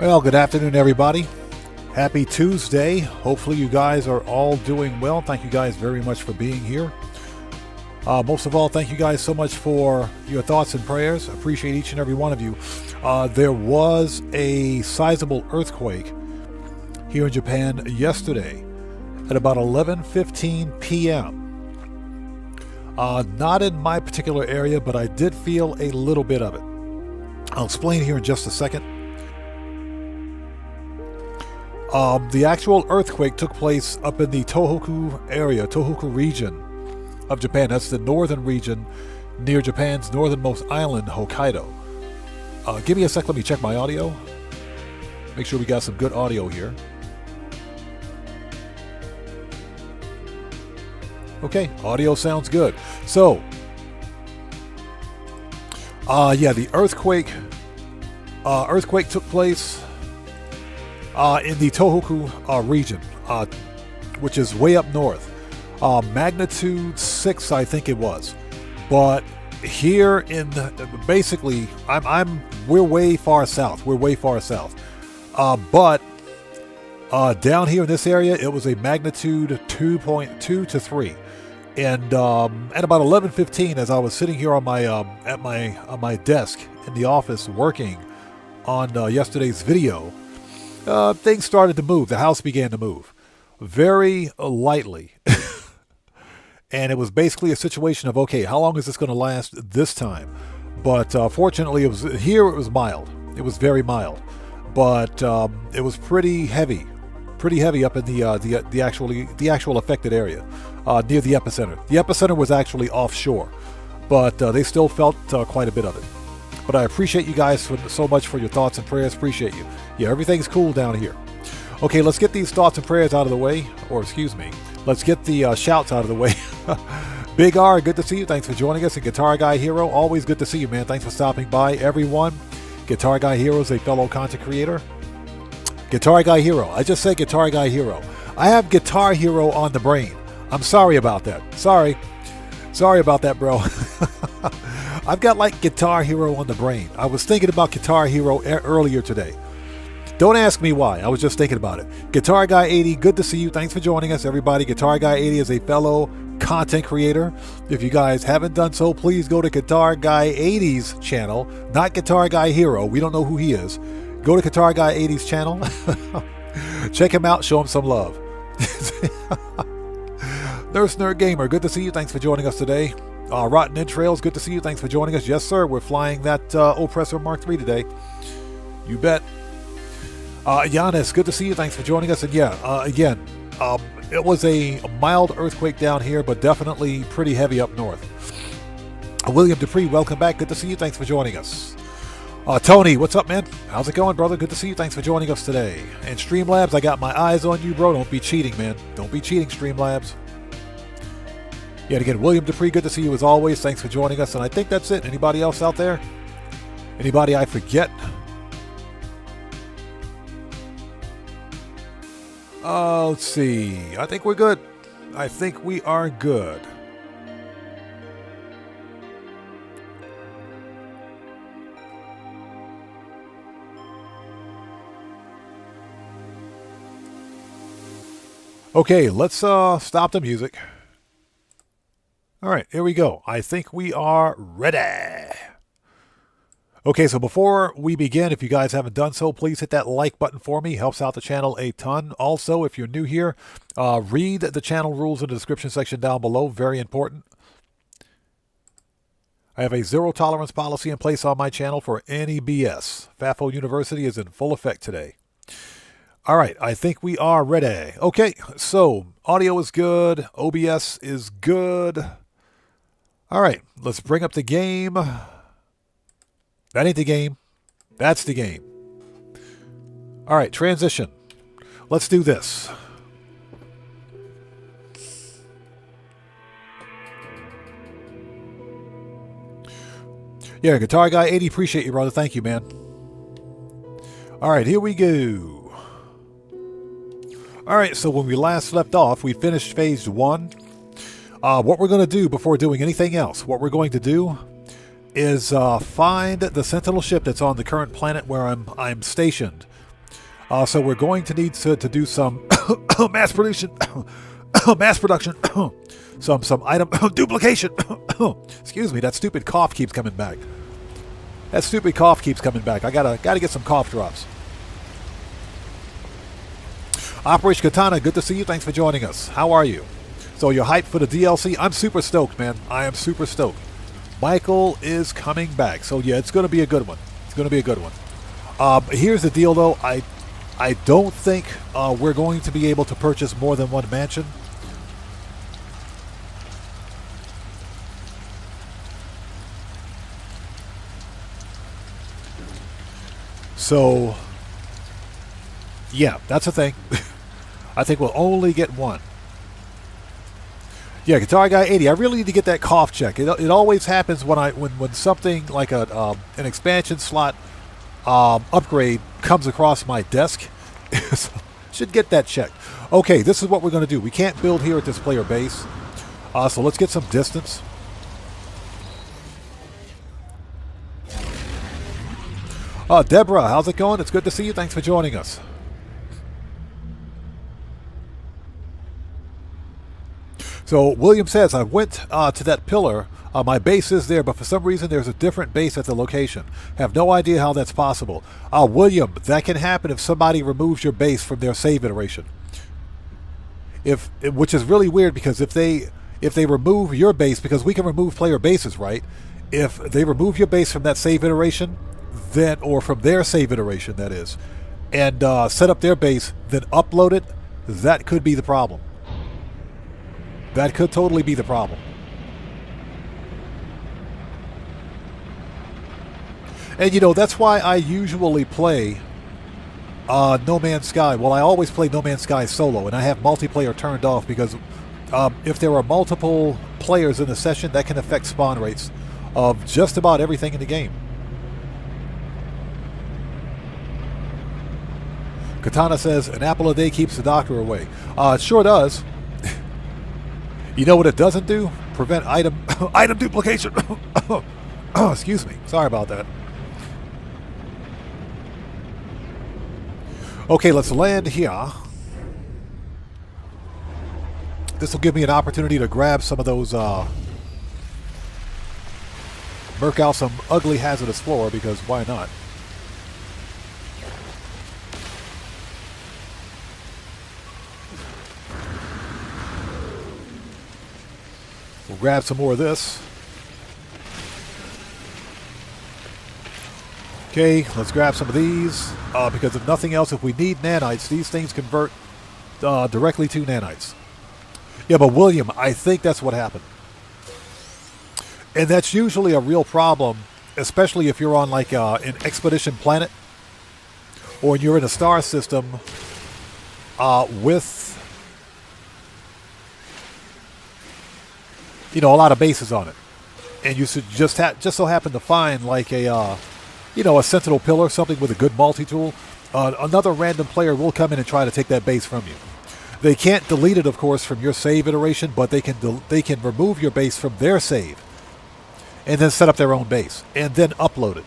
Well, good afternoon, everybody. Happy Tuesday. Hopefully you guys are all doing well. Thank you guys very much for being here. Most of all, thank you guys so much for your thoughts and prayers. Appreciate each and every one of you. There was a sizable earthquake here in Japan yesterday at about 11:15 p.m. Not in my particular area, but I did feel a little bit of it. I'll explain here in just a second. The actual earthquake took place up in the Tohoku area, Tohoku region of Japan. That's the northern region near Japan's northernmost island, Hokkaido. Give me a sec, let me check my audio. Make sure we got some good audio here. Okay, audio sounds good. So, yeah, the earthquake took place in the Tohoku region, which is way up north. Magnitude 6, I think it was. But here in basically, we're way far south. We're way far south. But down here in this area, it was a magnitude 2.2 to 3. And at about 11:15, as I was sitting here on my desk in the office working on yesterday's video, things started to move. The house began to move very lightly. And it was basically a situation of, okay, how long is this going to last this time? But fortunately, it was mild. It was very mild. But it was pretty heavy up in the actual affected area, near the epicenter. The epicenter was actually offshore, but they still felt quite a bit of it. But I appreciate you guys so much for your thoughts and prayers. Appreciate you. Yeah, everything's cool down here. Okay, let's get these thoughts and prayers out of the way. Or excuse me, let's get the shouts out of the way. Big R, good to see you. Thanks for joining us. And Guitar Guy Hero, always good to see you, man. Thanks for stopping by, everyone. Guitar Guy Hero is a fellow content creator. Guitar Guy Hero. I just said Guitar Guy Hero. I have Guitar Hero on the brain. I'm sorry about that. Sorry about that, bro. I've got like Guitar Hero on the brain. I was thinking about Guitar Hero earlier today. Don't ask me why. I was just thinking about it. Guitar Guy 80, good to see you. Thanks for joining us, everybody. Guitar Guy 80 is a fellow content creator. If you guys haven't done so, please go to Guitar Guy 80's channel, not Guitar Guy Hero. We don't know who he is. Go to Guitar Guy 80's channel. Check him out. Show him some love. Nurse Nerd Gamer, good to see you. Thanks for joining us today. Rotten Entrails, good to see you. Thanks for joining us. Yes, sir. We're flying that Oppressor Mark III today. You bet. Giannis, good to see you. Thanks for joining us. And yeah, again, it was a mild earthquake down here, but definitely pretty heavy up north. William Dupree, welcome back. Good to see you. Thanks for joining us. Tony, what's up, man? How's it going, brother? Good to see you. Thanks for joining us today. And Streamlabs, I got my eyes on you, bro. Don't be cheating, man. Don't be cheating, Streamlabs. Yet again, William Dupree, good to see you as always. Thanks for joining us. And I think that's it. Anybody else out there? Anybody I forget? Let's see. I think we're good. I think we are good. Okay, let's stop the music. All right, here we go. I think we are ready. Okay, so before we begin, if you guys haven't done so, please hit that like button for me. Helps out the channel a ton. Also, if you're new here, read the channel rules in the description section down below. Very important. I have a zero tolerance policy in place on my channel for any BS. FAFO University is in full effect today. All right, I think we are ready. Okay, so audio is good. OBS is good. All right, let's bring up the game. That ain't the game. That's the game. All right, transition. Let's do this. Yeah, Guitar Guy 80, appreciate you, brother. Thank you, man. All right, here we go. All right, so when we last left off, we finished phase 1. What we're going to do before doing anything else, what we're going to do is find the Sentinel ship that's on the current planet where I'm stationed So we're going to need to do some mass production, some item duplication. Excuse me, that stupid cough keeps coming back. That stupid cough keeps coming back. I gotta get some cough drops. Operation Katana, good to see you. Thanks for joining us. How are you? So you're hyped for the DLC? I'm super stoked, man. I am super stoked. Michael is coming back. So yeah, it's going to be a good one. It's going to be a good one. Here's the deal, though. I don't think we're going to be able to purchase more than one mansion. So, yeah, that's the thing. I think we'll only get one. Yeah, Guitar Guy 80. I really need to get that cough check. It always happens when something like an expansion slot upgrade comes across my desk. So, should get that checked. Okay, this is what we're going to do. We can't build here at this player base. So let's get some distance. Deborah, how's it going? It's good to see you. Thanks for joining us. So William says, I went to that pillar. My base is there, but for some reason there's a different base at the location. Have no idea how that's possible. William, that can happen if somebody removes your base from their save iteration. Which is really weird, because if they remove your base, because we can remove player bases, right? If they remove your base from that save iteration, then, or from their save iteration, that is, and set up their base, then upload it, that could be the problem. That could totally be the problem. And, you know, that's why I usually play No Man's Sky. Well, I always play No Man's Sky solo, and I have multiplayer turned off, because if there are multiple players in a session, that can affect spawn rates of just about everything in the game. Katana says, an apple a day keeps the doctor away. It sure does. You know what it doesn't do? Prevent item duplication. Excuse me. Sorry about that. Okay, let's land here. This will give me an opportunity to grab some of those, murk out some ugly hazardous flora, because why not? We'll grab some more of this. Okay, let's grab some of these, because if nothing else, if we need nanites, these things convert directly to nanites. Yeah, but William, I think that's what happened. And that's usually a real problem, especially if you're on like an expedition planet, or you're in a star system with, you know, a lot of bases on it, and you should just so happen to find like a you know, a sentinel pillar, something with a good multi-tool. Another random player will come in and try to take that base from you. They can't delete it, of course, from your save iteration, but they can remove your base from their save, and then set up their own base, and then upload it,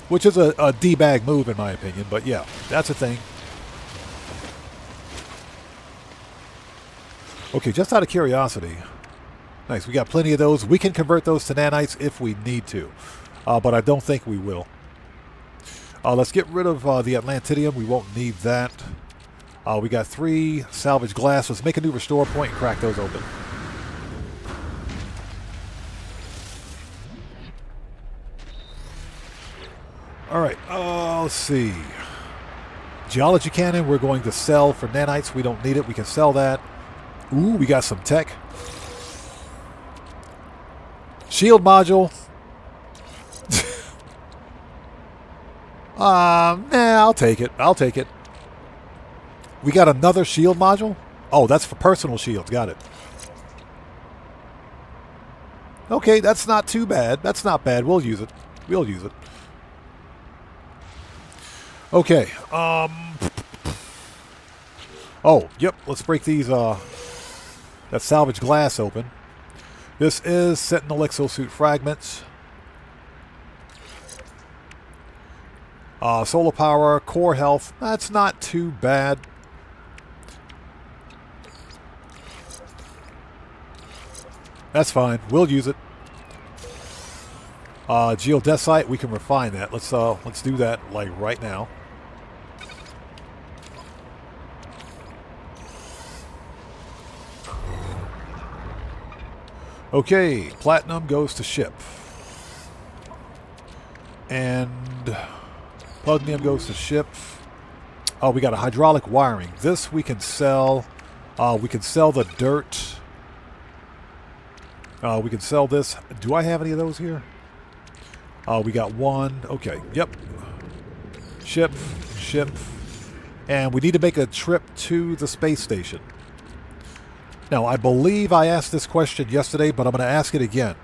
which is a D-bag move in my opinion. But yeah, that's a thing. Okay, just out of curiosity, nice, we got plenty of those. We can convert those to nanites if we need to, but I don't think we will. Let's get rid of the Atlantidium. We won't need that. We got 3 salvage glass. Let's make a new restore point and crack those open. All right, let's see. Geology cannon, we're going to sell for nanites. We don't need it. We can sell that. Ooh, we got some tech. Shield module. Nah, I'll take it. I'll take it. We got another shield module? Oh, that's for personal shields. Got it. Okay, that's not too bad. That's not bad. We'll use it. We'll use it. Okay. Oh, yep. Let's break these, that salvage glass open. This is Sentinel exosuit fragments. Solar power, core health. That's not too bad. That's fine. We'll use it. Geodesite, we can refine that. Let's do that like right now. Okay, platinum goes to ship. And plutonium goes to ship. Oh, we got a hydraulic wiring. This we can sell. We can sell the dirt. We can sell this. Do I have any of those here? We got one. Okay, yep. Ship. And we need to make a trip to the space station. Now, I believe I asked this question yesterday, but I'm going to ask it again.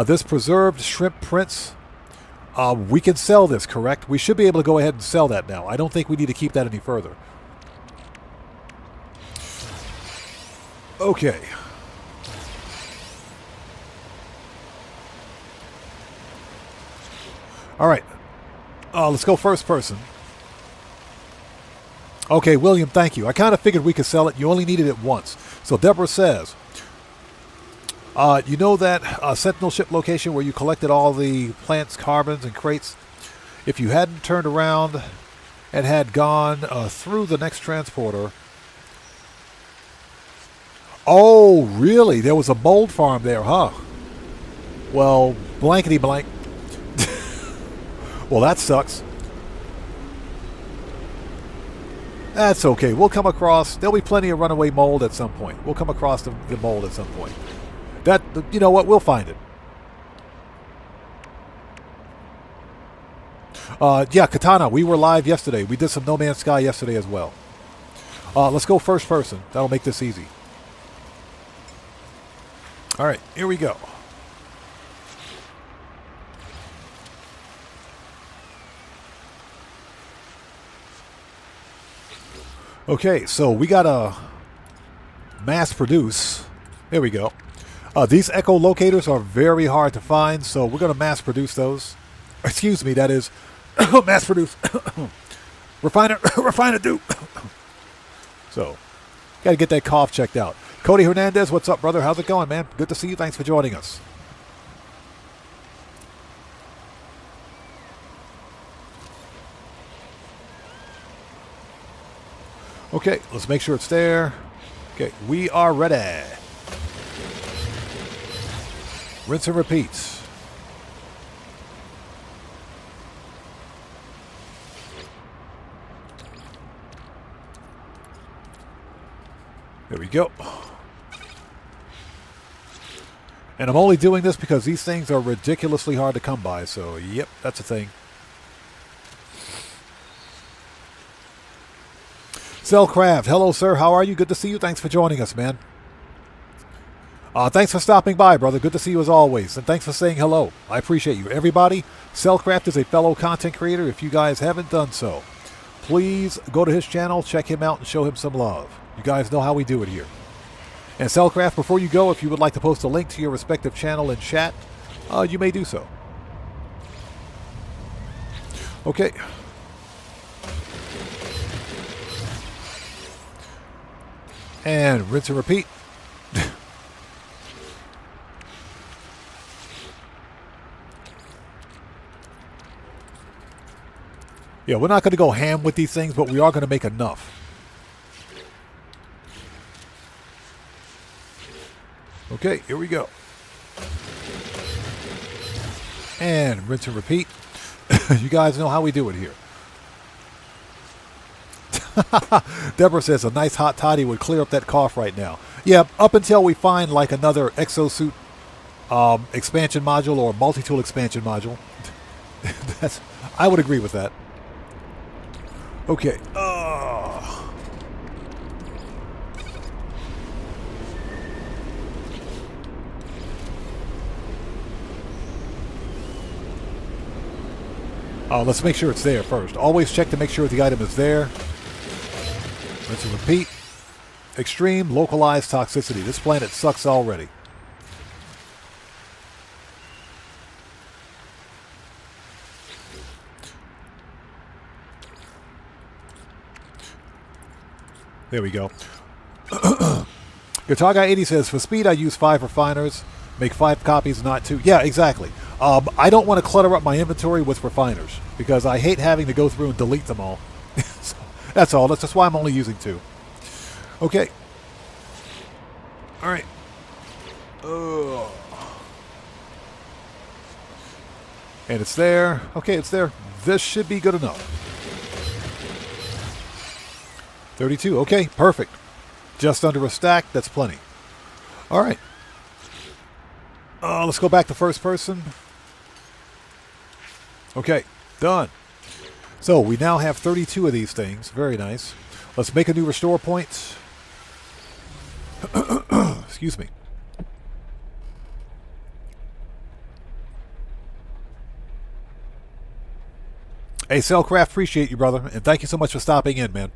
This preserved shrimp prints, we can sell this, correct? We should be able to go ahead and sell that now. I don't think we need to keep that any further. Okay. All right. Let's go first person. Okay, William, thank you. I kind of figured we could sell it. You only needed it once. So Deborah says, you know that Sentinel ship location where you collected all the plants, carbons, and crates? If you hadn't turned around and had gone through the next transporter... Oh, really? There was a mold farm there, huh? Well, blankety blank. Well, that sucks. That's okay. We'll come across... There'll be plenty of runaway mold at some point. We'll come across the mold at some point. That, you know what? We'll find it. Yeah, Katana, we were live yesterday. We did some No Man's Sky yesterday as well. Let's go first person. That'll make this easy. All right, here we go. Okay, so we got to mass produce. There we go. These echolocators are very hard to find, so we're going to mass produce those. Excuse me, that is mass produce. refine it, dude. So, got to get that cough checked out. Cody Hernandez, what's up, brother? How's it going, man? Good to see you. Thanks for joining us. Okay, let's make sure it's there. Okay, we are ready. Rinse and repeat. There we go. And I'm only doing this because these things are ridiculously hard to come by, so yep, that's a thing. Cellcraft, hello sir, how are you? Good to see you. Thanks for joining us, man. Thanks for stopping by, brother. Good to see you as always. And thanks for saying hello. I appreciate you. Everybody, Cellcraft is a fellow content creator. If you guys haven't done so, please go to his channel, check him out, and show him some love. You guys know how we do it here. And Cellcraft, before you go, if you would like to post a link to your respective channel in chat, you may do so. Okay. And rinse and repeat. Yeah, we're not going to go ham with these things, but we are going to make enough. Okay, here we go. And rinse and repeat. You guys know how we do it here. Deborah says a nice hot toddy would clear up that cough right now. Yeah, up until we find like another exosuit expansion module or multi-tool expansion module. I would agree with that. Okay. Let's make sure it's there first. Always check to make sure the item is there. Rinse and repeat. Extreme localized toxicity. This planet sucks already. There we go. Guitar Guy 80 says, for speed I use 5 refiners. Make 5 copies, not 2. Yeah, exactly. I don't want to clutter up my inventory with refiners because I hate having to go through and delete them all. So, that's all. That's just why I'm only using 2. Okay. All right. And it's there. Okay, it's there. This should be good enough. 32. Okay, perfect. Just under a stack. That's plenty. All right. Let's go back to first person. Okay, done. So we now have 32 of these things. Very nice. Let's make a new restore point. Excuse me. Hey, Cellcraft, appreciate you, brother. And thank you so much for stopping in, man.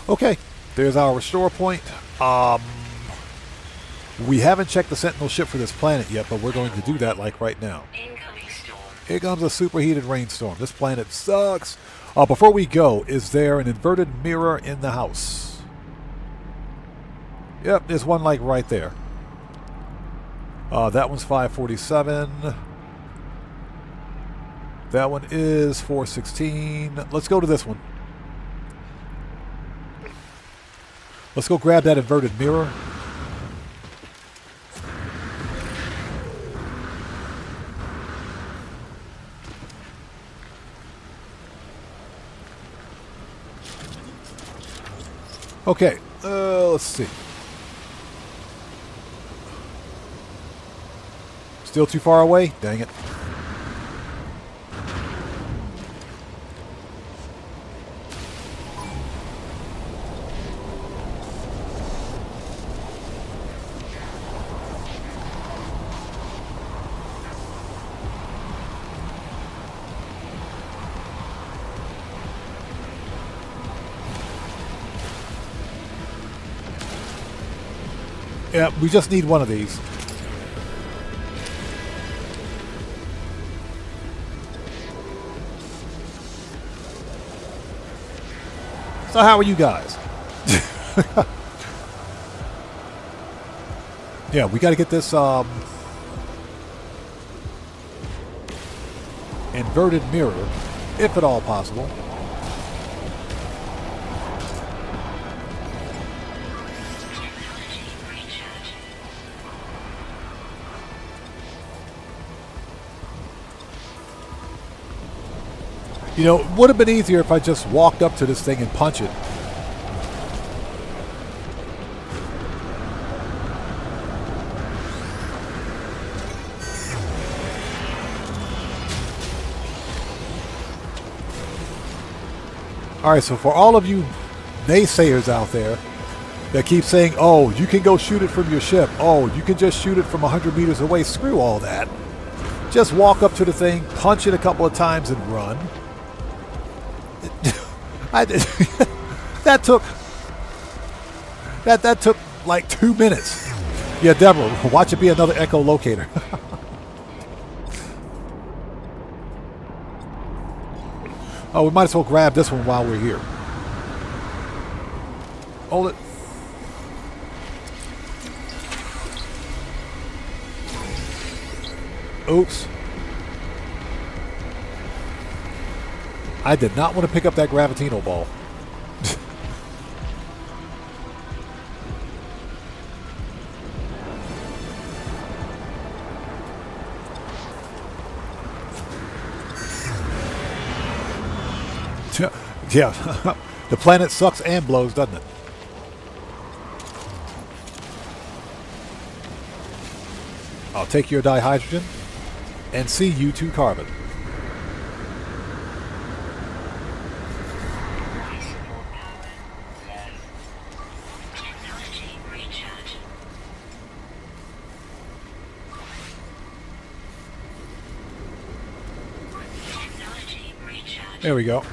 Okay, there's our restore point. We haven't checked the Sentinel ship for this planet yet, but we're going to do that like right now. Incoming storm. Here comes a superheated rainstorm. This planet sucks. Before we go, is there an inverted mirror in the house? Yep, there's one like right there. That one's 547. That one is 416. Let's go to this one. Let's go grab that inverted mirror. Okay, let's see. Still too far away? Dang it. Yeah, we just need one of these. So how are you guys? Yeah, we got to get this inverted mirror, if at all possible. You know, it would have been easier if I just walked up to this thing and punch it. Alright, so for all of you naysayers out there that keep saying, oh, you can go shoot it from your ship. Oh, you can just shoot it from 100 meters away. Screw all that. Just walk up to the thing, punch it a couple of times and run. That took like 2 minutes. Yeah, Deborah, watch it be another echolocator. Oh, we might as well grab this one while we're here. Hold it. Oops. I did not want to pick up that Gravitino ball. Yeah, the planet sucks and blows, doesn't it? I'll take your dihydrogen and see you 2 carbon. There we go.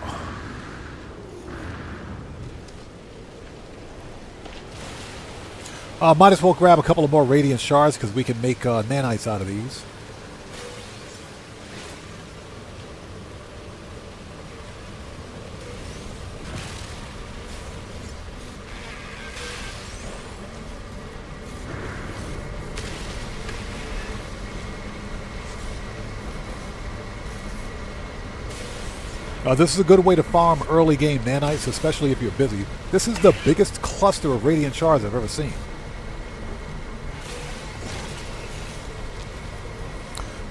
Might as well grab a couple of more radiant shards because we can make nanites out of these. This is a good way to farm early game nanites, especially if you're busy. This is the biggest cluster of radiant shards I've ever seen.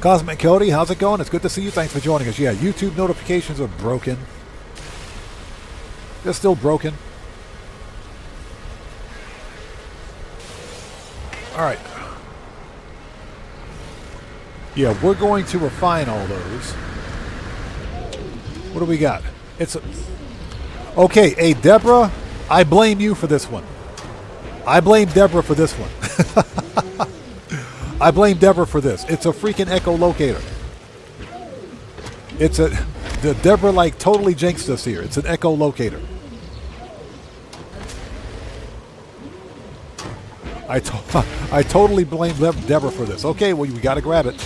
Cosmic Cody, how's it going? It's good to see you. Thanks for joining us. Yeah, YouTube notifications are broken. They're still broken. All right. Yeah, we're going to refine all those. What do we got? Okay, hey, Deborah, I blame you for this one. I blame Deborah for this one. I blame Deborah for this. It's a freaking echolocator. The Deborah like totally jinxed us here. It's an echolocator. I totally blame Deborah for this. Okay, well, we got to grab it.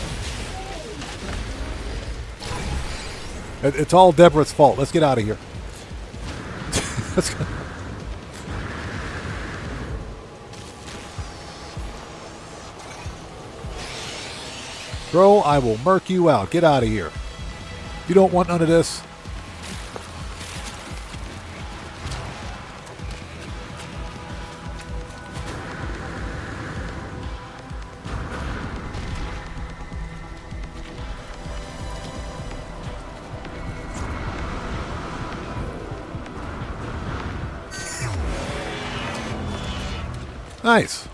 It's all Deborah's fault. Let's get out of here. Let's go. Bro, I will murk you out. Get out of here. You don't want none of this. Nice.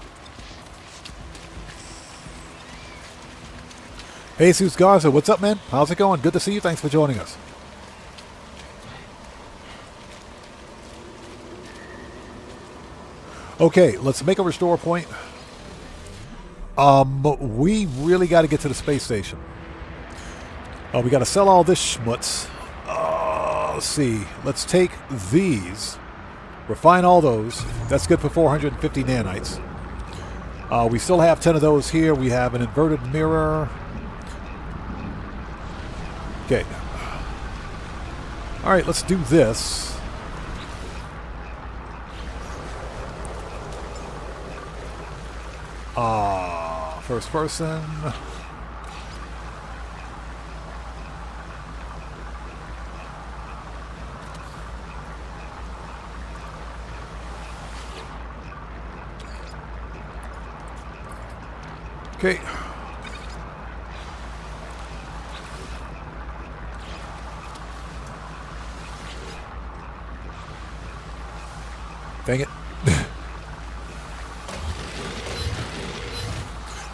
Jesus Garza, what's up, man? How's it going? Good to see you. Thanks for joining us. Okay, let's make a restore point. We really got to get to the space station. We got to sell all this schmutz. Let's see. Let's take these. Refine all those. That's good for 450 nanites. We still have 10 of those here. We have an inverted mirror. Okay. All right, let's do this. First person. Okay. Dang it.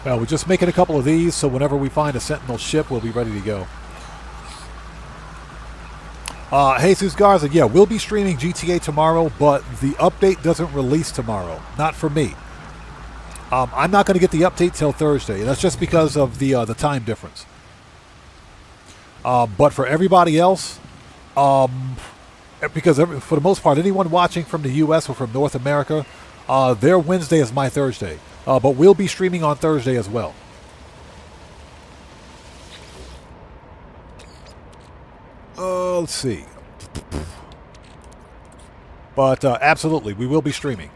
Well, we're just making a couple of these, so whenever we find a Sentinel ship, we'll be ready to go. Jesus Garza, yeah, we'll be streaming GTA tomorrow, but the update doesn't release tomorrow. Not for me. I'm not going to get the update till Thursday. That's just because of the time difference. But for everybody else, because for the most part, anyone watching from the U.S. or from North America, their Wednesday is my Thursday. But we'll be streaming on Thursday as well. Let's see. But absolutely, we will be streaming.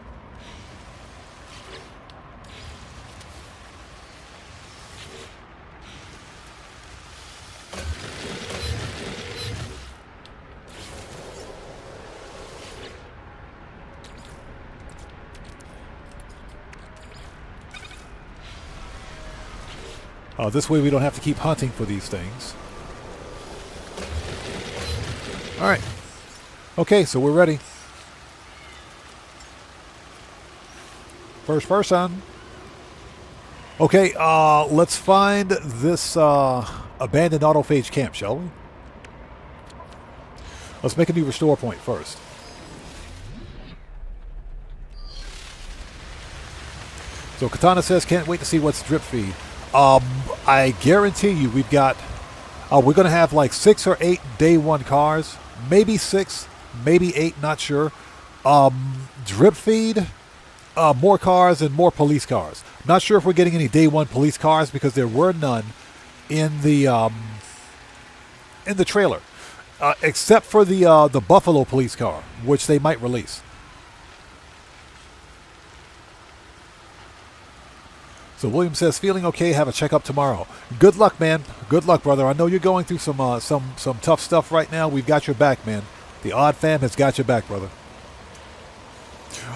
This way we don't have to keep hunting for these things. All right. Okay, so we're ready. First person. Okay, let's find this abandoned autophage camp, shall we? Let's make a new restore point first. So Katana says, can't wait to see what's drip feed. I guarantee you we've got, we're going to have like 6 or 8 day one cars. Maybe 6, maybe 8, not sure. Drip feed, more cars and more police cars. Not sure if we're getting any day one police cars because there were none in the trailer. Except for the Buffalo police car, which they might release. So William says, feeling okay, have a checkup tomorrow. Good luck, man. Good luck, brother. I know you're going through some tough stuff right now. We've got your back, man. The Odd Fam has got your back, brother.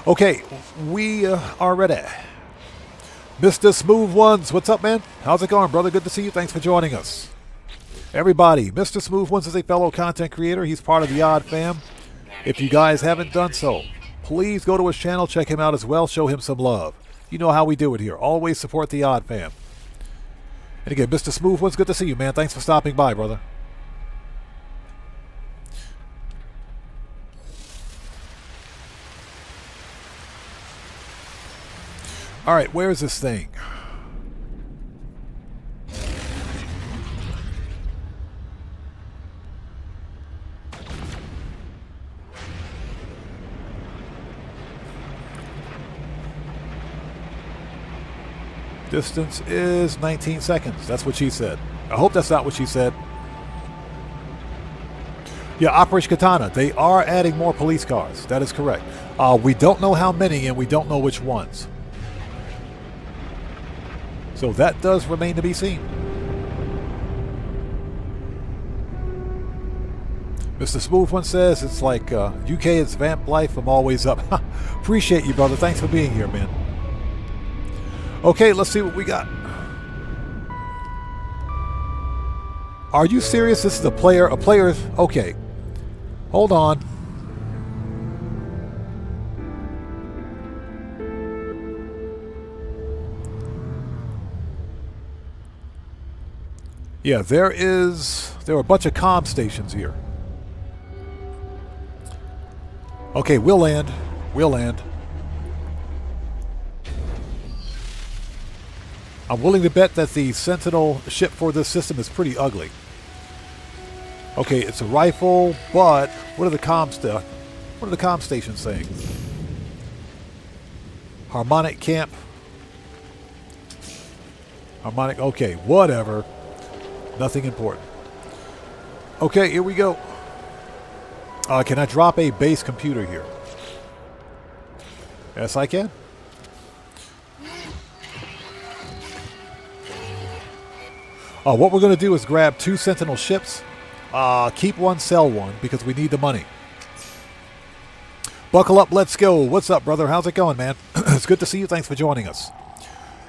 Okay, we are ready. Mr. Smooth Ones, what's up, man? How's it going, brother? Good to see you. Thanks for joining us. Everybody, Mr. Smooth Ones is a fellow content creator. He's part of the Odd Fam. If you guys haven't done so, please go to his channel, check him out as well, show him some love. You know how we do it here. Always support the Odd Fam. And again, Mr. Smooth Ones, good to see you, man. Thanks for stopping by, brother. All right, where's this thing? Distance is 19 seconds. That's what she said. I hope that's not what she said. Yeah, Operation Katana. They are adding more police cars. That is correct. We don't know how many and we don't know which ones. So that does remain to be seen. Mr. Smooth One says it's like UK is vamp life. I'm always up. Appreciate you, brother. Thanks for being here, man. Okay, let's see what we got. Are you serious? This is a player. A player. Okay. Hold on. Yeah, there are a bunch of comm stations here. Okay, we'll land. We'll land. I'm willing to bet that the Sentinel ship for this system is pretty ugly. Okay, it's a rifle, but what are the comm stations saying? Harmonic camp. Harmonic. Okay, whatever. Nothing important. Okay, here we go. Can I drop a base computer here? Yes, I can. What we're going to do is grab 2 Sentinel ships. Keep one, sell one, because we need the money. Buckle up, let's go. What's up, brother? How's it going, man? It's good to see you. Thanks for joining us.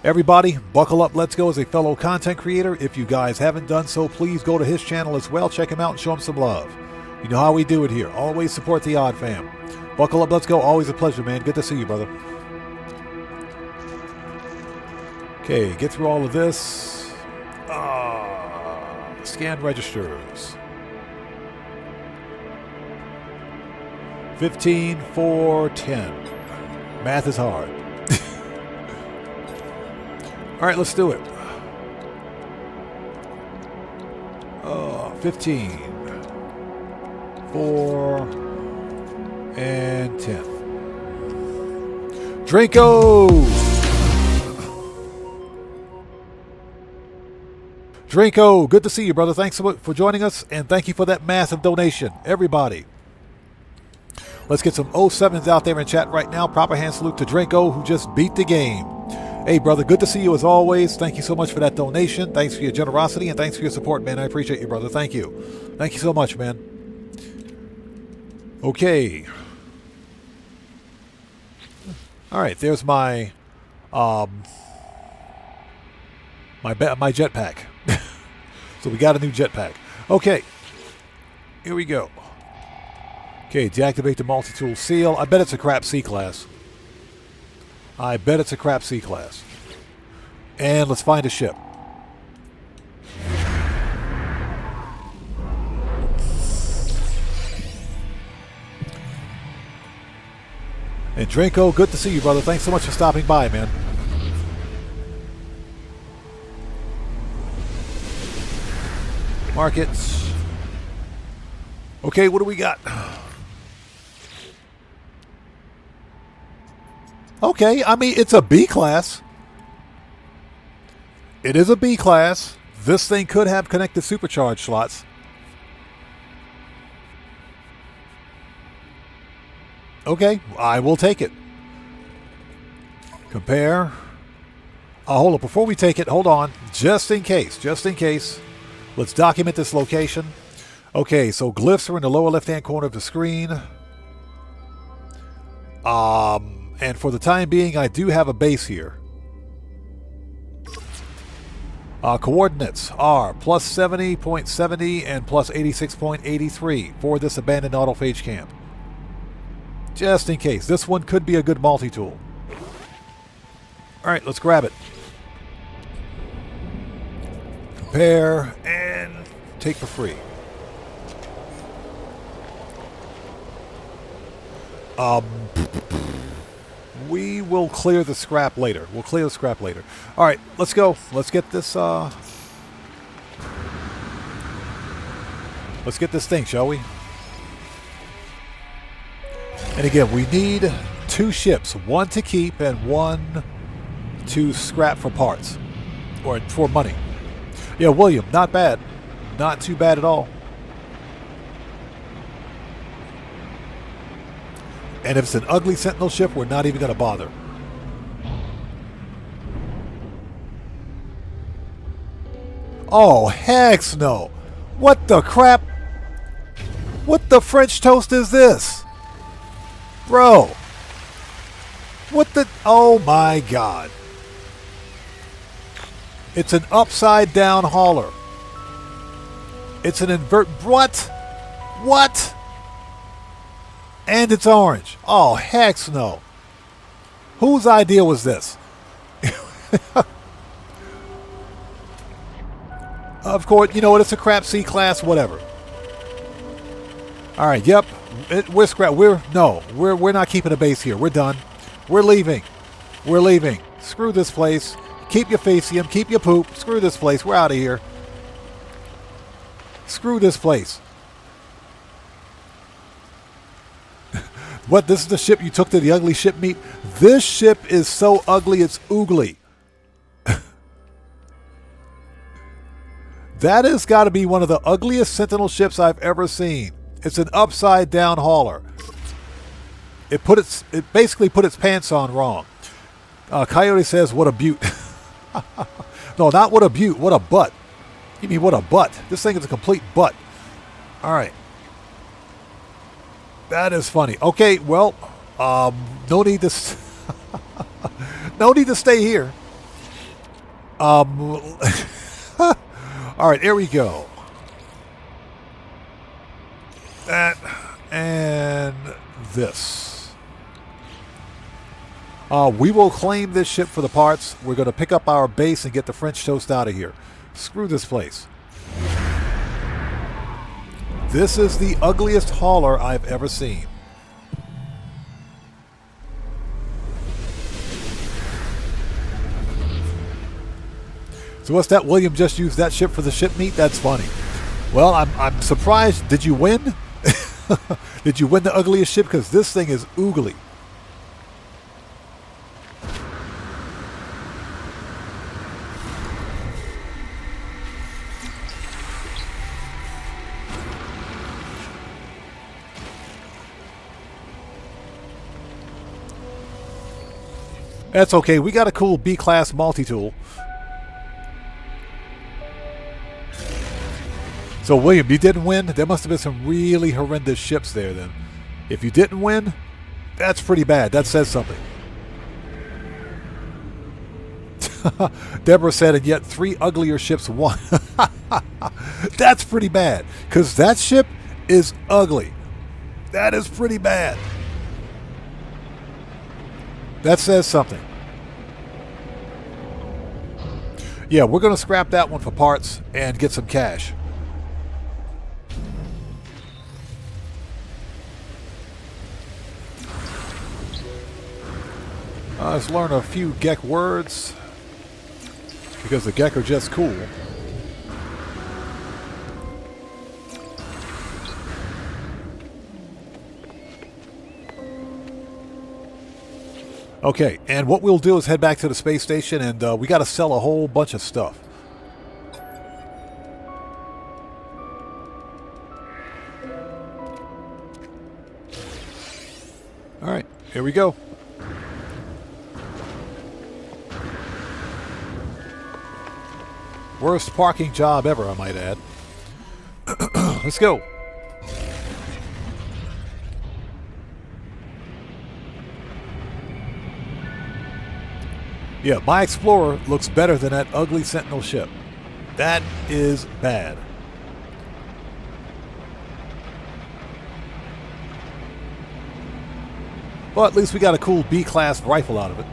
Everybody, buckle up, let's go as a fellow content creator. If you guys haven't done so, please go to his channel as well. Check him out and show him some love. You know how we do it here. Always support the Odd Fam. Buckle up, let's go. Always a pleasure, man. Good to see you, brother. Okay, get through all of this. Scan registers. 15, 4, 10. Math is hard. All right, let's do it. 15, 4, and 10. Draco! Draco, good to see you, brother. Thanks so much for joining us, and thank you for that massive donation. Everybody. Let's get some 07s out there in chat right now. Proper hand salute to Draco, who just beat the game. Hey, brother, good to see you as always. Thank you so much for that donation. Thanks for your generosity, and thanks for your support, man. I appreciate you, brother. Thank you. Thank you so much, man. Okay. All right, there's my my jetpack. So we got a new jetpack. Okay. Here we go. Okay, deactivate the multi-tool seal. I bet it's a crap C-class. I bet it's a crap C-class. And let's find a ship. And Draco, good to see you, brother. Thanks so much for stopping by, man. Markets. Okay, what do we got? Okay, I mean, it's a B class. It is a B class. This thing could have connected supercharge slots. Okay, I will take it. Compare. Hold on. Before we take it, hold on. Just in case. Let's document this location. Okay, so glyphs are in the lower left-hand corner of the screen. And for the time being, I do have a base here. Coordinates are plus 70.70 and plus 86.83 for this abandoned autophage camp. Just in case. This one could be a good multi-tool. Alright, let's grab it. Compare and take for free. We will clear the scrap later. Alright, let's go. Let's get this thing, shall we? And again, we need 2 ships. 1 to keep and 1 to scrap for parts. Or for money. Yeah, William, not bad. Not too bad at all. And if it's an ugly Sentinel ship, we're not even going to bother. Oh, heck no. What the crap? What the French toast is this? Bro. What the... Oh my god. It's an upside down hauler. It's an invert... What? What? And it's orange. Oh, heck no. Whose idea was this? Of course, you know what? It's a crap C-class, whatever. All right, yep. We're scrap. We're not keeping a base here. We're done. We're leaving. Screw this place. Keep your facium. Keep your poop. Screw this place. We're out of here. Screw this place. What, this is the ship you took to the ugly ship meet? This ship is so ugly it's oogly. That has got to be one of the ugliest Sentinel ships I've ever seen. It's an upside down hauler. It basically put its pants on wrong. Coyote says, what a beaut. No, not what a beaut, what a butt. You mean what a butt? This thing is a complete butt. All right. That is funny. Okay, well, no need to no need to stay here. All right, here we go. That and this. We will claim this ship for the parts. We're going to pick up our base and get the French toast out of here. Screw this place. This is the ugliest hauler I've ever seen. So what's that? William just used that ship for the ship meet? That's funny. Well, I'm surprised. Did you win? Did you win the ugliest ship? Because this thing is oogly. That's okay. We got a cool B-class multi-tool. So, William, you didn't win? There must have been some really horrendous ships there, then. If you didn't win, that's pretty bad. That says something. Deborah said, and yet 3 uglier ships won. That's pretty bad, because that ship is ugly. That is pretty bad. That says something. Yeah, we're going to scrap that one for parts and get some cash. Let's learn a few GEC words, because the GEC are just cool. Okay, and what we'll do is head back to the space station, and we got to sell a whole bunch of stuff. All right, here we go. Worst parking job ever, I might add. Let's go. Yeah, my Explorer looks better than that ugly Sentinel ship. That is bad. But at least we got a cool B-class rifle out of it.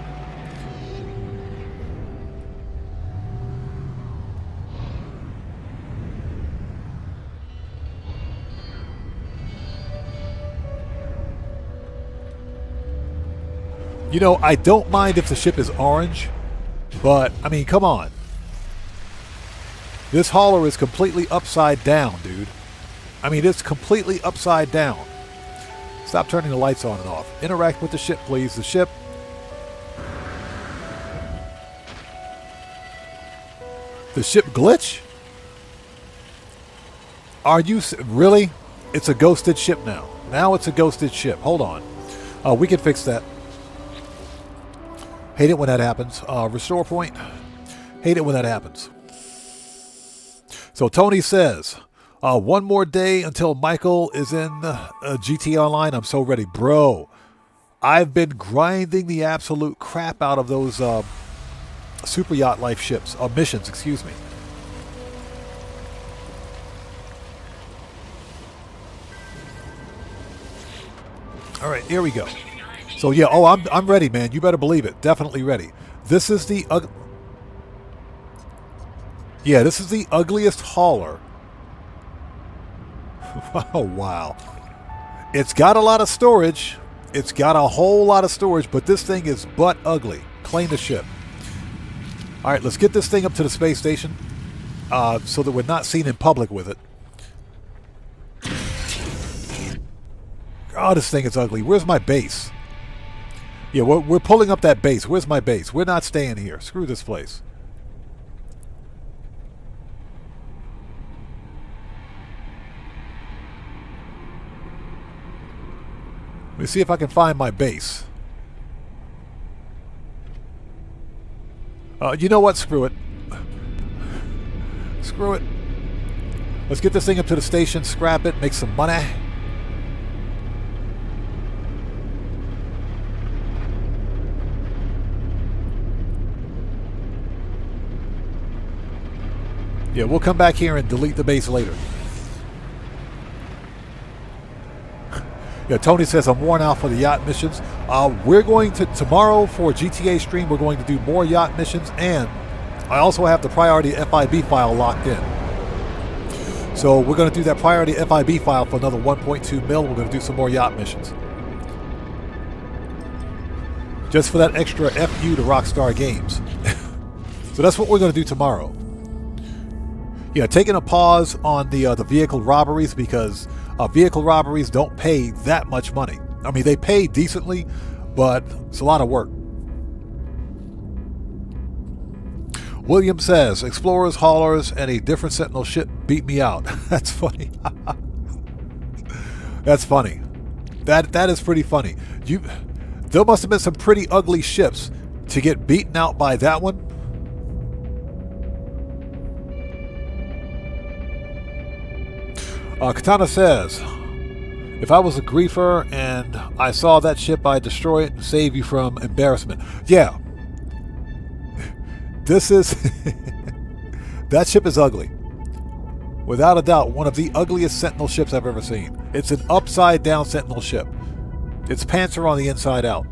You know, I don't mind if the ship is orange, but, I mean, come on. This hauler is completely upside down, dude. I mean, it's completely upside down. Stop turning the lights on and off. Interact with the ship, please. The ship. The ship glitch? Are you... Really? It's a ghosted ship now. Now it's a ghosted ship. Hold on. We can fix that. Hate it when that happens. Restore point. Hate it when that happens. So Tony says, one more day until Michael is in GT Online. I'm so ready. Bro, I've been grinding the absolute crap out of those super yacht life ships. Missions, excuse me. All right, here we go. So yeah, oh, I'm ready, man. You better believe it. Definitely ready. This is the this is the ugliest hauler. Oh wow. It's got a lot of storage. It's got a whole lot of storage, but this thing is butt ugly. Claim the ship. All right, let's get this thing up to the space station so that we're not seen in public with it. Oh, this thing is ugly. Where's my base? Yeah, we're pulling up that base. Where's my base? We're not staying here. Screw this place. Let me see if I can find my base. You know what? Screw it. Screw it. Let's get this thing up to the station, scrap it, make some money. Yeah, we'll come back here and delete the base later. Yeah, Tony says, I'm worn out for the yacht missions. We're going to, tomorrow for GTA stream, we're going to do more yacht missions, and I also have the priority FIB file locked in. So we're going to do that priority FIB file for another 1.2 mil. We're going to do some more yacht missions. Just for that extra FU to Rockstar Games. So that's what we're going to do tomorrow. Yeah, taking a pause on the vehicle robberies because vehicle robberies don't pay that much money. I mean, they pay decently, but it's a lot of work. William says, explorers, haulers, and a different Sentinel ship beat me out. That's funny. That's funny. That is pretty funny. There must have been some pretty ugly ships to get beaten out by that one. Katana says, if I was a griefer and I saw that ship, I'd destroy it and save you from embarrassment. Yeah. This is... that ship is ugly. Without a doubt, one of the ugliest Sentinel ships I've ever seen. It's an upside-down Sentinel ship. Its pants are on the inside out.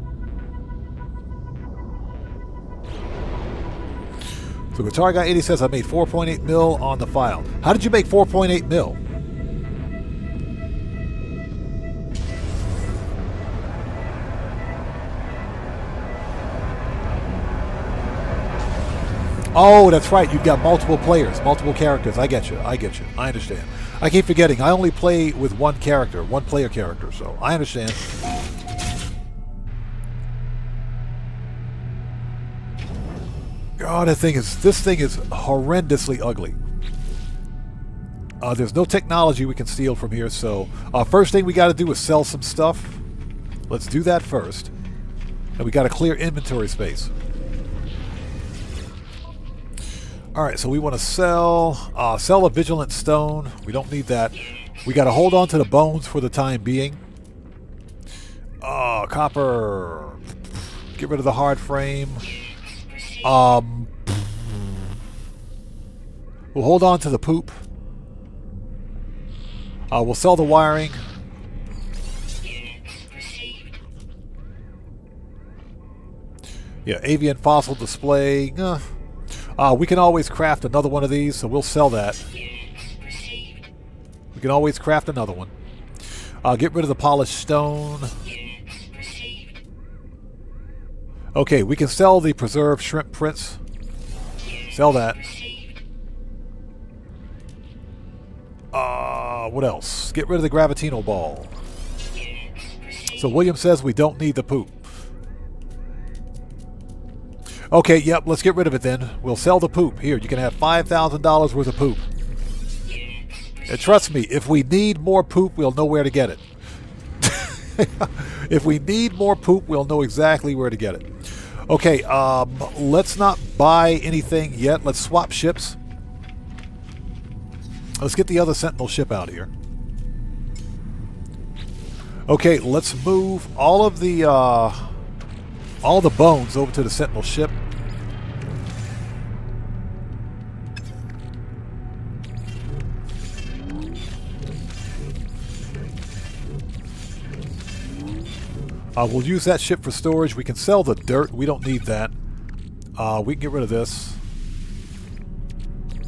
So Guitar Guy 80 says, I made 4.8 mil on the file. How did you make 4.8 mil? Oh, that's right. You've got multiple players, multiple characters. I get you. I get you. I understand. I keep forgetting. I only play with one character, one player character, so I understand. Oh, this thing is horrendously ugly. There's no technology we can steal from here, so first thing we got to do is sell some stuff. Let's do that first. And we got to clear inventory space. All right, so we want to sell a vigilant stone. We don't need that. We got to hold on to the bones for the time being. Copper. Get rid of the hard frame. We'll hold on to the poop. We'll sell the wiring. Yeah, avian fossil display. We can always craft another one of these, so we'll sell that. We can always craft another one. Get rid of the polished stone. Okay, we can sell the preserved shrimp prints. Sell that. What else? Get rid of the gravitino ball. So William says we don't need the poop. Okay, yep, let's get rid of it then. We'll sell the poop. Here, you can have $5,000 worth of poop. And trust me, if we need more poop, we'll know where to get it. If we need more poop, we'll know exactly where to get it. Okay, let's not buy anything yet. Let's swap ships. Let's get the other Sentinel ship out of here. Okay, let's move all the bones over to the Sentinel ship. We'll use that ship for storage. We can sell the dirt. We don't need that. We can get rid of this.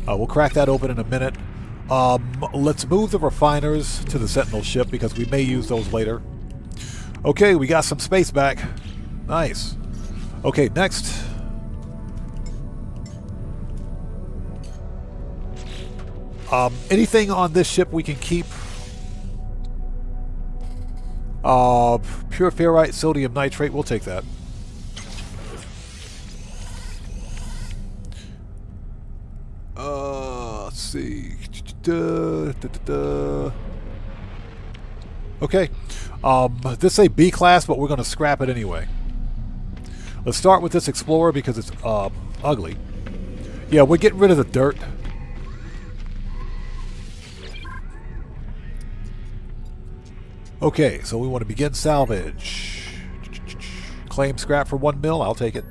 We'll crack that open in a minute. Let's move the refiners to the Sentinel ship because we may use those later. Okay, we got some space back. Nice. Okay, next. Anything on this ship we can keep. Pure ferrite, sodium nitrate, we'll take that. Let's see. Okay. This is a B class, but we're going to scrap it anyway. Let's start with this Explorer because it's ugly. Yeah, we're getting rid of the dirt. Okay, so we want to begin salvage. Claim scrap for 1 mil. I'll take it.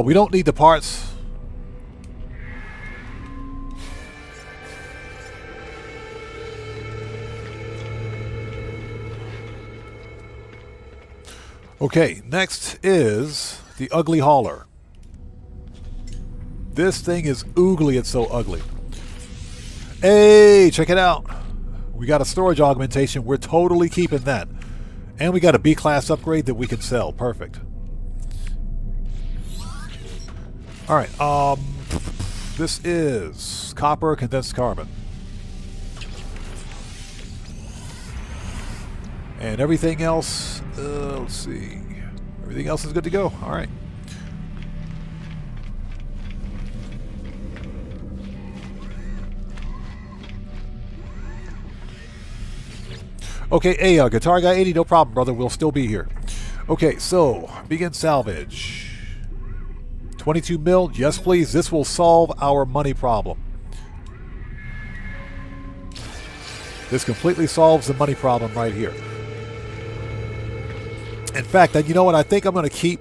We don't need the parts. Okay, next is the ugly hauler. This thing is oogly, it's so ugly. Hey, check it out. We got a storage augmentation. We're totally keeping that. And we got a B-class upgrade that we can sell. Perfect. Alright, this is copper condensed carbon. And everything else, let's see. Everything else is good to go. Alright. Okay, hey, Guitar Guy 80, no problem, brother. We'll still be here. Okay, so, begin salvage. 22 mil, yes please. This will solve our money problem. This completely solves the money problem right here. In fact, you know what? I think I'm going to keep...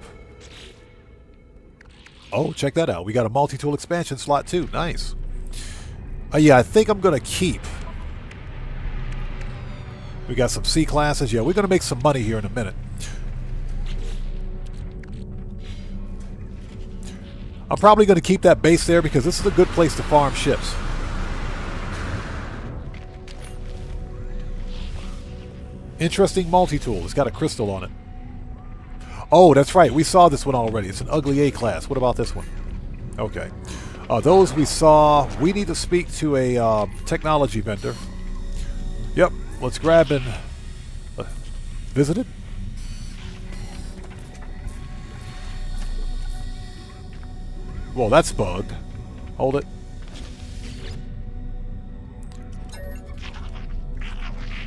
Oh, check that out. We got a multi-tool expansion slot too. Nice. Yeah, I think I'm going to keep... We got some C classes. Yeah, we're going to make some money here in a minute. I'm probably going to keep that base there because this is a good place to farm ships. Interesting multi-tool. It's got a crystal on it. Oh, that's right. We saw this one already. It's an ugly A class. What about this one? Okay. Those we saw. We need to speak to a technology vendor. Yep. Let's grab and visit it. Well, that's bugged. Hold it.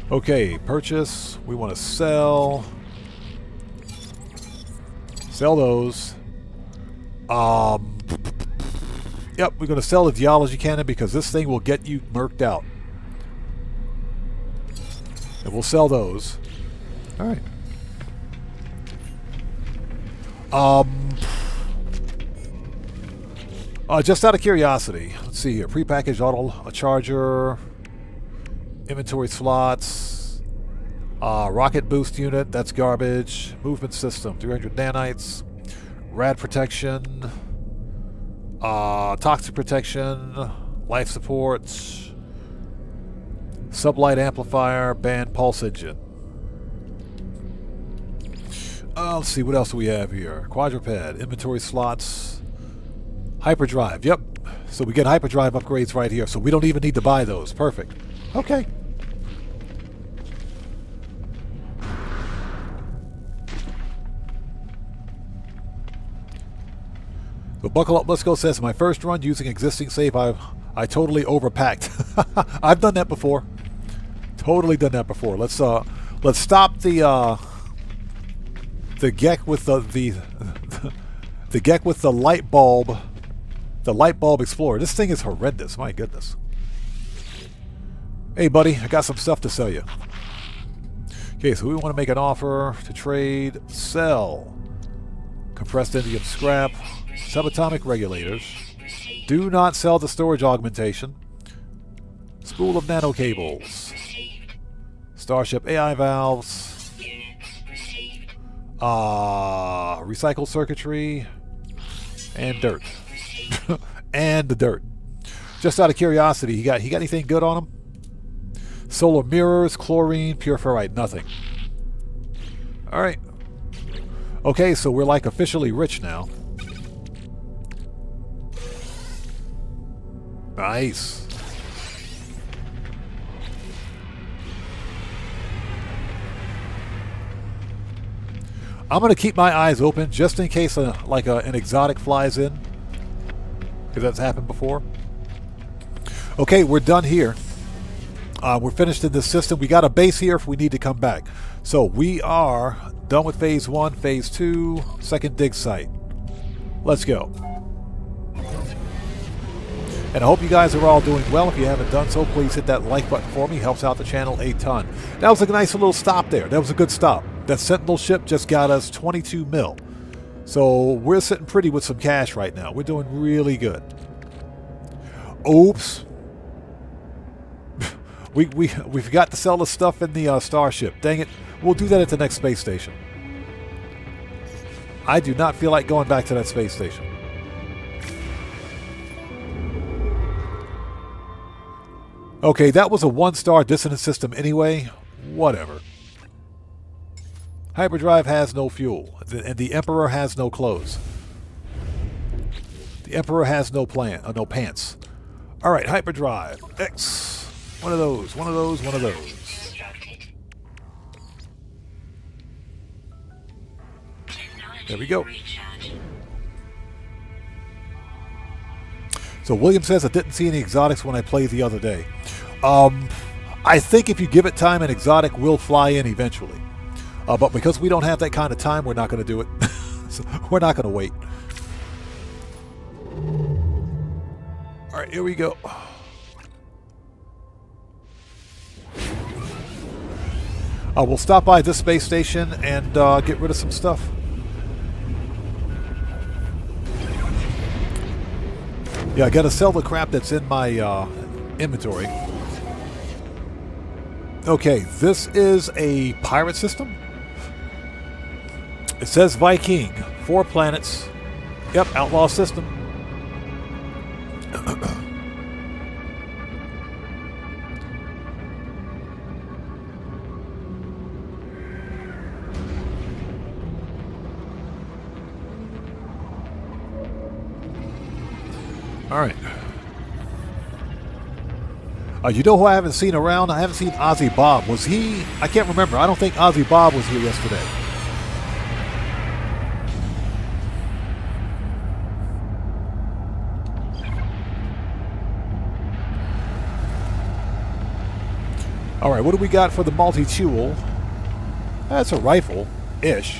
Okay, purchase. We want to sell. Sell those. Yep, we're going to sell the geology cannon because this thing will get you murked out. And we'll sell those. All right. Just out of curiosity, let's see here. Prepackaged auto charger, inventory slots, rocket boost unit, that's garbage. Movement system, 300 nanites, rad protection, toxic protection, life support, sublight amplifier, band pulse engine. Let's see, what else do we have here? Quadruped, inventory slots, hyperdrive. Yep. So we get hyperdrive upgrades right here, so we don't even need to buy those. Perfect. Okay. So Buckle Up Let's Go says, my first run using existing save, I totally overpacked. I've done that before. Totally done that before. Let's stop the Gek with the Gek with the light bulb explorer. This thing is horrendous. My goodness. Hey, buddy, I got some stuff to sell you. Okay, so we want to make an offer to trade, sell, compressed indium scrap, subatomic regulators. Do not sell the storage augmentation. Spool of nano cables. Starship AI valves. Recycled circuitry. And dirt. And the dirt. Just out of curiosity, he got anything good on him? Solar mirrors, chlorine, pure ferrite, nothing. Alright. Okay, so we're like officially rich now. Nice. I'm going to keep my eyes open just in case an exotic flies in. Because that's happened before. Okay, we're done here. We're finished in this system. We got a base here if we need to come back. So we are done with phase 1, phase 2, second dig site. Let's go. And I hope you guys are all doing well. If you haven't done so, please hit that like button for me. Helps out the channel a ton. That was a nice little stop there. That was a good stop. That Sentinel ship just got us 22 mil. So we're sitting pretty with some cash right now. We're doing really good. Oops. We forgot to sell the stuff in the Starship. Dang it. We'll do that at the next space station. I do not feel like going back to that space station. Okay, that was a 1-star dissonance system anyway. Whatever. Hyperdrive has no fuel, and the Emperor has no clothes. The Emperor has no pants. All right, hyperdrive. X. One of those, one of those, one of those. There we go. So William says, I didn't see any exotics when I played the other day. I think if you give it time, an exotic will fly in eventually. But because we don't have that kind of time, we're not going to do it. So we're not going to wait. All right, here we go. We'll stop by this space station and get rid of some stuff. Yeah, I got to sell the crap that's in my inventory. Okay, this is a pirate system. It says Viking, 4 planets. Yep, outlaw system. All right. You know who I haven't seen around? I haven't seen Ozzy Bob. Was he? I can't remember. I don't think Ozzy Bob was here yesterday. All right, what do we got for the multi-tool? That's a rifle-ish.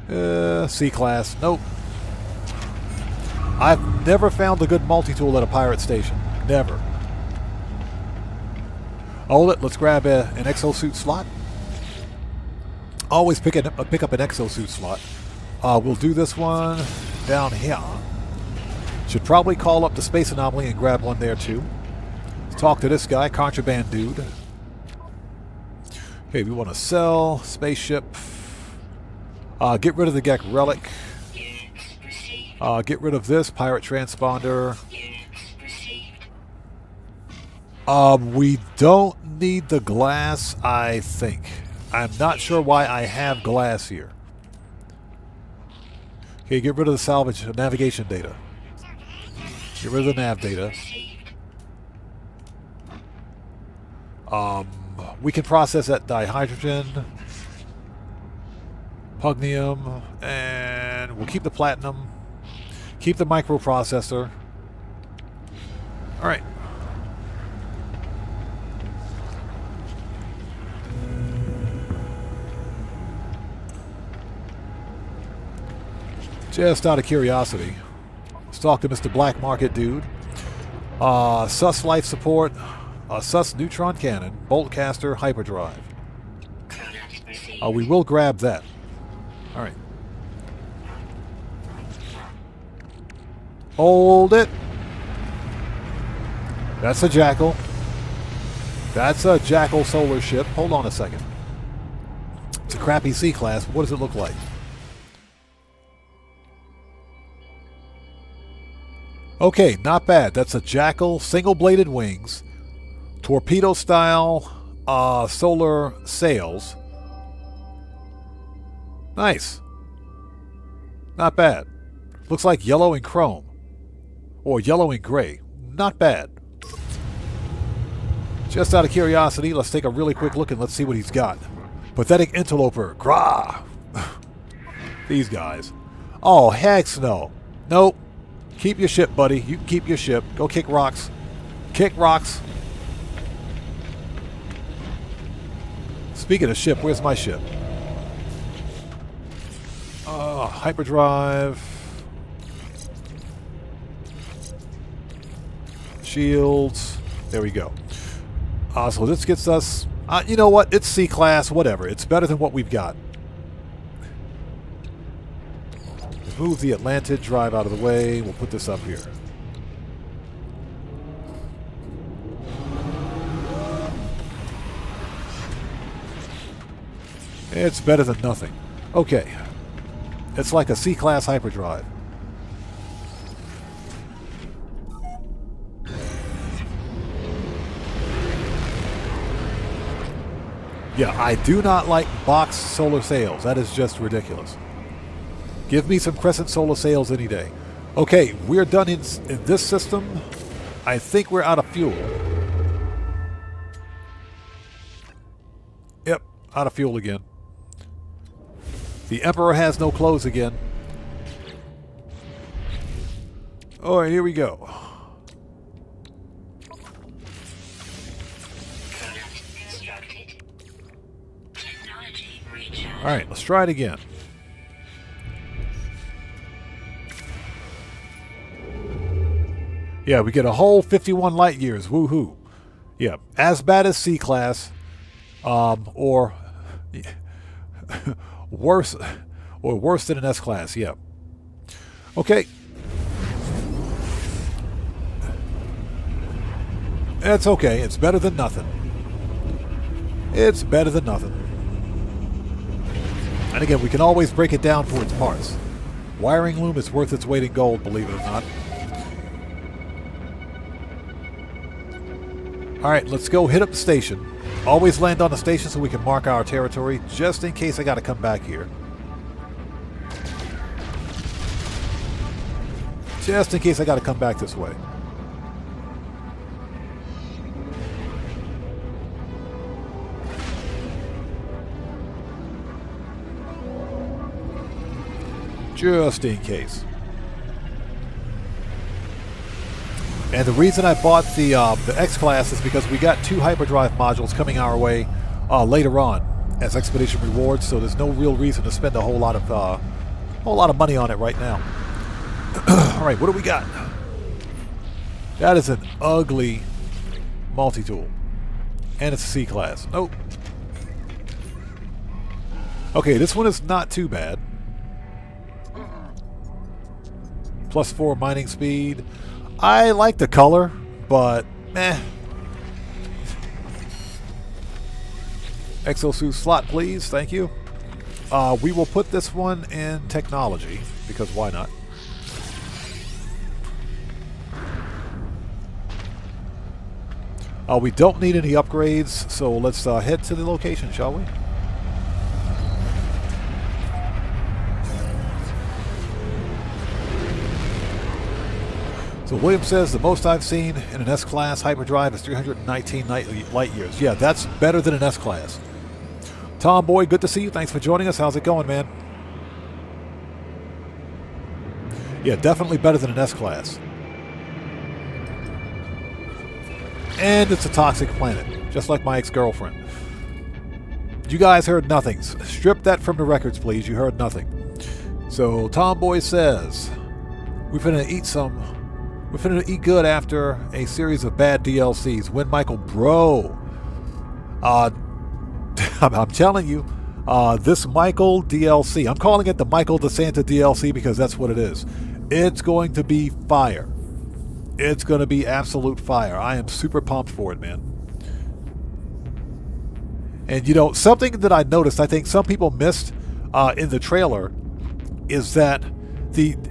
C-class. Nope. I've never found a good multi-tool at a pirate station. Never. Hold it. Let's grab an exosuit slot. Always pick up an exosuit slot. We'll do this one down here. Should probably call up the Space Anomaly and grab one there too. Let's talk to this guy, contraband dude. Okay, we want to sell spaceship. Get rid of the GOG relic. Get rid of this pirate transponder. We don't need the glass, I think. I'm not sure why I have glass here. Okay, get rid of the salvage navigation data. Get rid of the nav data. We can process that dihydrogen, pugnium, and we'll keep the platinum. Keep the microprocessor. All right. Just out of curiosity, let's talk to Mr. Black Market dude. Sus life support, sus neutron cannon, bolt caster, hyperdrive. We will grab that. All right. Hold it. That's a Jackal. That's a Jackal solar ship. Hold on a second. It's a crappy C-class. What does it look like? Okay, not bad. That's a Jackal, single-bladed wings, torpedo-style solar sails. Nice. Not bad. Looks like yellow and chrome. Or yellow and gray. Not bad. Just out of curiosity, let's take a really quick look and let's see what he's got. Pathetic interloper. Grah! These guys. Oh, heck no. Nope. Keep your ship, buddy. You can keep your ship. Go kick rocks. Kick rocks. Speaking of ship, where's my ship? Hyperdrive. Shields. There we go. So this gets us... you know what? It's C-class. Whatever. It's better than what we've got. Move the Atlantid drive out of the way. We'll put this up here. It's better than nothing. Okay. It's like a C-class hyperdrive. Yeah, I do not like box solar sails. That is just ridiculous. Give me some crescent solar sails any day. Okay, we're done in this system. I think we're out of fuel. Yep, out of fuel again. The Emperor has no clothes again. Alright, here we go. Alright, let's try it again. Yeah, we get a whole 51 light years. Woohoo. Yeah, as bad as C-class, or worse than an S-class. Yeah. Okay. It's okay. It's better than nothing. It's better than nothing. And again, we can always break it down for its parts. Wiring loom is worth its weight in gold, believe it or not. Alright, let's go hit up the station. Always land on the station so we can mark our territory, just in case I gotta come back here. Just in case I gotta come back this way. Just in case. And the reason I bought the X-Class is because we got 2 hyperdrive modules coming our way later on as expedition rewards, so there's no real reason to spend a whole lot of money on it right now. Alright, what do we got? That is an ugly multi-tool. And it's a C-class. Nope. Okay, this one is not too bad. +4 mining speed. I like the color, but meh. Exosuit slot, please. Thank you. We will put this one in technology, because why not? We don't need any upgrades, so let's head to the location, shall we? So William says the most I've seen in an S-Class hyperdrive is 319 light years. Yeah, that's better than an S-Class. Tomboy, good to see you. Thanks for joining us. How's it going, man? Yeah, definitely better than an S-Class. And it's a toxic planet, just like my ex-girlfriend. You guys heard nothing. Strip that from the records, please. You heard nothing. So Tomboy says, we're finna eat good after a series of bad DLCs. When Michael, bro. I'm telling you, this Michael DLC, I'm calling it the Michael DeSanta DLC because that's what it is. It's going to be fire. It's going to be absolute fire. I am super pumped for it, man. And, you know, something that I noticed, I think some people missed in the trailer, is that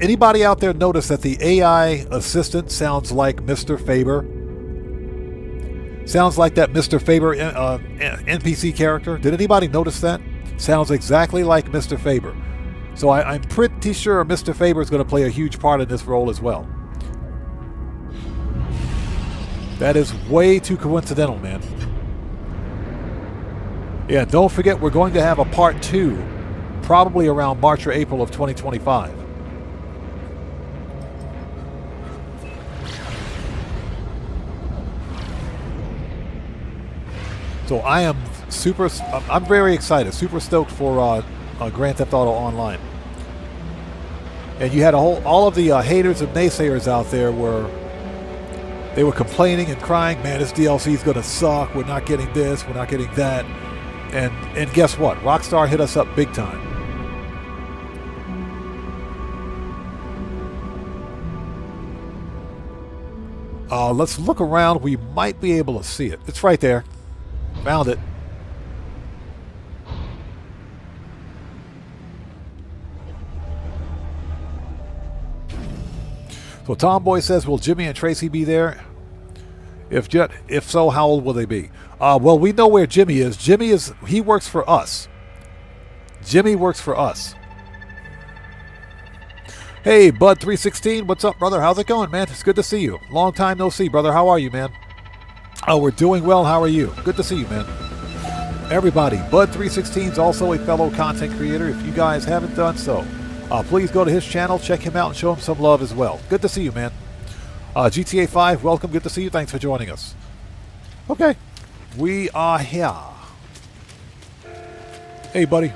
anybody out there notice that the AI assistant sounds like Mr. Faber? Sounds like that Mr. Faber NPC character. Did anybody notice that? Sounds exactly like Mr. Faber. So I'm pretty sure Mr. Faber is going to play a huge part in this role as well. That is way too coincidental, man. Yeah, don't forget we're going to have a part 2 probably around March or April of 2025. So I'm very excited, super stoked for Grand Theft Auto Online. And you had all of the haters and naysayers out there they were complaining and crying, man, this DLC is going to suck, we're not getting this, we're not getting that. And guess what? Rockstar hit us up big time. Let's look around. We might be able to see it. It's right there. Found it. So Tomboy says, will Jimmy and Tracy be there? If so, how old will they be? Well, we know where Jimmy is. He works for us. Jimmy works for us. Hey, Bud316, what's up, brother? How's it going, man? It's good to see you. Long time no see, brother. How are you, man? Oh, we're doing well. How are you? Good to see you, man. Everybody, Bud316 is also a fellow content creator. If you guys haven't done so, please go to his channel, check him out, and show him some love as well. Good to see you, man. GTA 5, welcome. Good to see you. Thanks for joining us. Okay. We are here. Hey, buddy.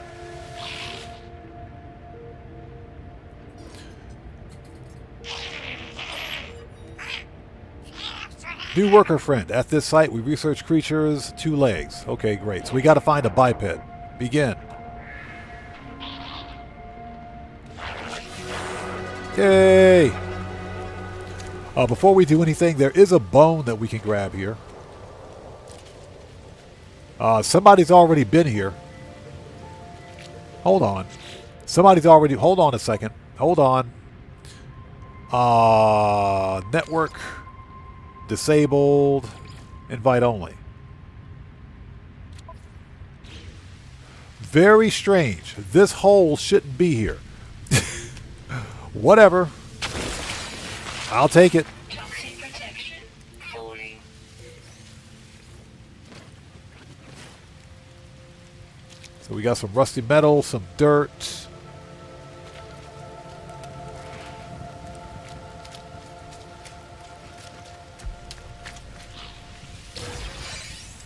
New worker friend. At this site, we research creatures, 2 legs. Okay, great. So we got to find a biped. Begin. Yay! Before we do anything, there is a bone that we can grab here. Somebody's already been here. Hold on. Hold on a second. Hold on. Network. Disabled. Invite only. Very strange. This hole shouldn't be here. Whatever. I'll take it. So we got some rusty metal, some dirt.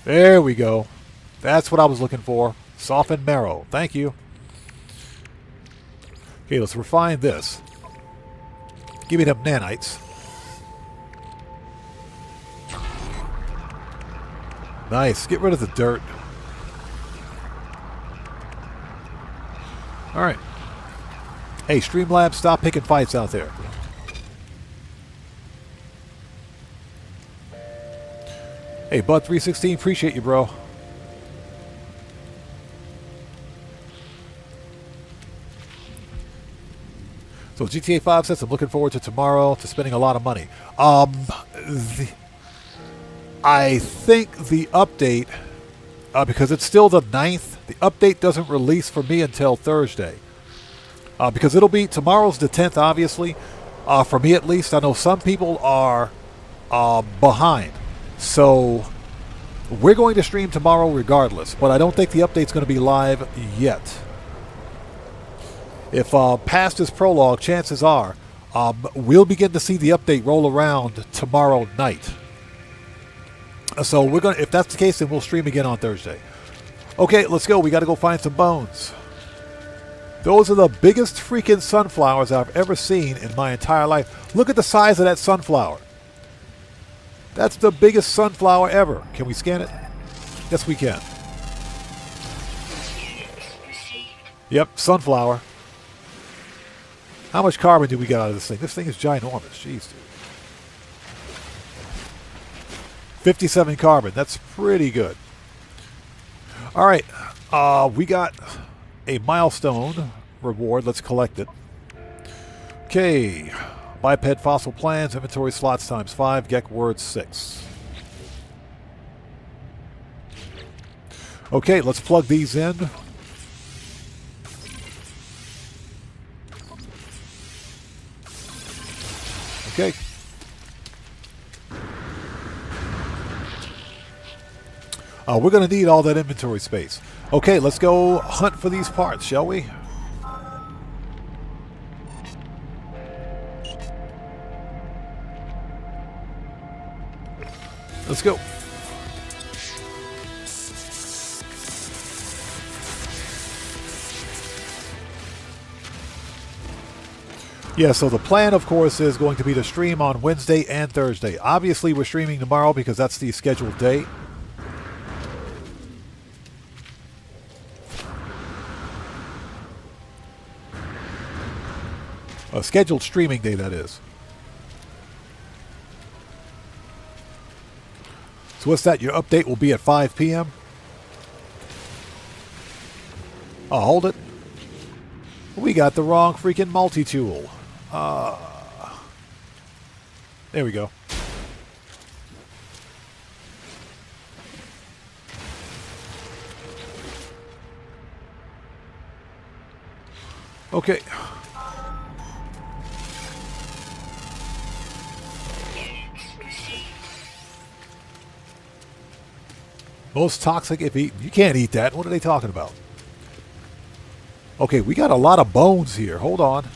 There we go. That's what I was looking for. Softened marrow. Thank you. Okay, let's refine this. Give me them nanites. Nice. Get rid of the dirt. Alright. Hey, Streamlabs, stop picking fights out there. Hey, Bud316, appreciate you, bro. So GTA 5 says, I'm looking forward to tomorrow, to spending a lot of money. I think the update, because it's still the 9th, the update doesn't release for me until Thursday. Because it'll be, tomorrow's the 10th, obviously. For me at least, I know some people are behind. So we're going to stream tomorrow regardless, but I don't think the update's going to be live yet. If past is prologue, chances are we'll begin to see the update roll around tomorrow night. So we're gonna, if that's the case, then we'll stream again on Thursday. Okay, let's go. We got to go find some bones. Those are the biggest freaking sunflowers I've ever seen in my entire life. Look at the size of that sunflower. That's the biggest sunflower ever. Can we scan it? Yes, we can. Yep, sunflower. How much carbon do we get out of this thing? This thing is ginormous. Jeez, dude. 57 carbon. That's pretty good. All right. We got a milestone reward. Let's collect it. Okay. Biped fossil plans. Inventory slots times 5. Gek words 6. Okay. Let's plug these in. Okay. We're going to need all that inventory space. Okay, let's go hunt for these parts, shall we? Let's go. Yeah, so the plan, of course, is going to be to stream on Wednesday and Thursday. Obviously, we're streaming tomorrow because that's the scheduled date. A scheduled streaming day, that is. So what's that? Your update will be at 5 p.m.? Oh, hold it. We got the wrong freaking multi-tool. There we go. Okay. Most toxic if eaten. You can't eat that. What are they talking about? Okay, we got a lot of bones here. Hold on.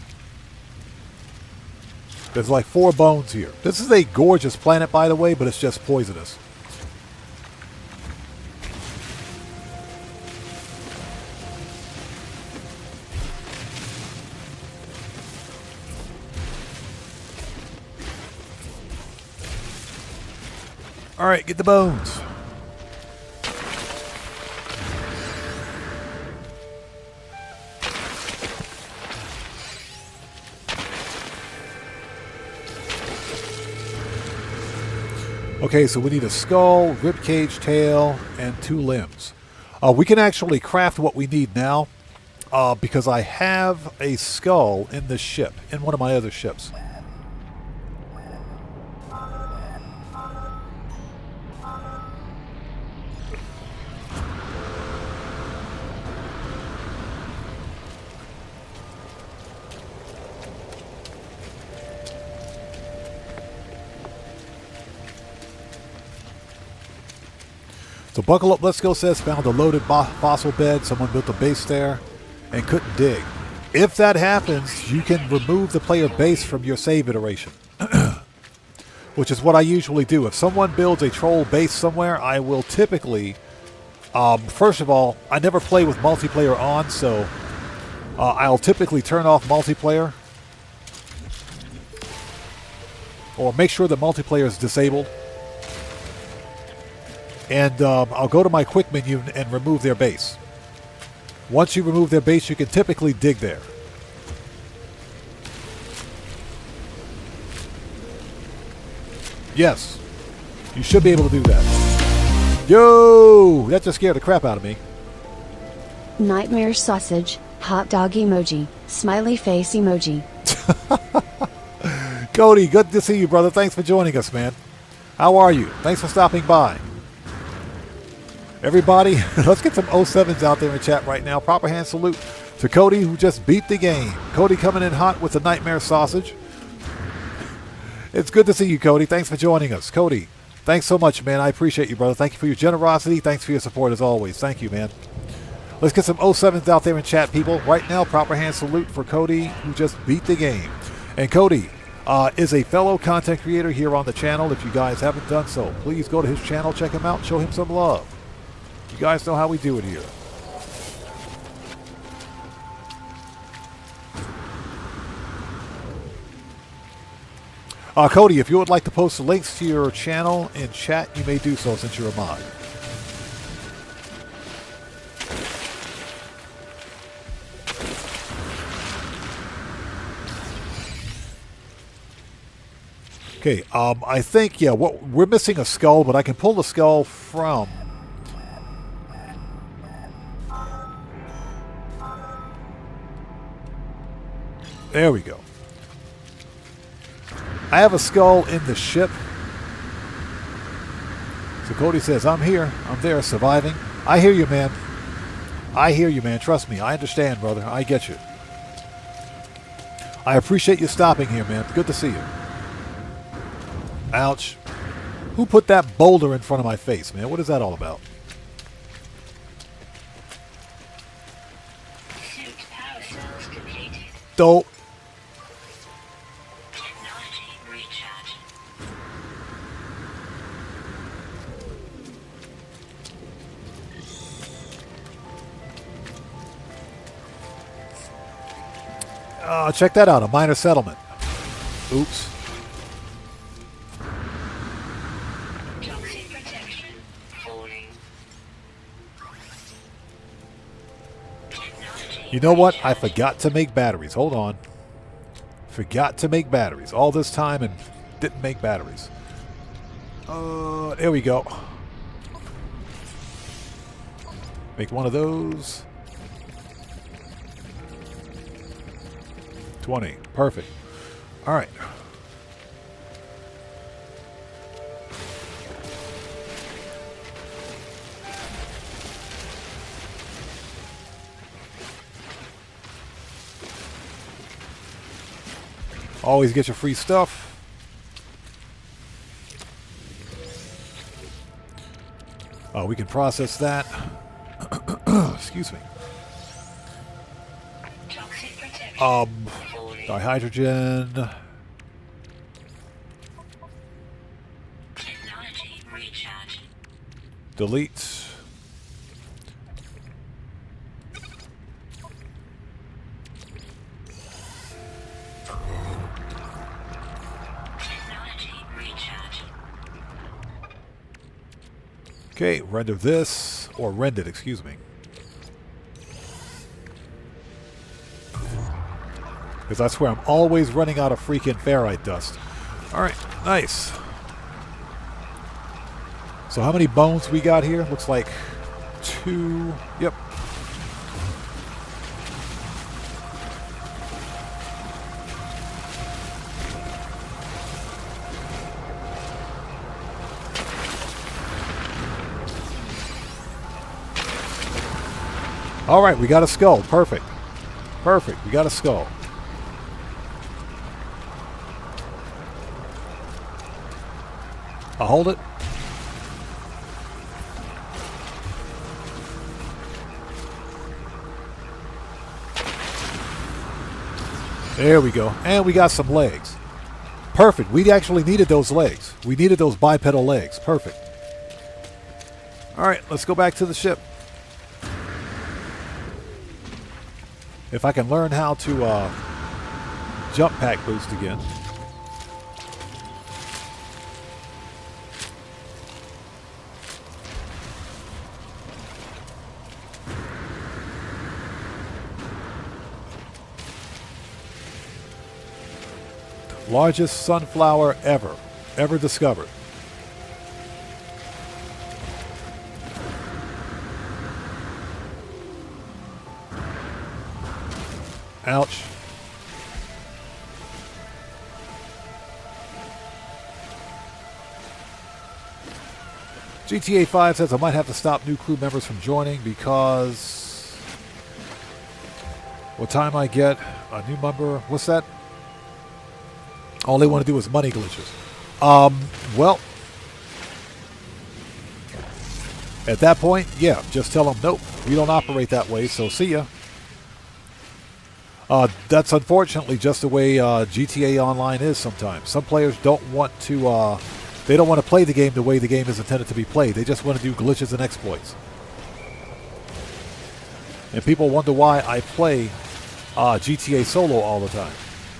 There's like 4 bones here. This is a gorgeous planet, by the way, but it's just poisonous. All right, get the bones. Okay, so we need a skull, ribcage, tail, and 2 limbs. We can actually craft what we need now because I have a skull in this ship, in one of my other ships. So buckle up, let's go says, found a loaded fossil bed. Someone built a base there and couldn't dig. If that happens, you can remove the player base from your save iteration. Which is what I usually do. If someone builds a troll base somewhere, I will typically... first of all, I never play with multiplayer on, so I'll typically turn off multiplayer. or make sure the multiplayer is disabled. And I'll go to my quick menu and remove their base. Once you remove their base, you can typically dig there. Yes, you should be able to do that. Yo, that just scared the crap out of me. Nightmare sausage, hot dog emoji, smiley face emoji. Cody, good to see you, brother. Thanks for joining us, man. How are you? Thanks for stopping by. Everybody, let's get some 07s out there in chat right now. Proper hand salute to Cody, who just beat the game. Cody coming in hot with the nightmare sausage. It's good to see you, Cody. Thanks for joining us. Cody, thanks so much, man. I appreciate you, brother. Thank you for your generosity. Thanks for your support, as always. Thank you, man. Let's get some 07s out there in chat, people. Right now, proper hand salute for Cody, who just beat the game. And Cody is a fellow content creator here on the channel. If you guys haven't done so, please go to his channel, check him out, show him some love. You guys know how we do it here. Cody, if you would like to post links to your channel in chat, you may do so since you're a mod. Okay, I think, yeah, we're missing a skull, but I can pull the skull from... There we go. I have a skull in the ship. So Cody says, I'm here. I'm there, surviving. I hear you, man. I hear you, man. Trust me. I understand, brother. I get you. I appreciate you stopping here, man. Good to see you. Ouch. Who put that boulder in front of my face, man? What is that all about? Dope. Check that out, a minor settlement. Oops. You know what? I forgot to make batteries. Hold on. Forgot to make batteries. All this time and didn't make batteries. There we go. Make one of those. 20. Perfect. All right. Always get your free stuff. Oh, we can process that. Excuse me. Dihydrogen. Delete. Okay, render this, or rend it, excuse me. Because I swear I'm always running out of freaking ferrite dust. Alright, nice. So how many bones we got here? Looks like 2. Yep. Alright, we got a skull. Perfect. Perfect. We got a skull. I'll hold it. There we go. And we got some legs. Perfect. We actually needed those legs. We needed those bipedal legs. Perfect. Alright, let's go back to the ship. If I can learn how to jump pack boost again. Largest sunflower ever discovered. Ouch. GTA 5 says I might have to stop new crew members from joining because what time I get a new member, what's that? All they want to do is money glitches. Well, at that point, yeah, just tell them, nope, we don't operate that way, so see ya. That's unfortunately just the way GTA Online is sometimes. Some players don't want to, they don't want to play the game the way the game is intended to be played. They just want to do glitches and exploits. And people wonder why I play GTA Solo all the time.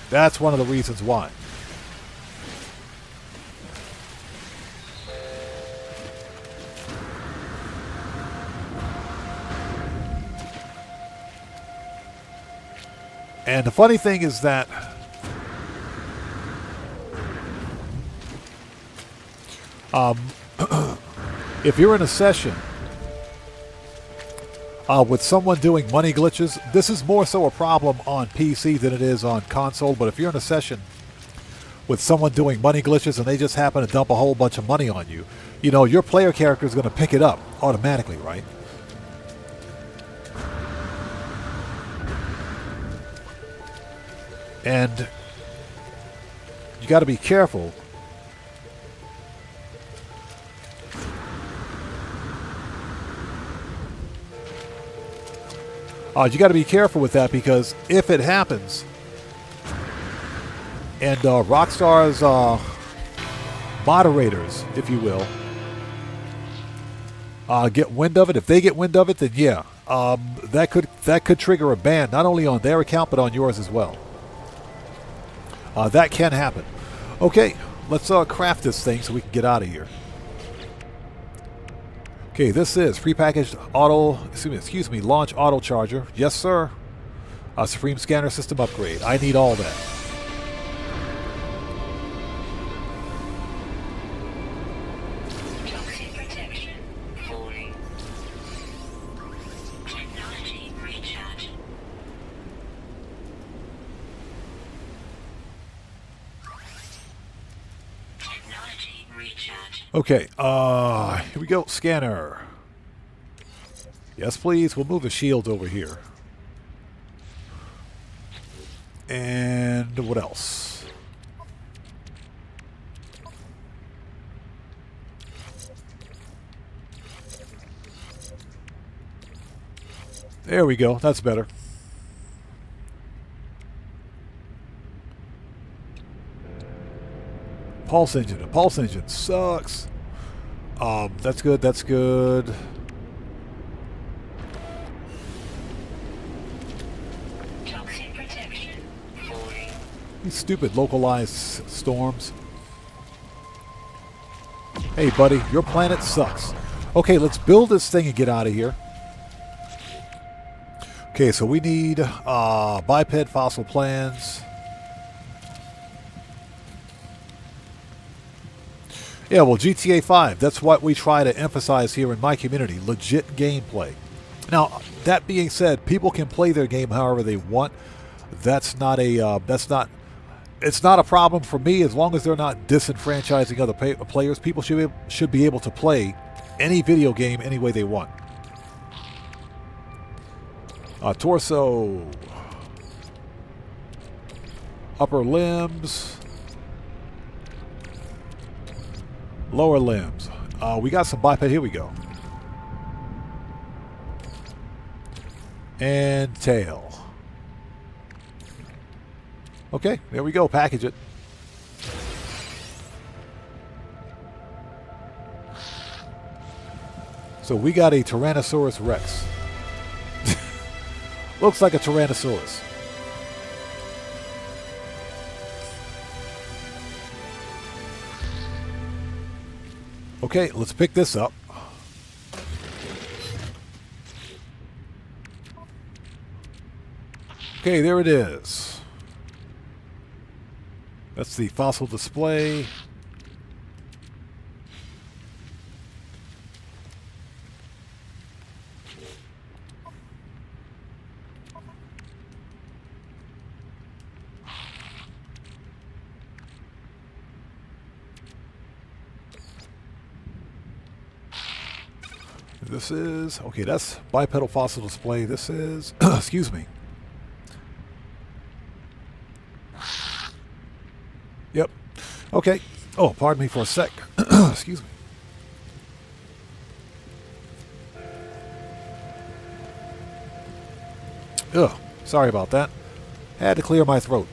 That's one of the reasons why. And the funny thing is that if you're in a session with someone doing money glitches, this is more so a problem on PC than it is on console. But if you're in a session with someone doing money glitches and they just happen to dump a whole bunch of money on you, you know, your player character is going to pick it up automatically, right? And you got to be careful. You got to be careful with that, because if it happens and Rockstar's moderators, if you will, get wind of it, if they get wind of it, then yeah, that could trigger a ban, not only on their account but on yours as well. That can happen. Okay, let's craft this thing so we can get out of here. Okay, this is prepackaged launch auto charger. Yes, sir. Supreme scanner system upgrade. I need all that. Toxic protection falling. Technology recharge. Technology recharge. Okay, here we go. Scanner. Yes, please. We'll move the shield over here. And what else? There we go. That's better. Pulse engine. A pulse engine sucks. That's good. That's good. Toxic protection falling. These stupid localized storms. Hey, buddy, your planet sucks. Okay, let's build this thing and get out of here. Okay, so we need biped fossil plans. Yeah, well, GTA 5, that's what we try to emphasize here in my community, legit gameplay. Now, that being said, people can play their game however they want. It's not a problem for me as long as they're not disenfranchising other players. People should be able to play any video game any way they want. Torso, upper limbs, lower limbs. We got some biped. Here we go. And tail. Okay, there we go. Package it. So we got a Tyrannosaurus Rex. Looks like a Tyrannosaurus. Okay, let's pick this up. Okay, there it is. That's the fossil display. This is, okay, that's bipedal fossil display. This is, excuse me. Yep. Okay. Oh, pardon me for a sec. Excuse me. Ugh. Sorry about that. Had to clear my throat.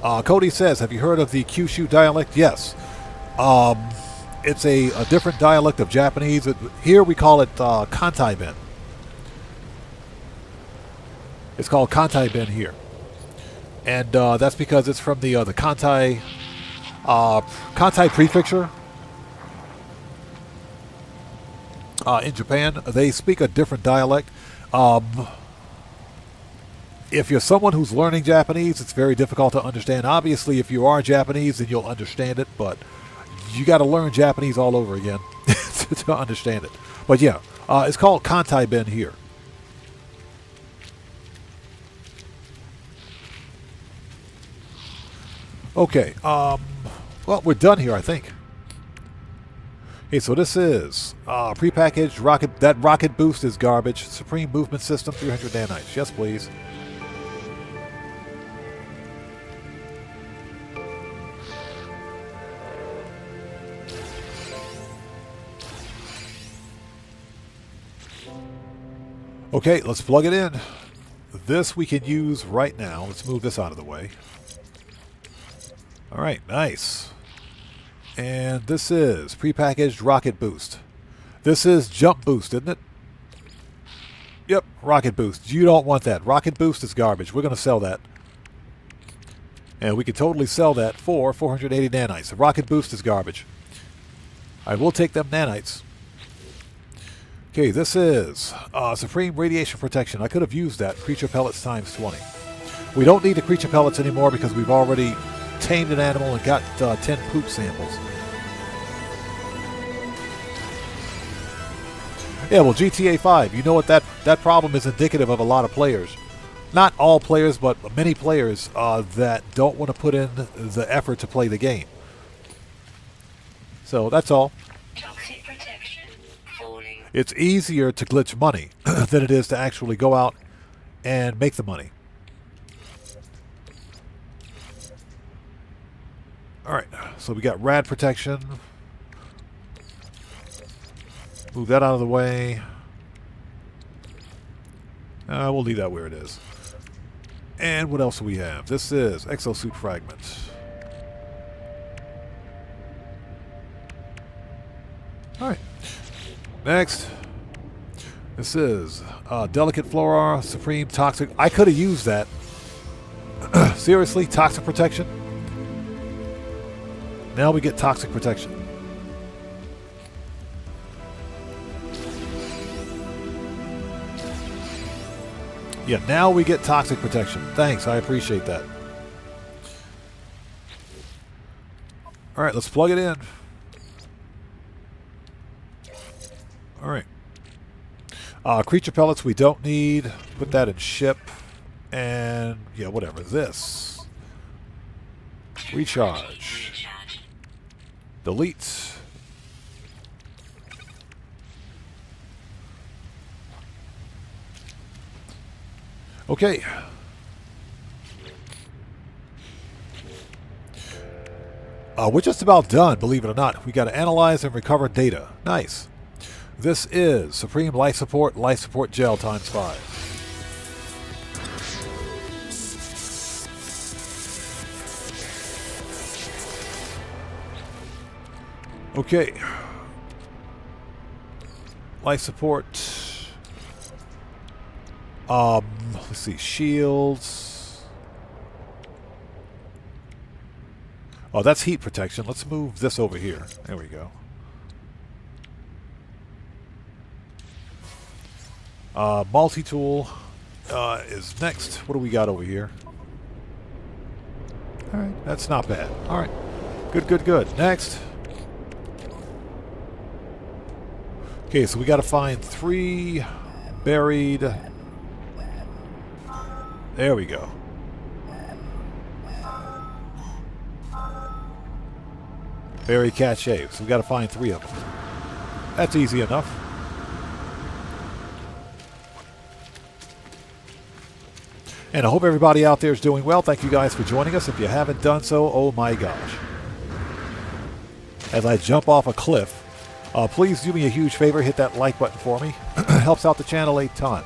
Cody says, have you heard of the Kyushu dialect? Yes. It's a different dialect of Japanese. Here we call it Kantai-ben. It's called Kantai-ben here. And that's because it's from the Kantai prefecture in Japan. They speak a different dialect. If you're someone who's learning Japanese, it's very difficult to understand. Obviously, if you are Japanese, then you'll understand it, but you got to learn Japanese all over again to understand it. But yeah, it's called Kantai-ben here. Okay, well, we're done here, I think. Okay, so this is prepackaged rocket. That rocket boost is garbage. Supreme movement system, 300 nanites. Yes, please. Okay, let's plug it in. This we can use right now. Let's move this out of the way. All right, nice. And this is prepackaged rocket boost. This is jump boost, isn't it? Yep, rocket boost. You don't want that. Rocket boost is garbage. We're going to sell that. And we could totally sell that for 480 nanites. The rocket boost is garbage. I will take them nanites. Okay, this is Supreme Radiation Protection. I could have used that. Creature pellets times 20. We don't need the creature pellets anymore because we've already tamed an animal and got 10 poop samples. Yeah, well, GTA 5, you know what, that problem is indicative of a lot of players. Not all players, but many players that don't want to put in the effort to play the game. So that's all. Toxic protection. Falling. It's easier to glitch money than it is to actually go out and make the money. Alright, so we got rad protection. Move that out of the way. We'll leave that where it is. And what else do we have? This is exosuit fragment. Alright. Next. This is delicate flora, supreme toxic. I could have used that. Seriously, toxic protection? Now we get toxic protection. Yeah, now we get toxic protection. Thanks, I appreciate that. Alright, let's plug it in. Alright. Creature pellets we don't need. Put that in ship. And, yeah, whatever. This. Recharge. Delete. Okay. We're just about done, believe it or not. We got to analyze and recover data. Nice. This is Supreme Life Support Gel times 5. Okay. Life support. Let's see. Shields. Oh, that's heat protection. Let's move this over here. There we go. Multi-tool. is next. What do we got over here? All right, that's not bad. All right, good, good, good. Next. Okay, so we got to find 3 buried. There we go. Buried cache. So we got to find 3 of them. That's easy enough. And I hope everybody out there is doing well. Thank you guys for joining us. If you haven't done so, oh my gosh. As I jump off a cliff, please do me a huge favor. Hit that like button for me. Helps out the channel a ton.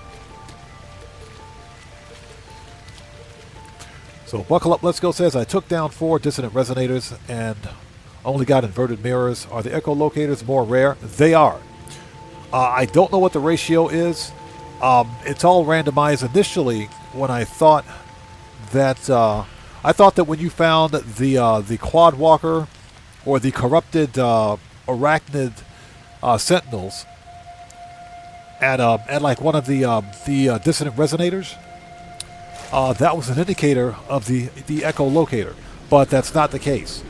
So Buckle Up Let's Go says, I took down 4 dissonant resonators and only got inverted mirrors. Are the echolocators more rare? They are. I don't know what the ratio is. It's all randomized. Initially, when I thought that when you found the quad walker or the corrupted arachnid sentinels at like one of the dissonant resonators, that was an indicator of the echolocator, but that's not the case.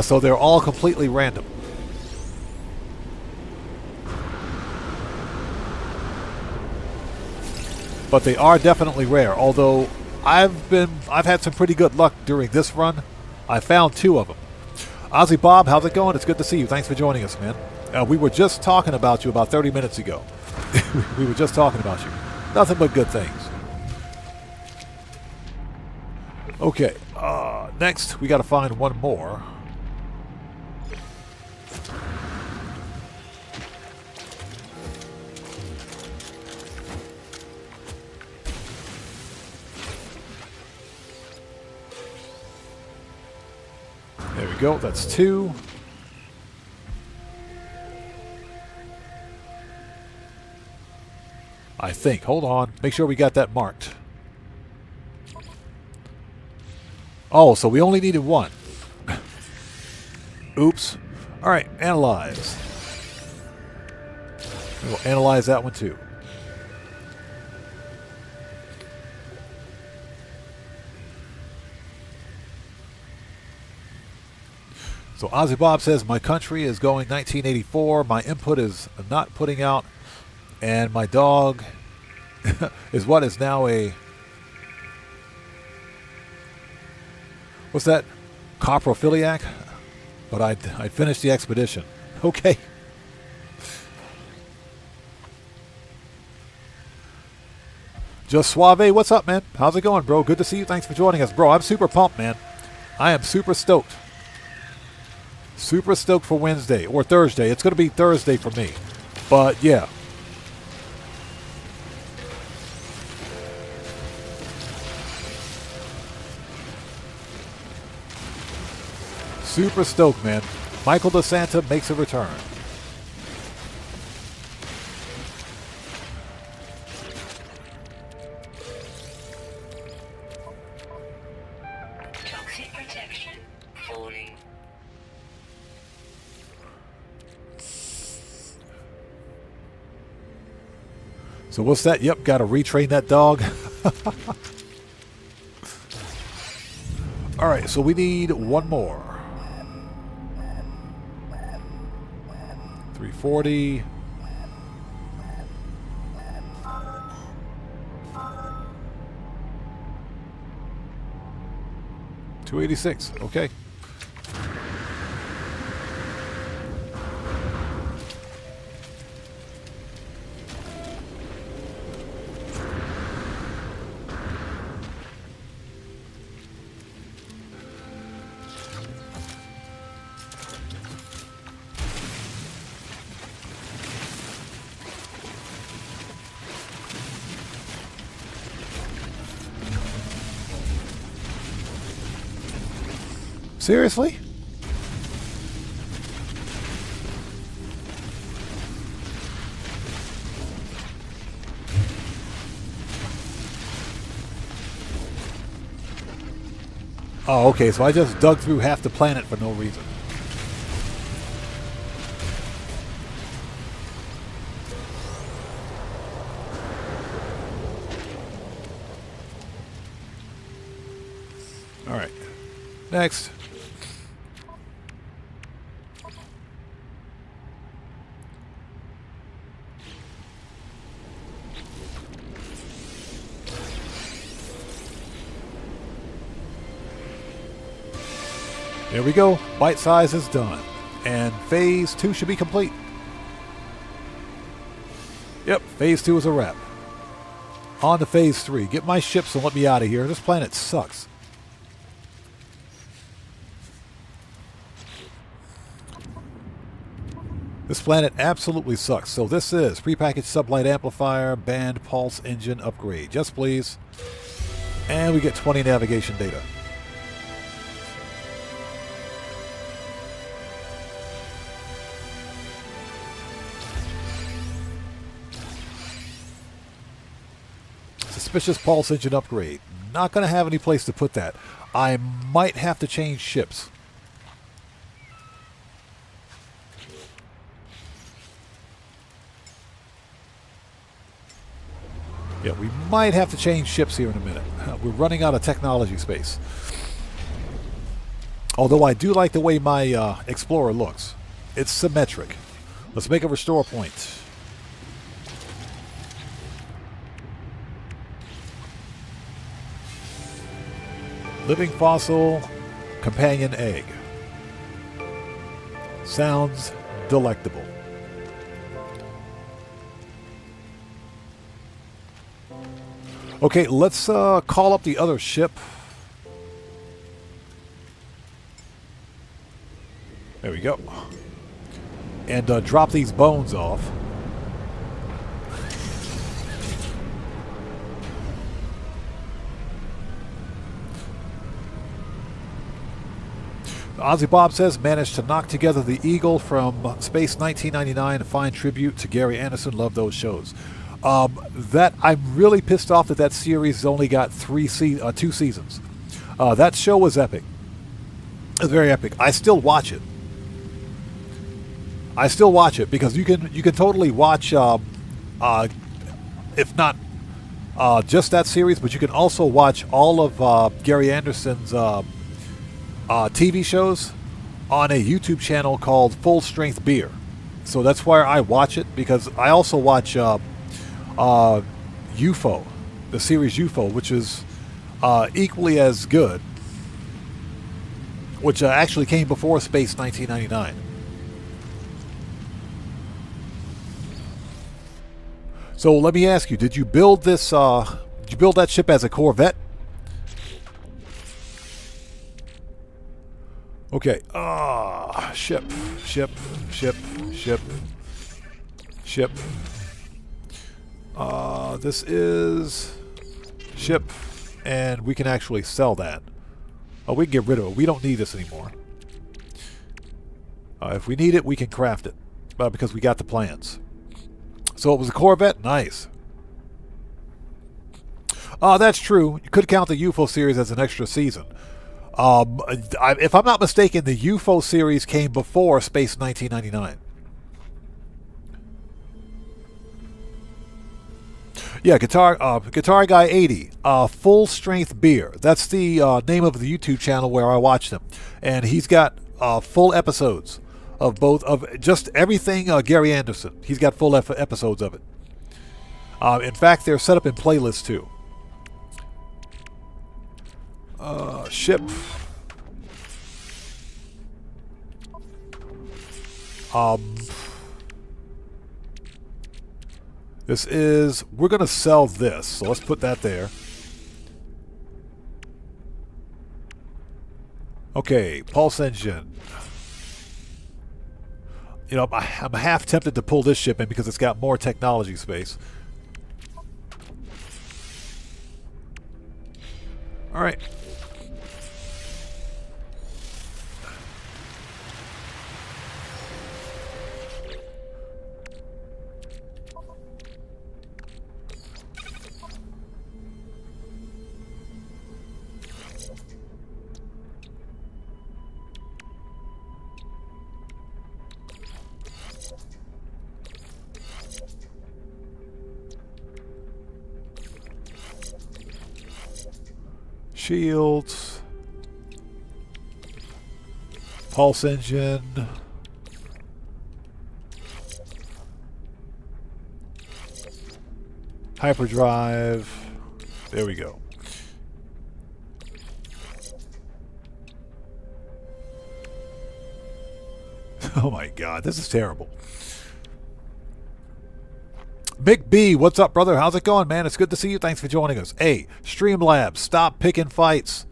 So they're all completely random. But they are definitely rare. Although I've had some pretty good luck during this run. I found 2 of them. Ozzy Bob, how's it going? It's good to see you. Thanks for joining us, man. We were just talking about you about 30 minutes ago. We were just talking about you. Nothing but good things. Okay. Next, we got to find 1 more. There we go. That's 2. I think. Hold on. Make sure we got that marked. Oh, so we only needed 1. Oops. All right. Analyze. We'll analyze that one too. So Ozzy Bob says, my country is going 1984. My input is not putting out. And my dog is what is now a... What's that? Coprophiliac? But I'd finished the expedition. Okay. Just Suave, what's up, man? How's it going, bro? Good to see you. Thanks for joining us. Bro, I'm super pumped, man. I am super stoked. Super stoked for Wednesday or Thursday. It's going to be Thursday for me. But, yeah. Super stoked, man. Michael DeSanta makes a return. Toxic protection falling. So what's that? Yep, got to retrain that dog. All right, so we need 1 more. 340. $286. Okay. Seriously? Oh, okay, so I just dug through half the planet for no reason. Next. There we go. Bite size is done. And phase 2 should be complete. Yep, phase 2 is a wrap. On to phase 3. Get my ships and let me out of here. This planet sucks. This planet absolutely sucks. So this is prepackaged sublight amplifier, band pulse engine upgrade. Yes, please. And we get 20 navigation data. Suspicious pulse engine upgrade. Not going to have any place to put that. I might have to change ships. Yeah, we might have to change ships here in a minute. We're running out of technology space. Although I do like the way my Explorer looks. It's symmetric. Let's make a restore point. Living fossil, companion egg. Sounds delectable. Okay, let's call up the other ship. There we go. And drop these bones off. Ozzy Bob says, managed to knock together the Eagle from Space 1999, a fine tribute to Gary Anderson. Love those shows. That I'm really pissed off that series only got 2 seasons. That show was epic. It was very epic. I still watch it. Because you can totally watch, if not just that series, but you can also watch all of Gary Anderson's TV shows on a YouTube channel called Full Strength Beer. So that's why I watch it, because I also watch UFO, the series UFO, which is equally as good, which actually came before Space 1999. So let me ask you, did you build this? Did you build that ship as a Corvette? Okay. Ship. This is ship, and we can actually sell that. We can get rid of it. We don't need this anymore. If we need it, we can craft it, because we got the plans. So it was a Corvette? Nice. That's true. You could count the UFO series as an extra season. If I'm not mistaken, the UFO series came before Space 1999. Yeah, Guitar Guy 80, Full Strength Beer. That's the name of the YouTube channel where I watch them, and he's got full episodes of just everything Gary Anderson. He's got full episodes of it. In fact, they're set up in playlists too. Ship. We're going to sell this, so let's put that there. Okay, pulse engine. You know, I'm half tempted to pull this ship in because it's got more technology space. All right. Shields. Pulse engine. Hyperdrive. There we go. Oh my god, this is terrible. Mick B, what's up, brother? How's it going, man? It's good to see you. Thanks for joining us. Hey, Streamlabs, stop picking fights.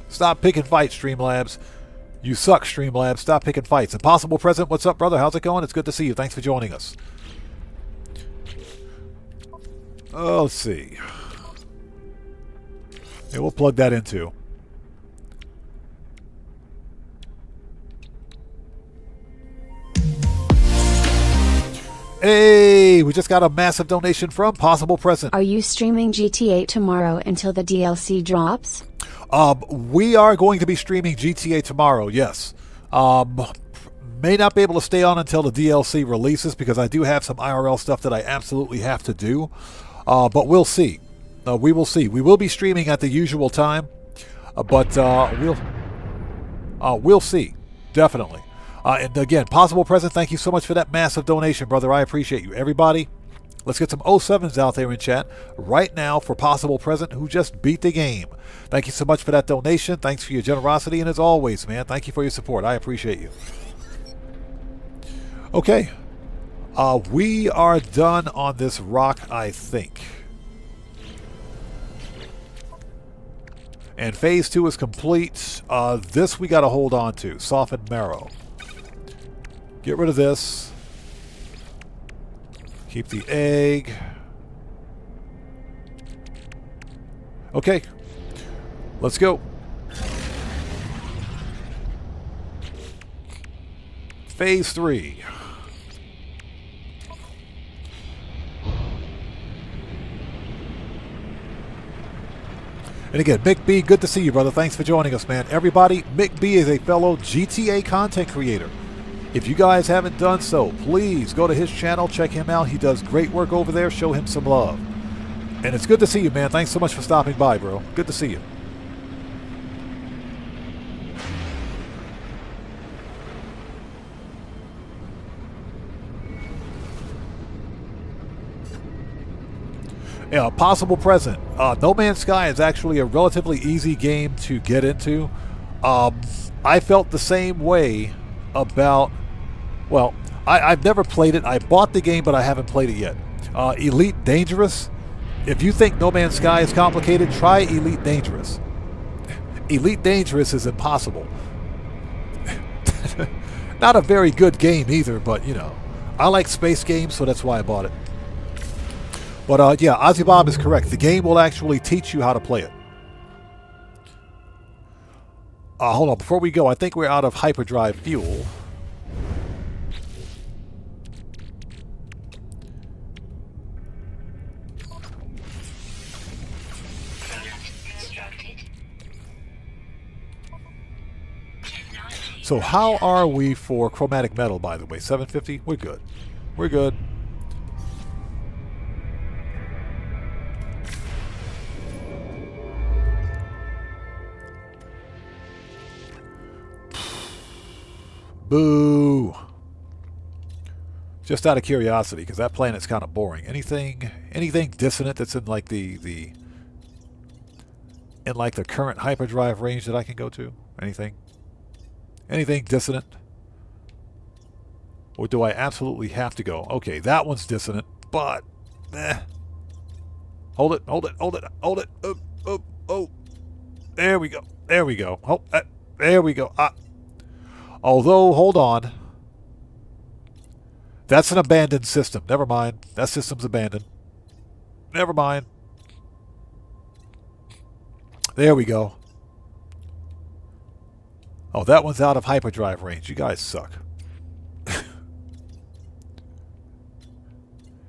Stop picking fights, Streamlabs. You suck, Streamlabs. Stop picking fights. Impossible Present, what's up, brother? How's it going? It's good to see you. Thanks for joining us. Oh, let's see. Yeah, we'll plug that in too. Hey, we just got a massive donation from Possible Present. Are you streaming GTA tomorrow until the DLC drops? We are going to be streaming GTA tomorrow, yes. May not be able to stay on until the DLC releases because I do have some IRL stuff that I absolutely have to do. But we'll see. We will see. We will be streaming at the usual time, but we'll see. Definitely. And again, Possible Present, thank you so much for that massive donation, brother. I appreciate you. Everybody, let's get some 07s out there in chat right now for Possible Present, who just beat the game. Thank you so much for that donation. Thanks for your generosity. And as always, man, thank you for your support. I appreciate you. Okay. We are done on this rock, I think. And phase 2 is complete. This we got to hold on to. Softened marrow. Get rid of this. Keep the egg. Okay. Let's go. Phase 3. And again, Mick B, good to see you, brother. Thanks for joining us, man. Everybody, Mick B is a fellow GTA content creator. If you guys haven't done so, please go to his channel, check him out. He does great work over there. Show him some love. And it's good to see you, man. Thanks so much for stopping by, bro. Good to see you. Yeah, Possible Present. No Man's Sky is actually a relatively easy game to get into. I felt the same way about... Well, I've never played it. I bought the game, but I haven't played it yet. Elite Dangerous. If you think No Man's Sky is complicated, try Elite Dangerous. Elite Dangerous is impossible. Not a very good game either, but, you know. I like space games, so that's why I bought it. But, yeah, Ozzy Bob is correct. The game will actually teach you how to play it. Hold on. Before we go, I think we're out of hyperdrive fuel. So how are we for chromatic metal, by the way? 750? We're good. We're good. Boo. Just out of curiosity, because that planet's kind of boring. Anything dissonant that's in like the current hyperdrive range that I can go to? Anything dissonant? Or do I absolutely have to go? Okay, that one's dissonant, but hold it. Oh. There we go. Oh, there we go. Although, hold on. That's an abandoned system. Never mind. That system's abandoned. Never mind. There we go. Oh, that one's out of hyperdrive range. You guys suck.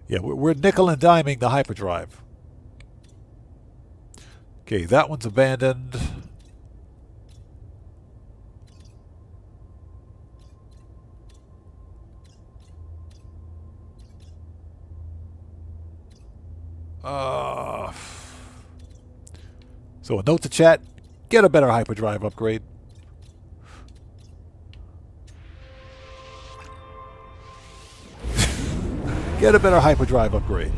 Yeah, we're nickel and diming the hyperdrive. Okay, that one's abandoned. So a note to chat, Get a better hyperdrive upgrade. Get a better hyperdrive upgrade.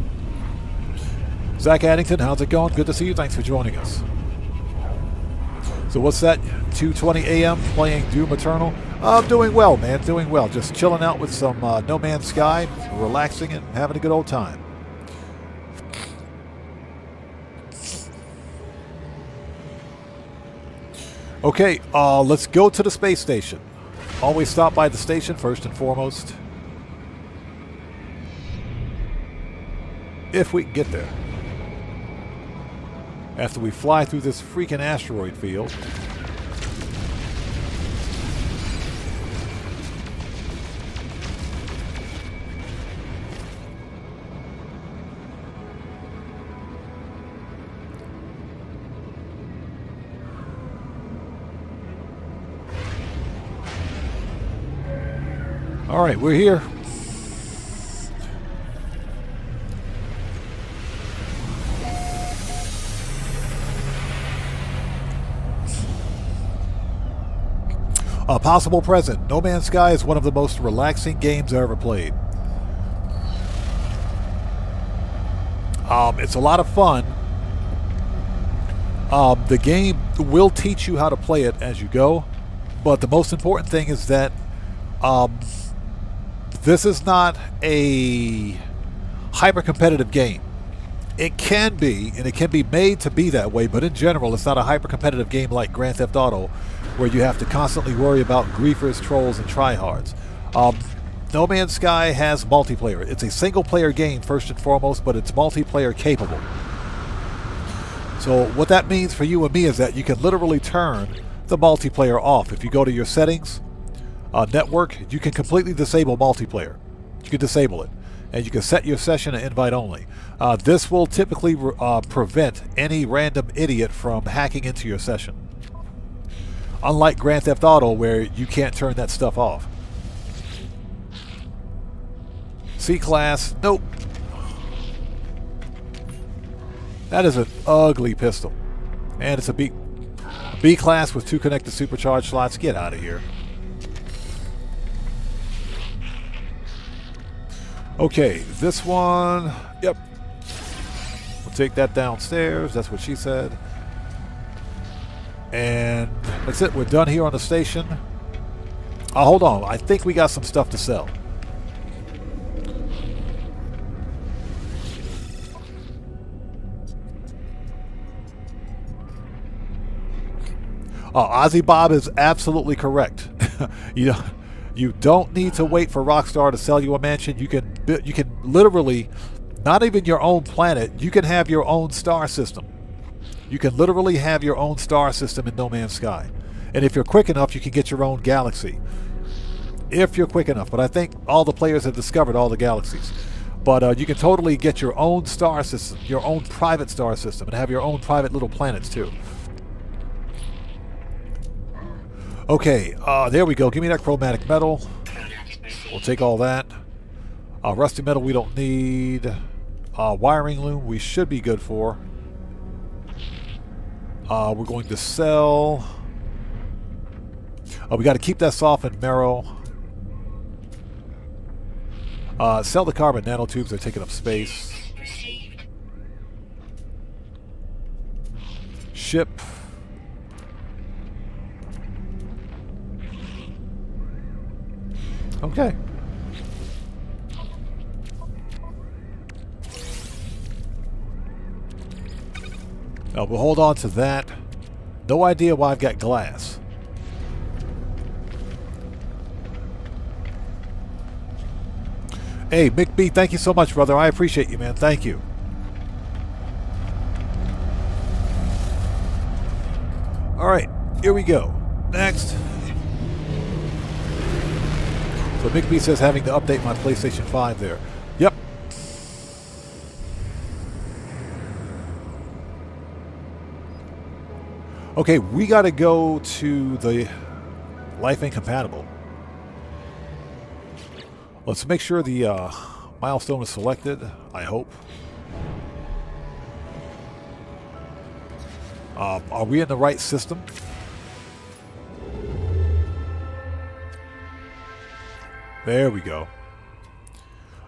Zach Addington, how's it going? Good to see you. Thanks for joining us. So what's that? 2:20 a.m. playing Doom Eternal. Doing well, man. Doing well. Just chilling out with some No Man's Sky, relaxing and having a good old time. Okay, let's go to the space station. Always stop by the station first and foremost. If we can get there. After we fly through this freaking asteroid field. All right, we're here. A possible present. No Man's Sky is one of the most relaxing games I ever played. It's a lot of fun. The game will teach you how to play it as you go, but the most important thing is that this is not a hyper-competitive game. It can be, and it can be made to be that way, but in general, it's not a hyper-competitive game like Grand Theft Auto, where you have to constantly worry about griefers, trolls, and tryhards. No Man's Sky has multiplayer. It's a single-player game, first and foremost, but it's multiplayer capable. So what that means for you and me is that you can literally turn the multiplayer off. If you go to your settings, network, you can completely disable multiplayer. You can disable it. And you can set your session to invite only. This will typically prevent any random idiot from hacking into your session. Unlike Grand Theft Auto, where you can't turn that stuff off. C-Class, nope. That is an ugly pistol. And it's a B-Class with 2 connected supercharged slots. Get out of here. Okay, this one, yep. We'll take that downstairs. That's what she said. And that's it. We're done here on the station. Hold on. I think we got some stuff to sell. Ozzy Bob is absolutely correct. You don't need to wait for Rockstar to sell you a mansion. You can literally, not even your own planet, you can have your own star system. You can literally have your own star system in No Man's Sky. And if you're quick enough, you can get your own galaxy. If you're quick enough. But I think all the players have discovered all the galaxies. But you can totally get your own star system, your own private star system, and have your own private little planets too. Okay, there we go. Give me that chromatic metal. We'll take all that. Rusty metal we don't need. Wiring loom we should be good for. We're going to sell. We got to keep that softened marrow. Sell the carbon nanotubes. They're taking up space. Ship. Okay. Now we'll hold on to that. No idea why I've got glass. Hey, Mick B, thank you so much, brother. I appreciate you, man. Thank you. All right, here we go. Next. So Mick B says having to update my PlayStation 5 there. Yep. Okay, we got to go to the Life Incompatible. Let's make sure the milestone is selected, I hope. Are we in the right system? There we go.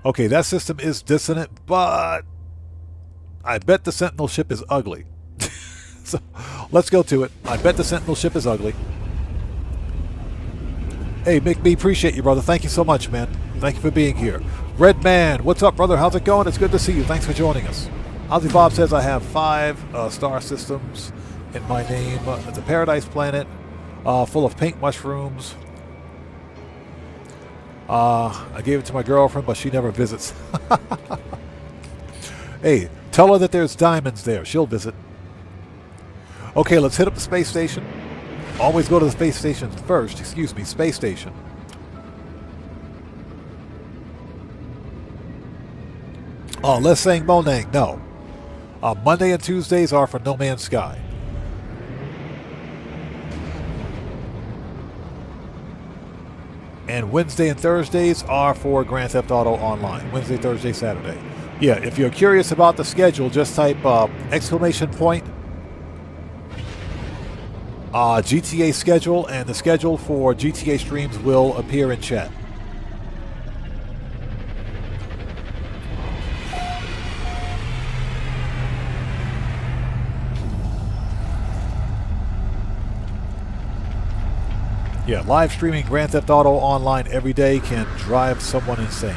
Okay, that system is dissonant, but I bet the Sentinel ship is ugly. So let's go to it. I bet the Sentinel ship is ugly. Hey, Mick B, appreciate you, brother. Thank you so much, man. Thank you for being here. Red Man, what's up, brother? How's it going? It's good to see you. Thanks for joining us. Ozzy Bob says I have 5 star systems in my name. It's a paradise planet full of pink mushrooms. I gave it to my girlfriend, but she never visits. Hey, tell her that there's diamonds there. She'll visit. Okay, let's hit up the space station. Always go to the space station first. Excuse me, space station. Oh, let's sing Monang. No. Monday and Tuesdays are for No Man's Sky. And Wednesday and Thursdays are for Grand Theft Auto Online. Wednesday, Thursday, Saturday. Yeah, if you're curious about the schedule, just type exclamation point GTA schedule, and the schedule for GTA streams will appear in chat. Yeah, live streaming Grand Theft Auto Online every day can drive someone insane.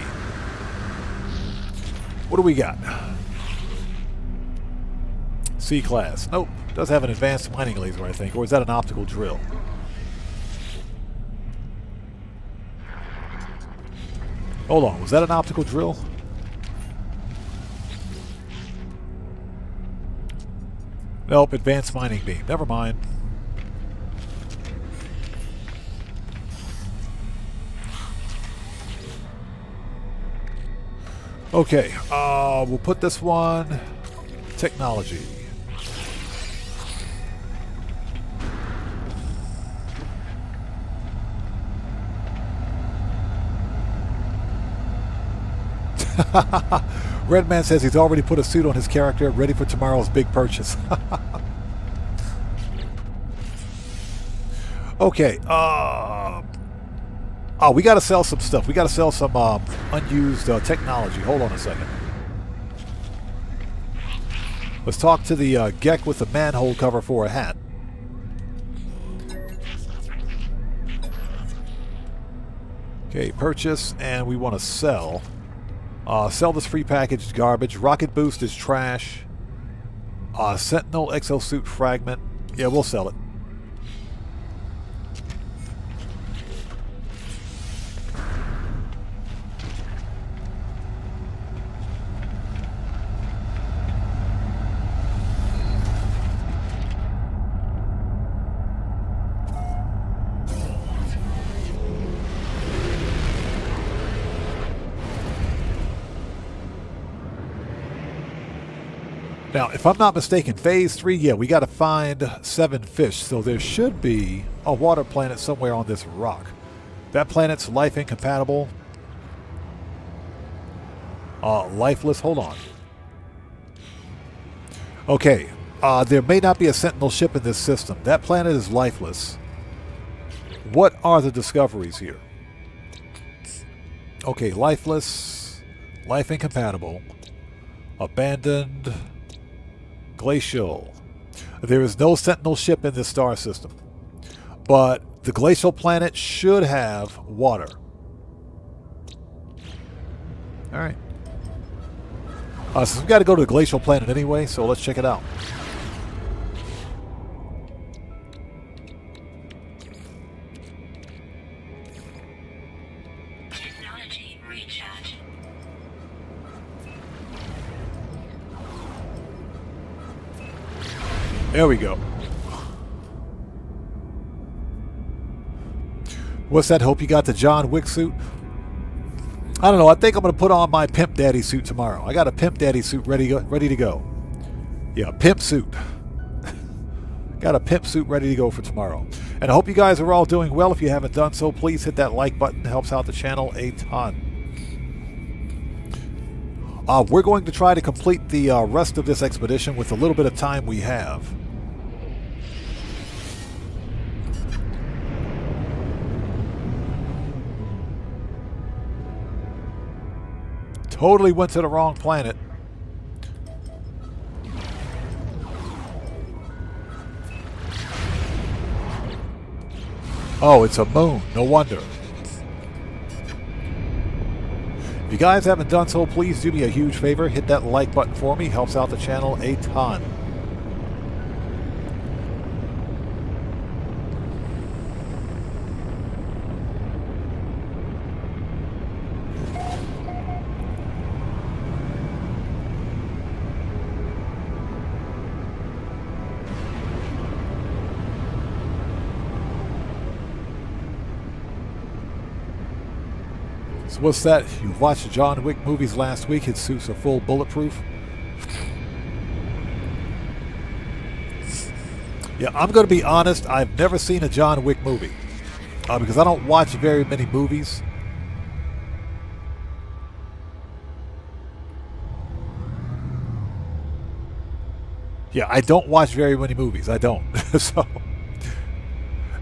What do we got? C-Class. Nope. Does have an advanced mining laser, I think. Or is that an optical drill? Hold on. Was that an optical drill? Nope. Advanced mining beam. Never mind. Okay. We'll put this one... Technology. Redman says he's already put a suit on his character, ready for tomorrow's big purchase. Okay. Oh, we got to sell some stuff. We got to sell some unused technology. Hold on a second. Let's talk to the Gek with the manhole cover for a hat. Okay, purchase, and we want to sell. Sell this free packaged garbage. Rocket boost is trash. Sentinel exosuit fragment. Yeah, we'll sell it. Now, if I'm not mistaken, Phase 3, yeah, we got to find 7 fish. So there should be a water planet somewhere on this rock. That planet's life incompatible. Lifeless. Hold on. Okay. There may not be a Sentinel ship in this system. That planet is lifeless. What are the discoveries here? Okay, lifeless. Life incompatible. Abandoned. Glacial. There is no Sentinel ship in this star system. But the glacial planet should have water. Alright. So we've got to go to the glacial planet anyway, so let's check it out. Technology recharge. There we go. What's that? Hope you got the John Wick suit? I don't know. I think I'm going to put on my Pimp Daddy suit tomorrow. I got a Pimp Daddy suit ready to go. Yeah, pimp suit. Got a pimp suit ready to go for tomorrow. And I hope you guys are all doing well. If you haven't done so, please hit that like button. It helps out the channel a ton. We're going to try to complete the rest of this expedition with a little bit of time we have. Totally went to the wrong planet. Oh, it's a moon. No wonder. If you guys haven't done so, please do me a huge favor. Hit that like button for me. Helps out the channel a ton. So what's that? You watched the John Wick movies last week. His suits are full bulletproof. Yeah, I'm going to be honest. I've never seen a John Wick movie because I don't watch very many movies. Yeah, I don't watch very many movies. I don't. So,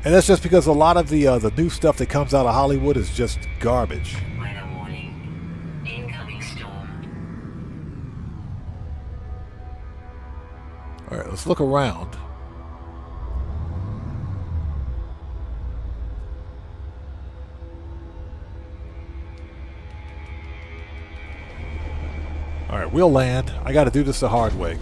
and that's just because a lot of the new stuff that comes out of Hollywood is just garbage. Weather warning. Incoming storm. All right, let's look around. All right, we'll land. I got to do this the hard way.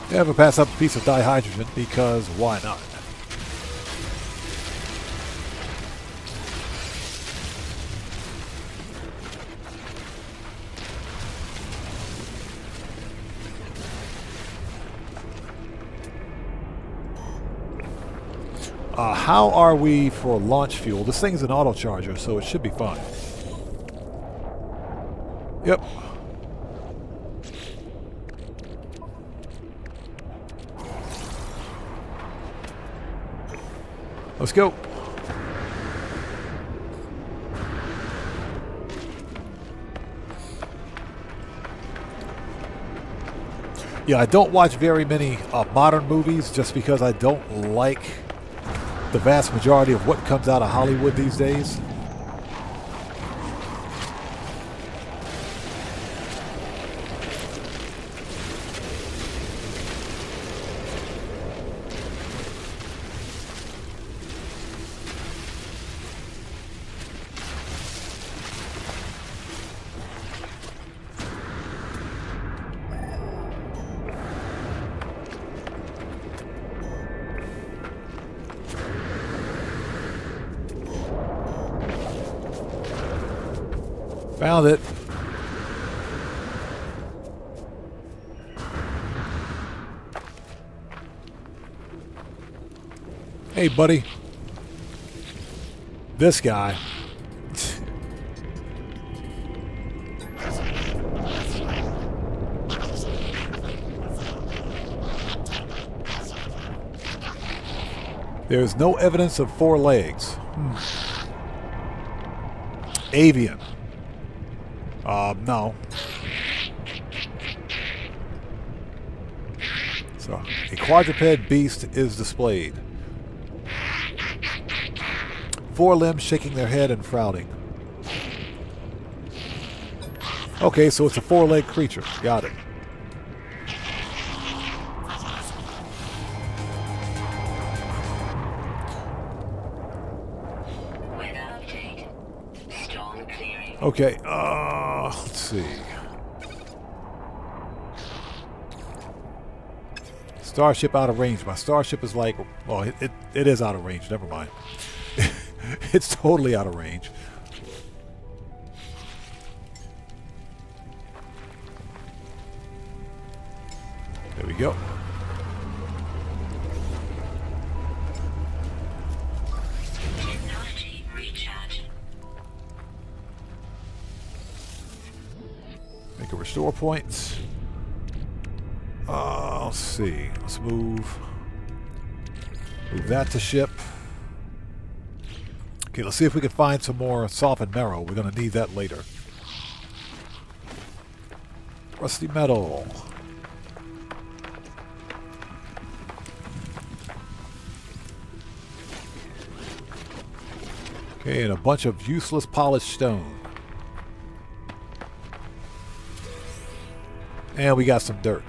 Never pass up a piece of dihydrogen because why not? How are we for launch fuel? This thing's an auto charger, so it should be fine. Yep. Let's go. Yeah, I don't watch very many modern movies just because I don't like the vast majority of what comes out of Hollywood these days. Found it. Hey, buddy. This guy. There's no evidence of 4 legs. Avian. No. So, a quadruped beast is displayed. 4 limbs shaking their head and frowning. Okay, so it's a 4-legged creature. Got it. Weather update. Storm clearing. Okay, let's see. Starship out of range. My starship is like, well, it is out of range. Never mind. It's totally out of range. There we go. Technology recharge. Make a restore points. Let's see. Let's move that to ship. Okay, let's see if we can find some more softened marrow. We're going to need that later. Rusty metal. Okay, and a bunch of useless polished stone. And we got some dirt.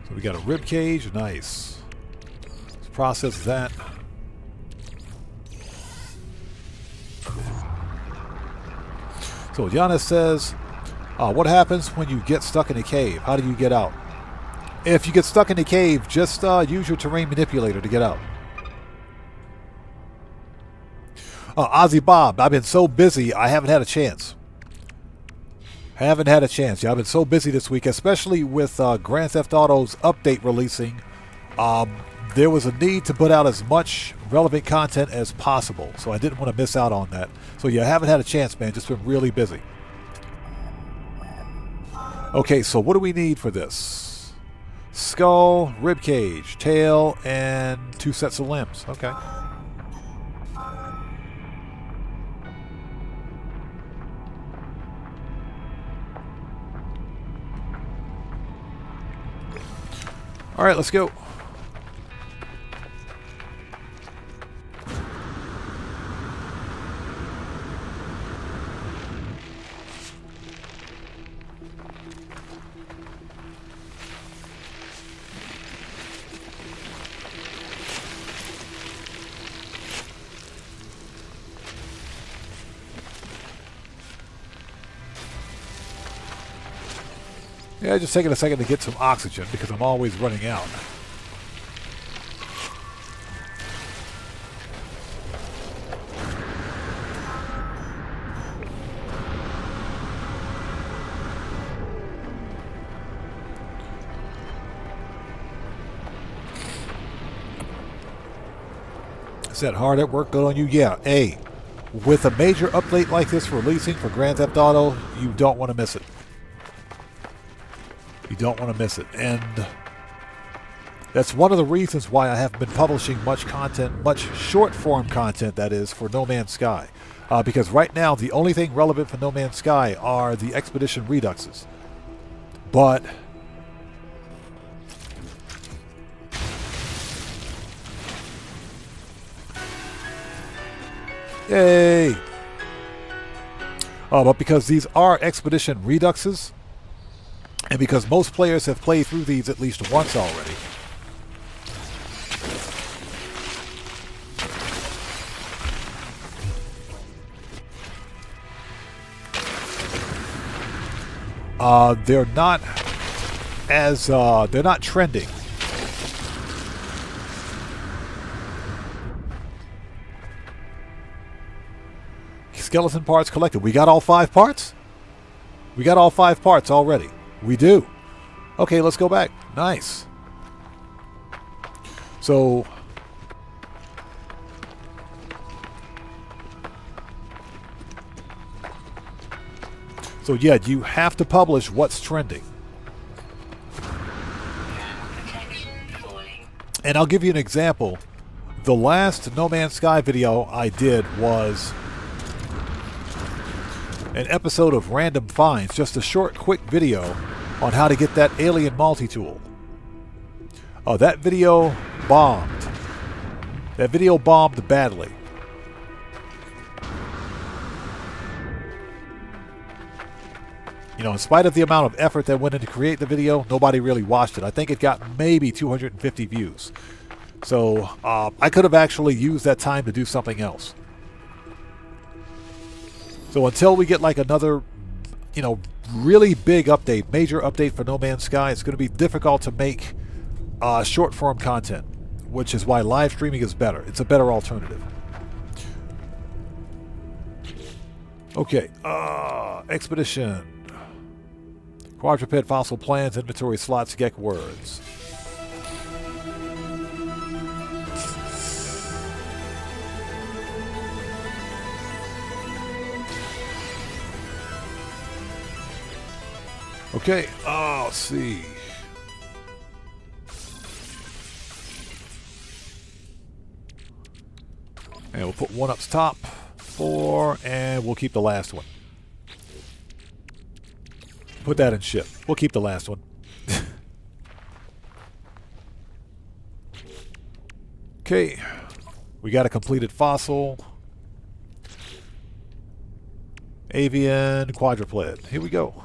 So we got a rib cage. Nice. Let's process that. So Giannis says, what happens when you get stuck in a cave? How do you get out? If you get stuck in a cave, just use your terrain manipulator to get out. Ozzy Bob, I've been so busy, I haven't had a chance. Haven't had a chance. Yeah, I've been so busy this week, especially with Grand Theft Auto's update releasing. There was a need to put out as much relevant content as possible, so I didn't want to miss out on that. So yeah, I haven't had a chance, man. Just been really busy. Okay, so what do we need for this? Skull, rib cage, tail, and 2 sets of limbs. Okay. All right, let's go. Yeah, just taking a second to get some oxygen because I'm always running out. Is that hard at work? Good on you. Yeah, hey, with a major update like this releasing for Grand Theft Auto, you don't want to miss it. You don't want to miss it. And that's one of the reasons why I haven't been publishing much content, much short-form content, that is, for No Man's Sky. Because right now, the only thing relevant for No Man's Sky are the Expedition Reduxes. But yay! But because these are Expedition Reduxes, and because most players have played through these at least once already, they're not as they're not trending. Skeleton parts collected. We got all 5 parts? We got all 5 parts already. We do. Okay, let's go back. Nice. So yeah, you have to publish what's trending. And I'll give you an example. The last No Man's Sky video I did was an episode of Random Finds, just a short, quick video on how to get that alien multi-tool. That video bombed. That video bombed badly. You know, in spite of the amount of effort that went into create the video, nobody really watched it. I think it got maybe 250 views. So I could have actually used that time to do something else. So until we get like another, you know, really big update, major update for No Man's Sky, it's going to be difficult to make short form content, which is why live streaming is better. It's a better alternative. Okay, Expedition. Quadruped fossil plans, inventory slots, Gek words. Okay, let's see. And we'll put one up top. 4, and we'll keep the last one. Put that in ship. We'll keep the last one. Okay. We got a completed fossil. Avian quadruped. Here we go.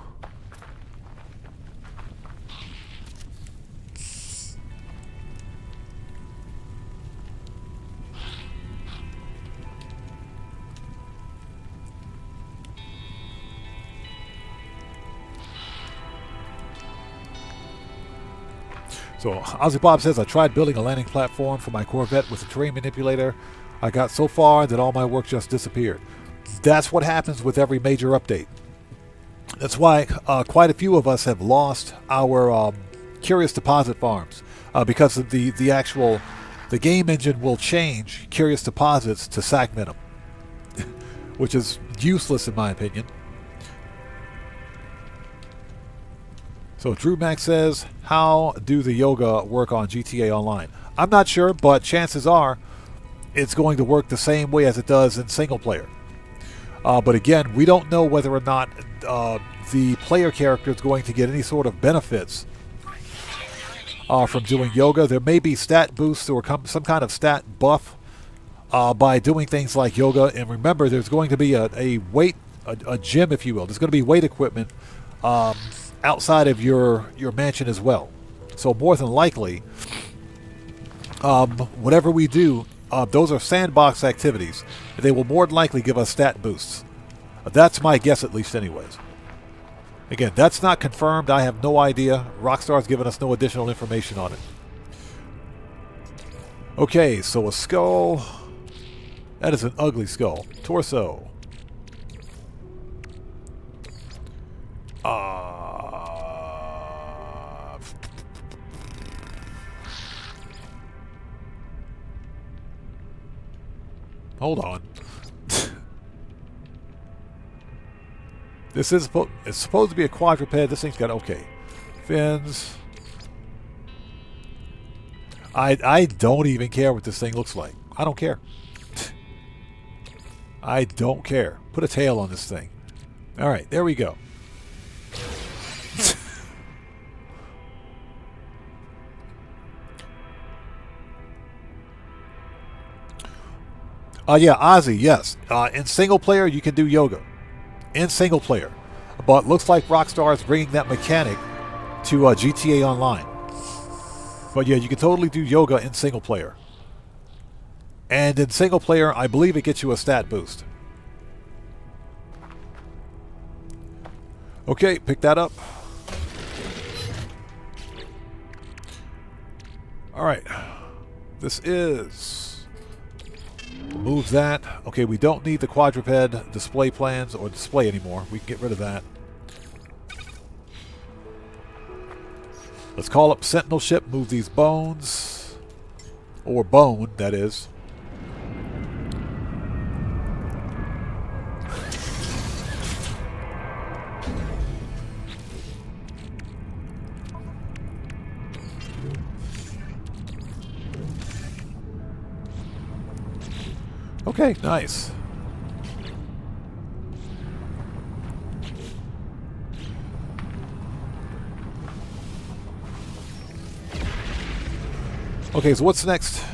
So Ozzy Bob says, I tried building a landing platform for my Corvette with a terrain manipulator. I got so far that all my work just disappeared. That's what happens with every major update. That's why quite a few of us have lost our Curious Deposit farms because of the game engine will change Curious Deposits to sack venom, which is useless in my opinion. So Drew Max says, how do the yoga work on GTA Online? I'm not sure, but chances are it's going to work the same way as it does in single player. But again, we don't know whether or not the player character is going to get any sort of benefits from doing yoga. There may be stat boosts or some kind of stat buff by doing things like yoga. And remember, there's going to be a gym, if you will. There's going to be weight equipment outside of your mansion as well. So more than likely, whatever we do, those are sandbox activities. They will more than likely give us stat boosts. That's my guess, at least anyways. Again, that's not confirmed. I have no idea. Rockstar's given us no additional information on it. Okay, so a skull. That is an ugly skull. Torso. Hold on. This is it's supposed to be a quadruped. This thing's got okay fins. I don't even care what this thing looks like. I don't care. I don't care. Put a tail on this thing. All right, there we go. Yeah, Ozzy, yes. In single player, you can do yoga. In single player. But looks like Rockstar is bringing that mechanic to GTA Online. But yeah, you can totally do yoga in single player. And in single player, I believe it gets you a stat boost. Okay, pick that up. Alright. This is... Move that. Okay, we don't need the quadruped display plans or display anymore. We can get rid of that. Let's call up Sentinel ship. Move these bones. Or bone, that is. Okay, nice. Okay, so what's next?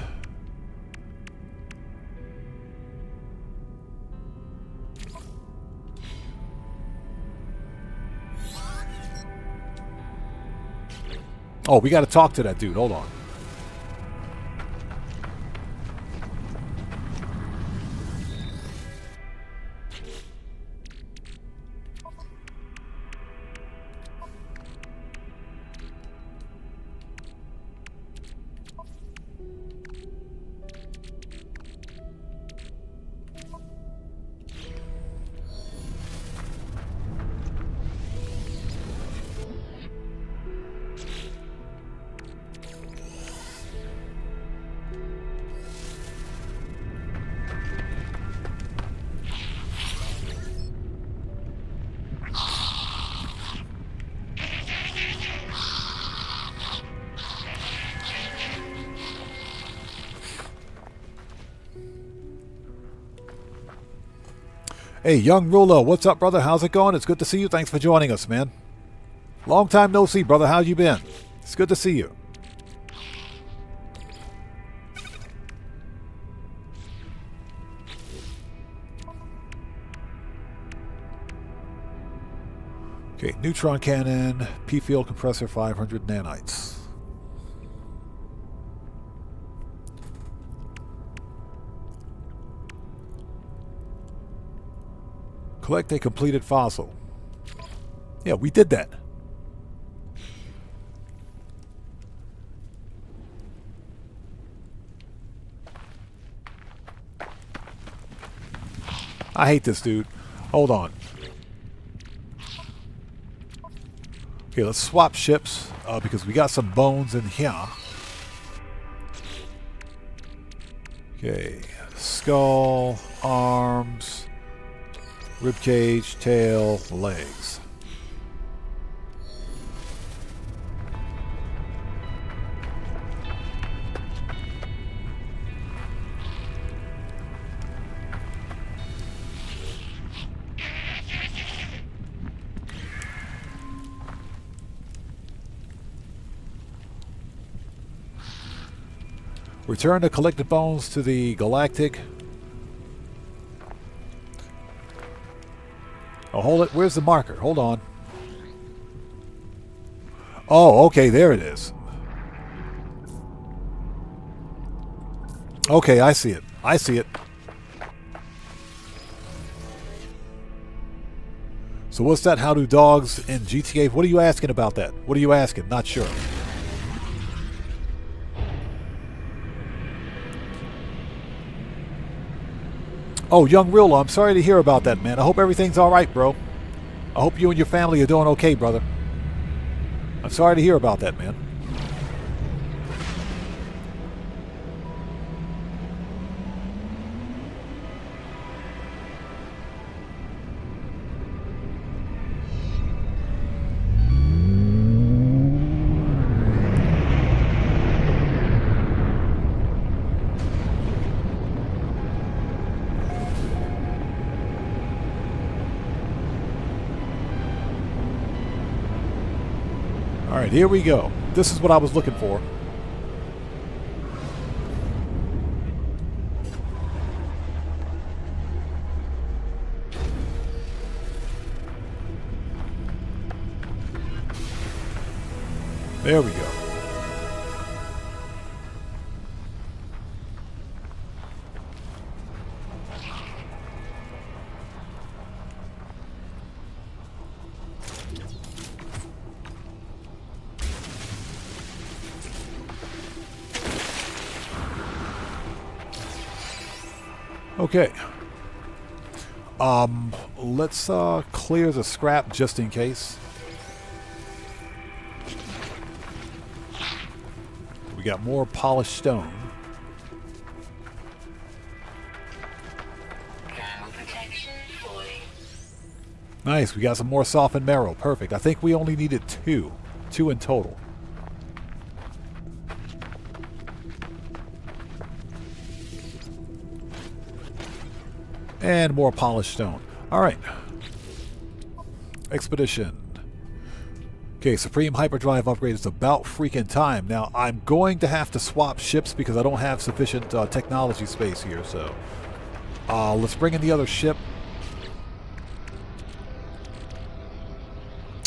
Oh, we got to talk to that dude. Hold on. Hey, Young Ruler, what's up, brother? How's it going? It's good to see you. Thanks for joining us, man. Long time no see, brother. How you been? It's good to see you. Okay, neutron cannon, P-field compressor, 500 nanites. Collect a completed fossil. Yeah, we did that. I hate this dude. Hold on. Okay, let's swap ships because we got some bones in here. Okay, skull, arms, ribcage, tail, legs. Return the collected bones to the galactic. Oh, hold it. Where's the marker? Hold on. Oh, okay. There it is. Okay, I see it. I see it. So what's that? How do dogs in GTA? What are you asking about that? What are you asking? Not sure. Oh, Young Real, I'm sorry to hear about that, man. I hope everything's all right, bro. I hope you and your family are doing okay, brother. I'm sorry to hear about that, man. Alright, here we go. This is what I was looking for. There we go. Okay. Let's clear the scrap just in case. We got more polished stone. Protection fully. Nice, we got some more softened marrow. Perfect. I think we only needed two. Two in total. And more polished stone. Alright. Expedition. Okay, Supreme Hyperdrive upgrade is about freaking time. Now, I'm going to have to swap ships because I don't have sufficient technology space here, so... let's bring in the other ship.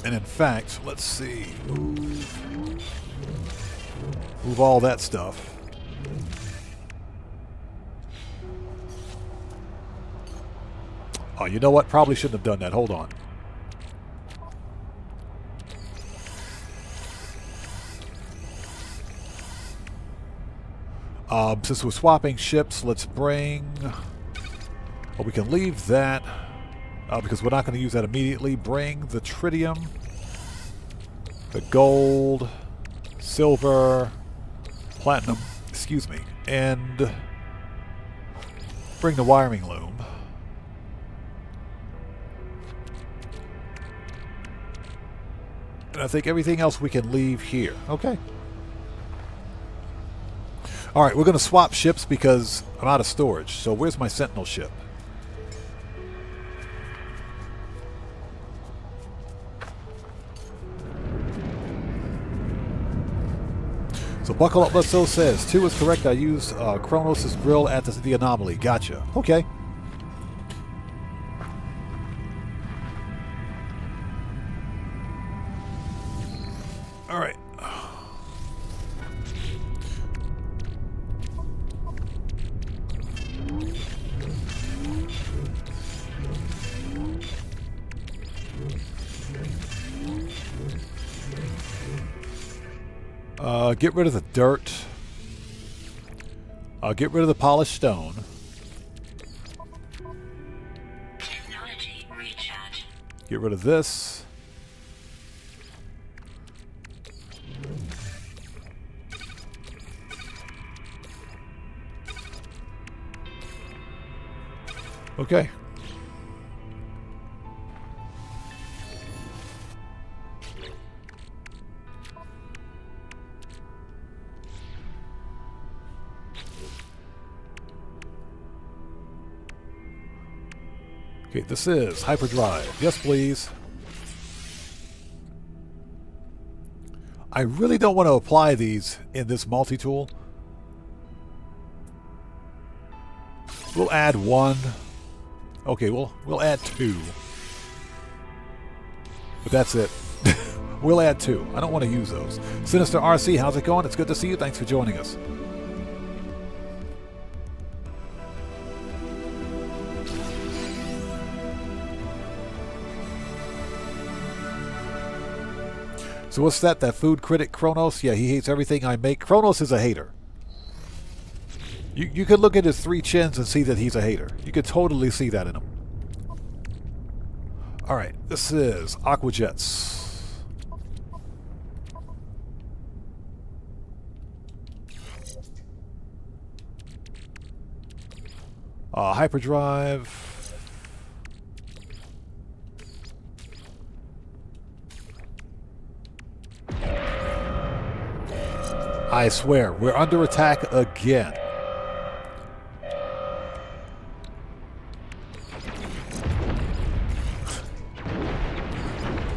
And in fact, let's see. Move all that stuff. Oh, you know what? Probably shouldn't have done that. Hold on. Since we're swapping ships, let's bring... Well, we can leave that because we're not going to use that immediately. Bring the tritium, the gold, silver, platinum, excuse me, and bring the wiring loom. And I think everything else we can leave here. Okay. Alright, we're going to swap ships because I'm out of storage. So where's my Sentinel ship? So Buckle Up Let's So says 2 is correct. I used Kronos' grill at the anomaly. Gotcha. Okay. All right. Get rid of the dirt. Get rid of the polished stone. Technology recharge. Get rid of this. Okay. Okay, this is hyperdrive. Yes, please. I really don't want to apply these in this multi-tool. We'll add 1. Okay, we'll add 2. But that's it. We'll add 2. I don't want to use those. Sinister RC, how's it going? It's good to see you. Thanks for joining us. So what's that? That food critic Kronos? Yeah, he hates everything I make. Kronos is a hater. You could look at his 3 chins and see that he's a hater. You could totally see that in him. Alright, this is Aquajets. Hyperdrive. I swear, we're under attack again.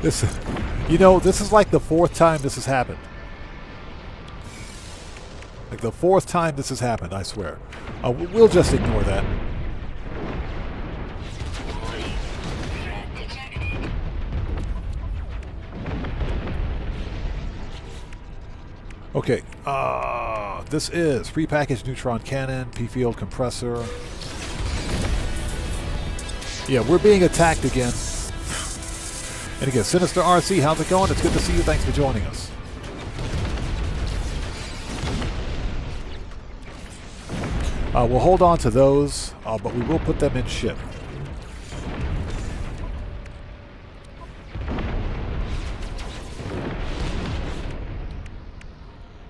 This is like the 4th time this has happened. Like the 4th time this has happened, I swear. We'll just ignore that. Okay, this is prepackaged neutron cannon, P-field compressor. Yeah, we're being attacked again. And again, Sinister RC, how's it going? It's good to see you. Thanks for joining us. We'll hold on to those, but we will put them in ship.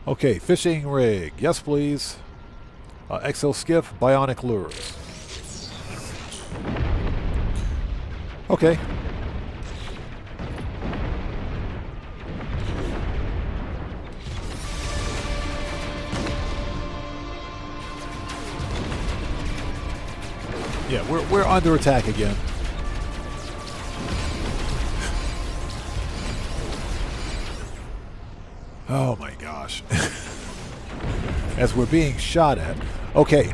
Okay, fishing rig. Yes, please. Exo skiff, bionic lures. Okay. Yeah, we're under attack again. Oh my gosh. As we're being shot at. Okay,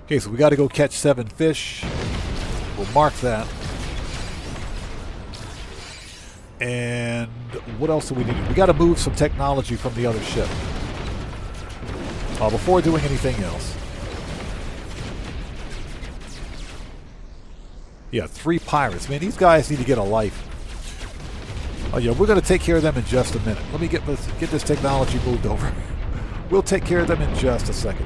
okay, so we got to go catch 7 fish. We'll mark that. And what else do we need? We got to move some technology from the other ship. Before doing anything else. Yeah, 3 pirates. Man, these guys need to get a life. Oh yeah, we're going to take care of them in just a minute. Let me get this technology moved over. We'll take care of them in just a second.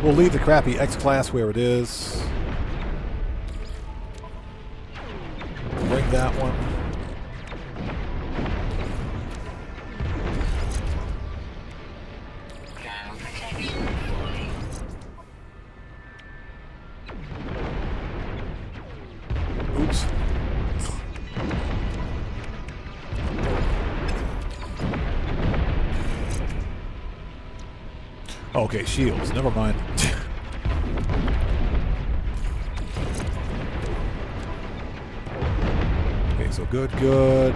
We'll leave the crappy X-Class where it is. Bring that one. Ground protection 40. Oops. Okay, shields. Never mind. Okay, so good, good.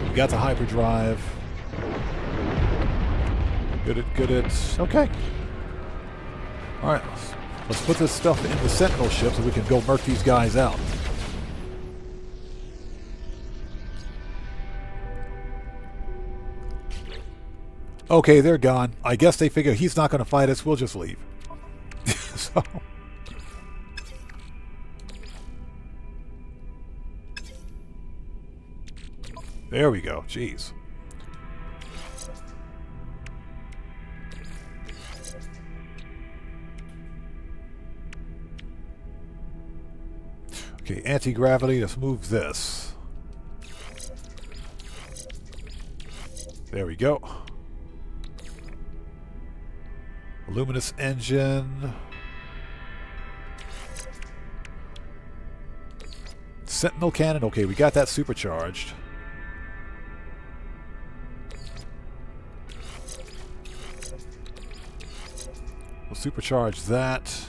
We got the hyperdrive. Good it, good it. Okay. Alright, let's put this stuff in the Sentinel ship so we can go murk these guys out. Okay, they're gone. I guess they figure he's not going to fight us. We'll just leave. So. There we go. Jeez. Okay, anti-gravity. Let's move this. There we go. Luminous engine. Sentinel cannon. Okay, we got that supercharged. We'll supercharge that.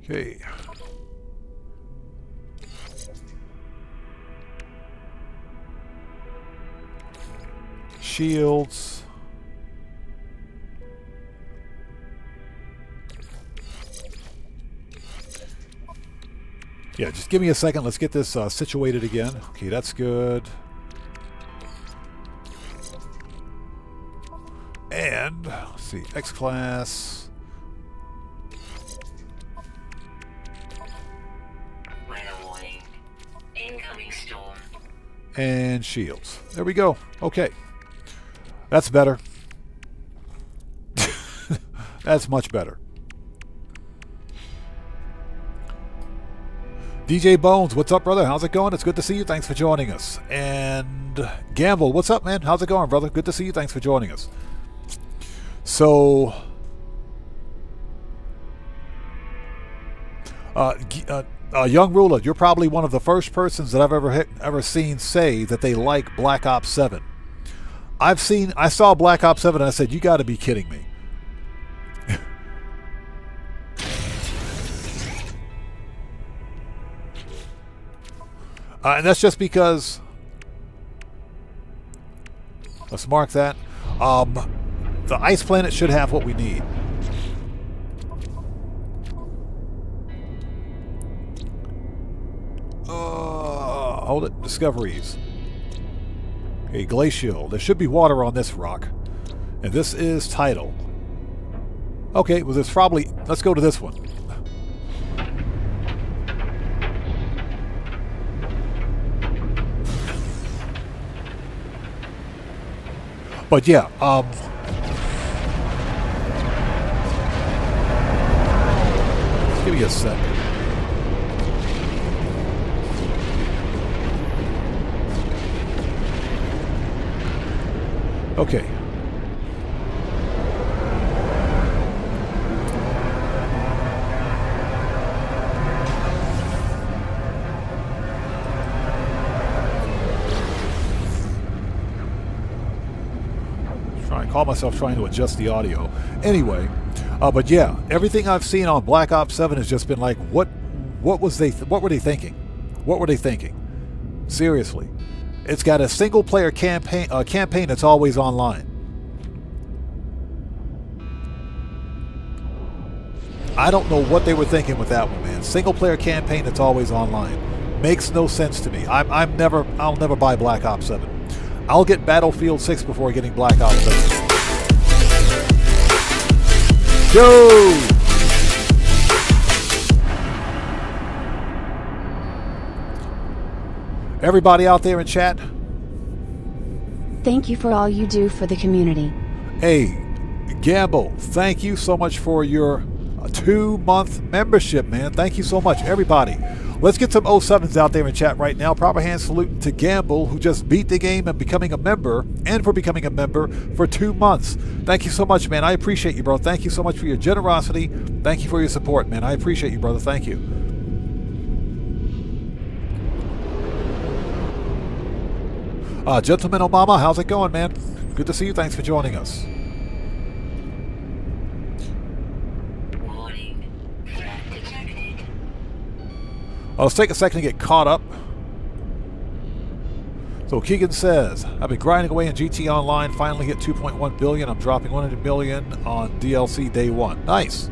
Okay. Shields. Yeah, just give me a second. Let's get this situated again. Okay, that's good. And, let's see, X-Class. Weather warning. Incoming storm. And shields. There we go. Okay. That's better. That's much better. DJ Bones, what's up, brother? How's it going? It's good to see you. Thanks for joining us. And Gamble, what's up, man? How's it going, brother? Good to see you. Thanks for joining us. So, Young Ruler, you're probably one of the first persons that I've ever seen say that they like Black Ops 7. I saw Black Ops 7 and I said, you got to be kidding me. And that's just because, let's mark that, the ice planet should have what we need. Hold it, discoveries. Okay, glacial. There should be water on this rock. And this is tidal. Okay, well there's probably, let's go to this one. But yeah, give me a sec. Okay. Call myself trying to adjust the audio. Anyway, but yeah, everything I've seen on Black Ops 7 has just been like, what were they thinking? What were they thinking? Seriously. It's got a single player campaign that's always online. I don't know what they were thinking with that one, man. Single player campaign that's always online. Makes no sense to me. I'll never buy Black Ops 7. I'll get Battlefield 6 before getting Black Ops 7. Yo! Everybody out there in chat, Thank you for all you do for the community. hey, Gamble, thank you so much for your 2-month membership, man. Thank you so much, everybody. Let's get some 07s out there in chat right now. Proper hand salute to Gamble, who just beat the game and becoming a member, and for becoming a member for 2 months. Thank you so much, man. I appreciate you, bro. Thank you so much for your generosity. Thank you for your support, man. I appreciate you, brother. Thank you. Gentleman Obama, how's it going, man? Good to see you. Thanks for joining us. Warning. Threat detected. Let's take a second to get caught up. So Keegan says, I've been grinding away in GT Online, finally hit 2.1 billion. I'm dropping 100 million on DLC day one. Nice.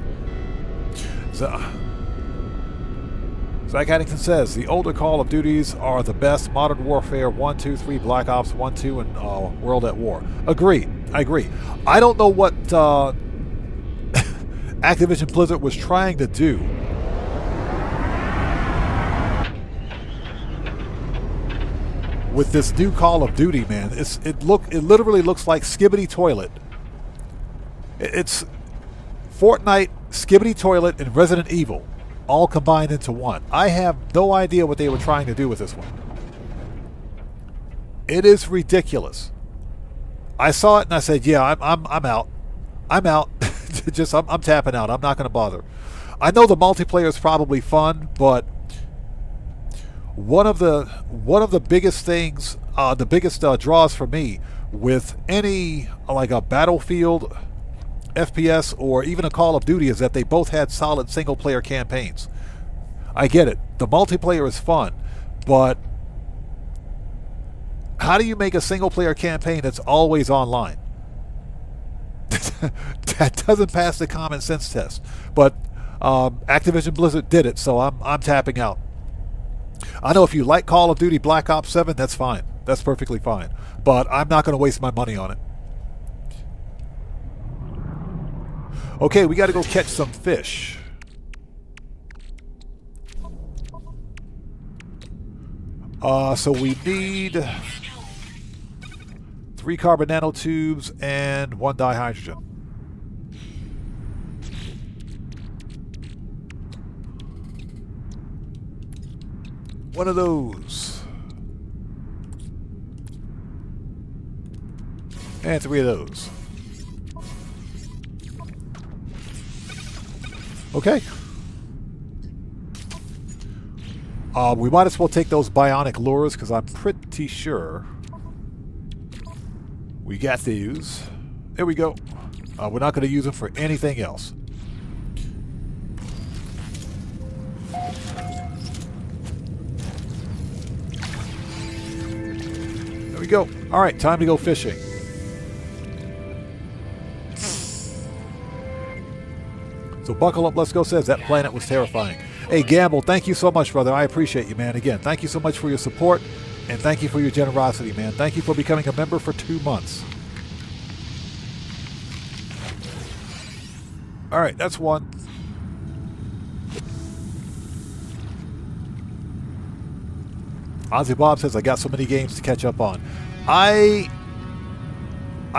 So, Zach Addington says, the older Call of Duties are the best. Modern Warfare 1, 2, 3, Black Ops 1, 2, and World at War. Agreed. I agree. I don't know what Activision Blizzard was trying to do. With this new Call of Duty, man, it literally looks like Skibbity Toilet. It's Fortnite, Skibbity Toilet, and Resident Evil, all combined into one. I have no idea what they were trying to do with this one. It is ridiculous. I saw it and I said, "Yeah, I'm out. I'm out. I'm tapping out. I'm not going to bother." I know the multiplayer is probably fun, but one of the biggest things, the biggest draws for me with any like a Battlefield FPS or even a Call of Duty is that they both had solid single player campaigns. I get it. The multiplayer is fun, but how do you make a single player campaign that's always online? That doesn't pass the common sense test. But Activision Blizzard did it, so I'm tapping out. I know if you like Call of Duty Black Ops 7, that's fine. That's perfectly fine. But I'm not going to waste my money on it. Okay, we got to go catch some fish. So we need 3 carbon nanotubes and 1 dihydrogen. One of those. And 3 of those. Okay. We might as well take those bionic lures because I'm pretty sure we got these. There we go. We're not going to use them for anything else. There we go. All right, time to go fishing. So buckle up, let's go says that planet was terrifying. Hey, Gamble, thank you so much, brother. I appreciate you, man. Again, thank you so much for your support, and thank you for your generosity, man. Thank you for becoming a member for 2 months. All right, that's one. Ozzy Bob says, I got so many games to catch up on. I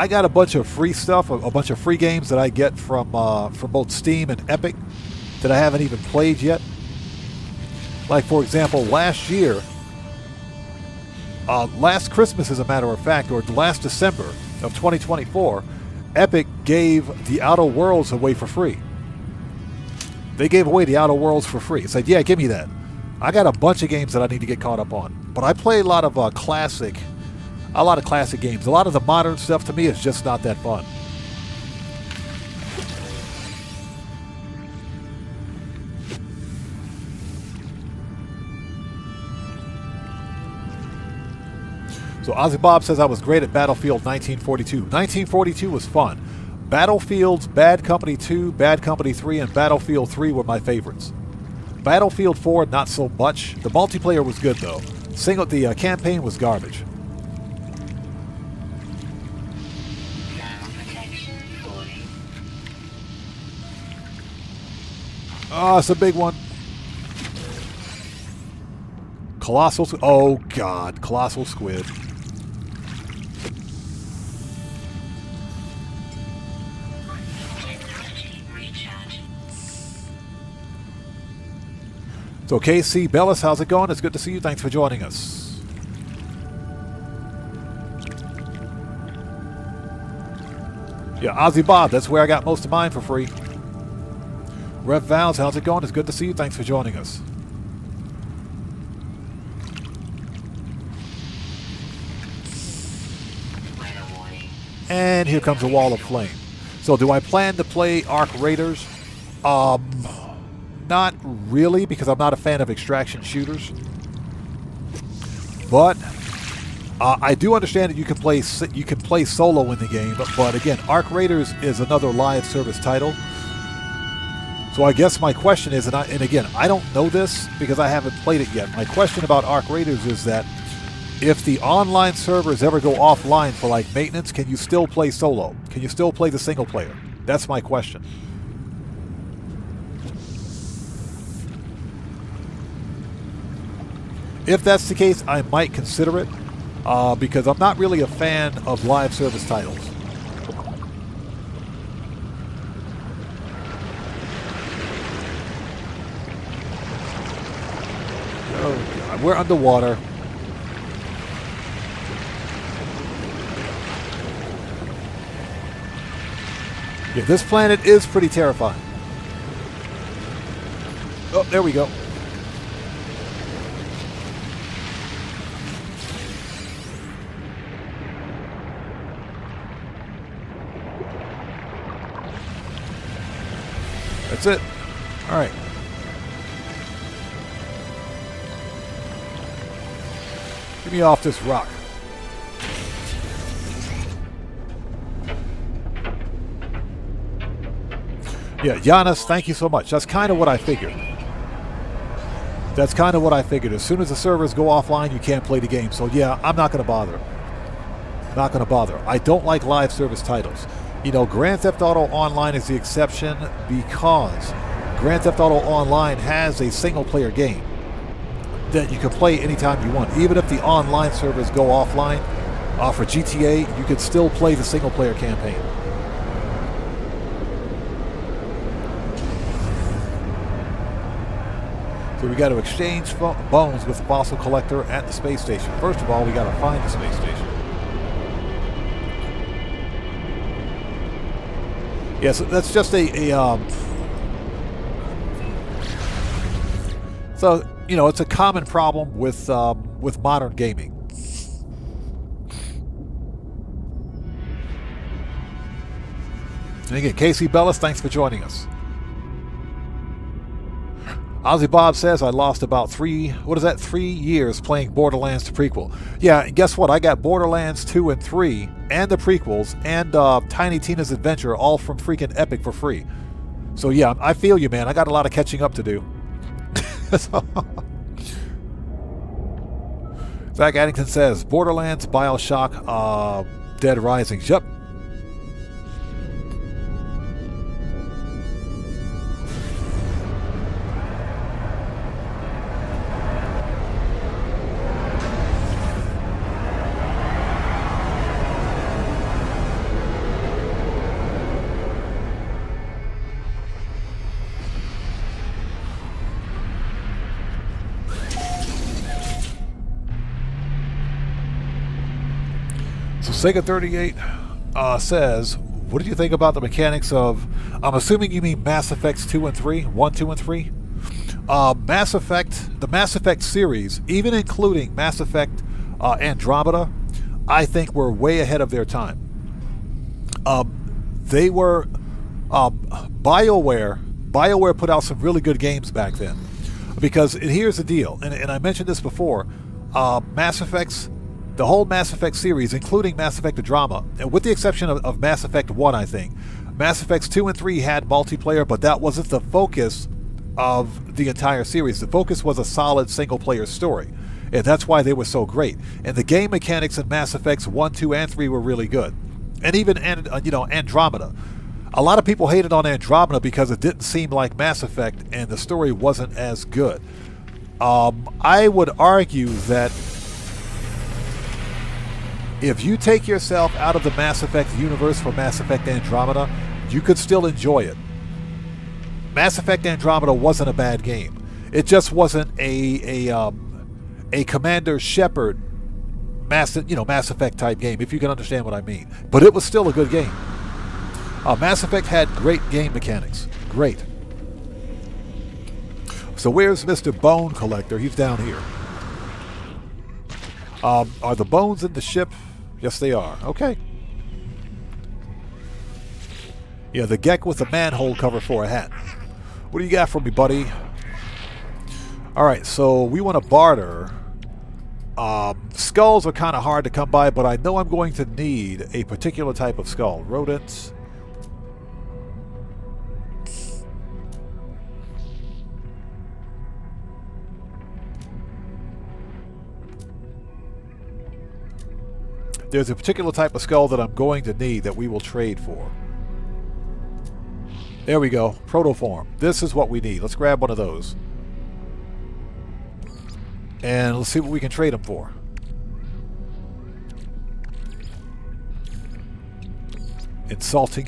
got a bunch of free stuff, a bunch of free games that I get from both Steam and Epic that I haven't even played yet. Like, for example, last year, last Christmas, as a matter of fact, or last December of 2024, Epic gave The Outer Worlds away for free. They gave away The Outer Worlds for free. It said, yeah, give me that. I got a bunch of games that I need to get caught up on. But I play a lot of classic games. A lot of the modern stuff, to me, is just not that fun. So Ozzy Bob says I was great at Battlefield 1942. 1942 was fun. Battlefields, Bad Company 2, Bad Company 3, and Battlefield 3 were my favorites. Battlefield 4, not so much. The multiplayer was good, though. The campaign was garbage. Oh, it's a big one. Colossal... Oh, God. Colossal squid. So, KC Bellis, how's it going? It's good to see you. Thanks for joining us. Yeah, Ozzy Bob, that's where I got most of mine for free. Rev Valves, how's it going? It's good to see you. Thanks for joining us. And here comes a wall of flame. So do I plan to play Arc Raiders? Not really, because I'm not a fan of extraction shooters. But I do understand that you can play solo in the game. But again, Arc Raiders is another live service title. So I guess my question is, and again, I don't know this because I haven't played it yet. My question about Arc Raiders is that if the online servers ever go offline for like maintenance, can you still play solo? Can you still play the single player? That's my question. If that's the case, I might consider it because I'm not really a fan of live service titles. Oh God, we're underwater. Yeah, this planet is pretty terrifying. Oh, there we go. That's it. All right. Get me off this rock. Yeah, Giannis, thank you so much. That's kind of what I figured. That's kind of what I figured. As soon as the servers go offline, you can't play the game. So yeah, I'm not going to bother. Not going to bother. I don't like live service titles. You know, Grand Theft Auto Online is the exception because Grand Theft Auto Online has a single-player game that you can play anytime you want. Even if the online servers go offline, for GTA, you can still play the single-player campaign. So we got to exchange bones with the fossil collector at the space station. First of all, we got to find the space station. Yes, that's just so, you know, it's a common problem with modern gaming. And again, Casey Bellis, thanks for joining us. Ozzy Bob says, I lost about 3 years playing Borderlands the prequel. Yeah, and guess what? I got Borderlands 2 and 3 and the prequels and Tiny Tina's Adventure all from freaking Epic for free. So yeah, I feel you, man. I got a lot of catching up to do. Zach Addington says, Borderlands, Bioshock, Dead Rising. Yep. Sega 38 says, what do you think about the mechanics of, I'm assuming you mean Mass Effects 2 and 3, 1, 2, and 3? Mass Effect, the Mass Effect series, even including Mass Effect Andromeda, I think were way ahead of their time. They were, BioWare put out some really good games back then. Because here's the deal, and I mentioned this before, Mass Effects, the whole Mass Effect series, including Mass Effect Andromeda, and with the exception of Mass Effect 1, I think, Mass Effects 2 and 3 had multiplayer, but that wasn't the focus of the entire series. The focus was a solid single-player story, and that's why they were so great. And the game mechanics in Mass Effects 1, 2, and 3 were really good. And even, Andromeda. A lot of people hated on Andromeda because it didn't seem like Mass Effect, and the story wasn't as good. I would argue that if you take yourself out of the Mass Effect universe for Mass Effect Andromeda, you could still enjoy it. Mass Effect Andromeda wasn't a bad game. It just wasn't a Commander Shepard Mass Effect type game, if you can understand what I mean. But it was still a good game. Mass Effect had great game mechanics. Great. So where's Mr. Bone Collector? He's down here. Are the bones in the ship? Yes, they are. Okay. Yeah, the geck with the manhole cover for a hat. What do you got for me, buddy? Alright, so we want to barter. Skulls are kind of hard to come by, but I know I'm going to need a particular type of skull. Rodents. There's a particular type of skull that I'm going to need that we will trade for. There we go. Protoform. This is what we need. Let's grab one of those. And let's see what we can trade them for. Insulting.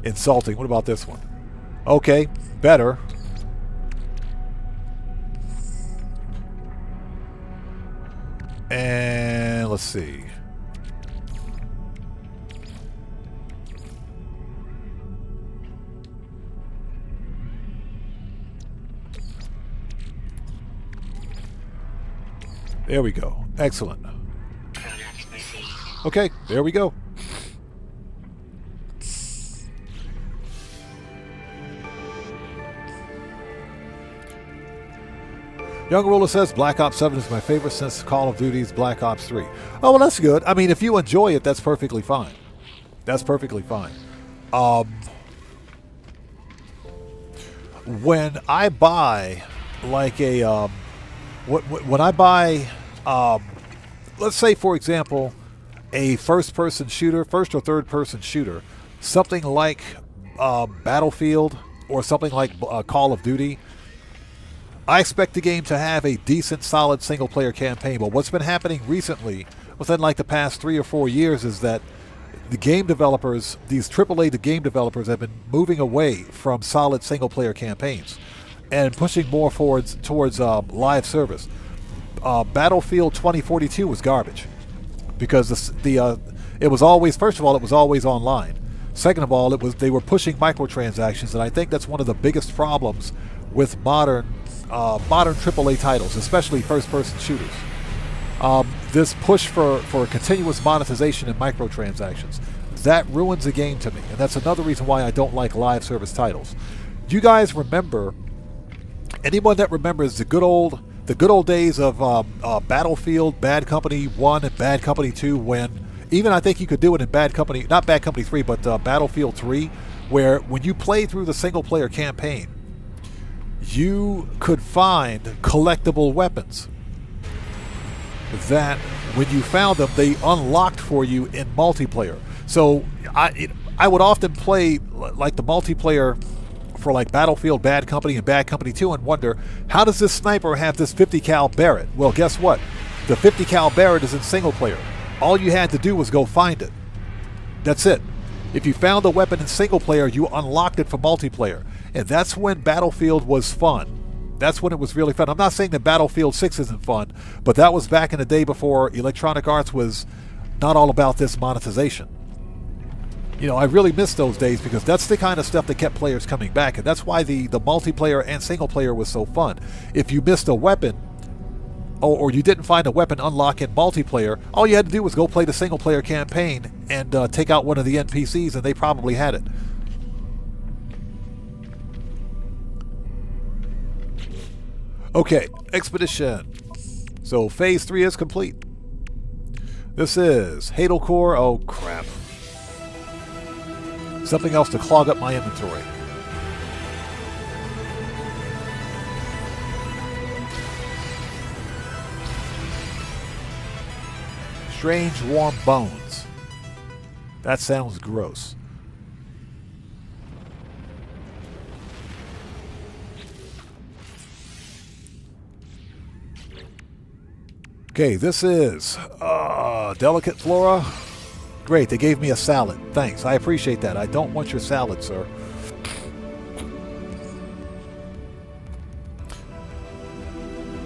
Insulting. What about this one? Okay. Better. And let's see. There we go. Excellent. Okay, there we go. Young Ruler says Black Ops 7 is my favorite since Call of Duty's Black Ops 3. Oh, well, that's good. I mean, if you enjoy it, that's perfectly fine. That's perfectly fine. When I buy, like a... when I buy, let's say, for example, a first-person shooter, first or third-person shooter, something like Battlefield or something like Call of Duty, I expect the game to have a decent, solid single-player campaign. But what's been happening recently, within like the past 3 or 4 years, is that the game developers, these AAA game developers, have been moving away from solid single-player campaigns and pushing more towards live service. Battlefield 2042 was garbage because it was always, first of all, it was always online. Second of all, they were pushing microtransactions, and I think that's one of the biggest problems with modern AAA titles, especially first-person shooters. This push for continuous monetization and microtransactions, that ruins the game to me, and that's another reason why I don't like live service titles. You guys remember? Anyone that remembers the good old days of Battlefield, Bad Company 1 and Bad Company 2, when even I think you could do it in Bad Company, not Bad Company 3, but Battlefield 3, where when you play through the single-player campaign, you could find collectible weapons that when you found them, they unlocked for you in multiplayer. So I would often play like the multiplayer for like Battlefield, Bad Company, and Bad Company 2 and wonder, how does this sniper have this 50 cal Barrett? Well, guess what? The 50 cal Barrett is in single player. All you had to do was go find it. That's it. If you found the weapon in single player, you unlocked it for multiplayer. And that's when Battlefield was fun. That's when it was really fun. I'm not saying that Battlefield 6 isn't fun, but that was back in the day before Electronic Arts was not all about this monetization. You know, I really miss those days because that's the kind of stuff that kept players coming back, and that's why the multiplayer and single player was so fun. If you missed a weapon, or you didn't find a weapon unlock in multiplayer, all you had to do was go play the single player campaign and take out one of the NPCs, and they probably had it. Okay, Expedition. So Phase 3 is complete. This is Hateful Core. Oh, crap. Something else to clog up my inventory. Strange warm bones. That sounds gross. Okay, this is Delicate Flora. Great, they gave me a salad. Thanks, I appreciate that. I don't want your salad, sir.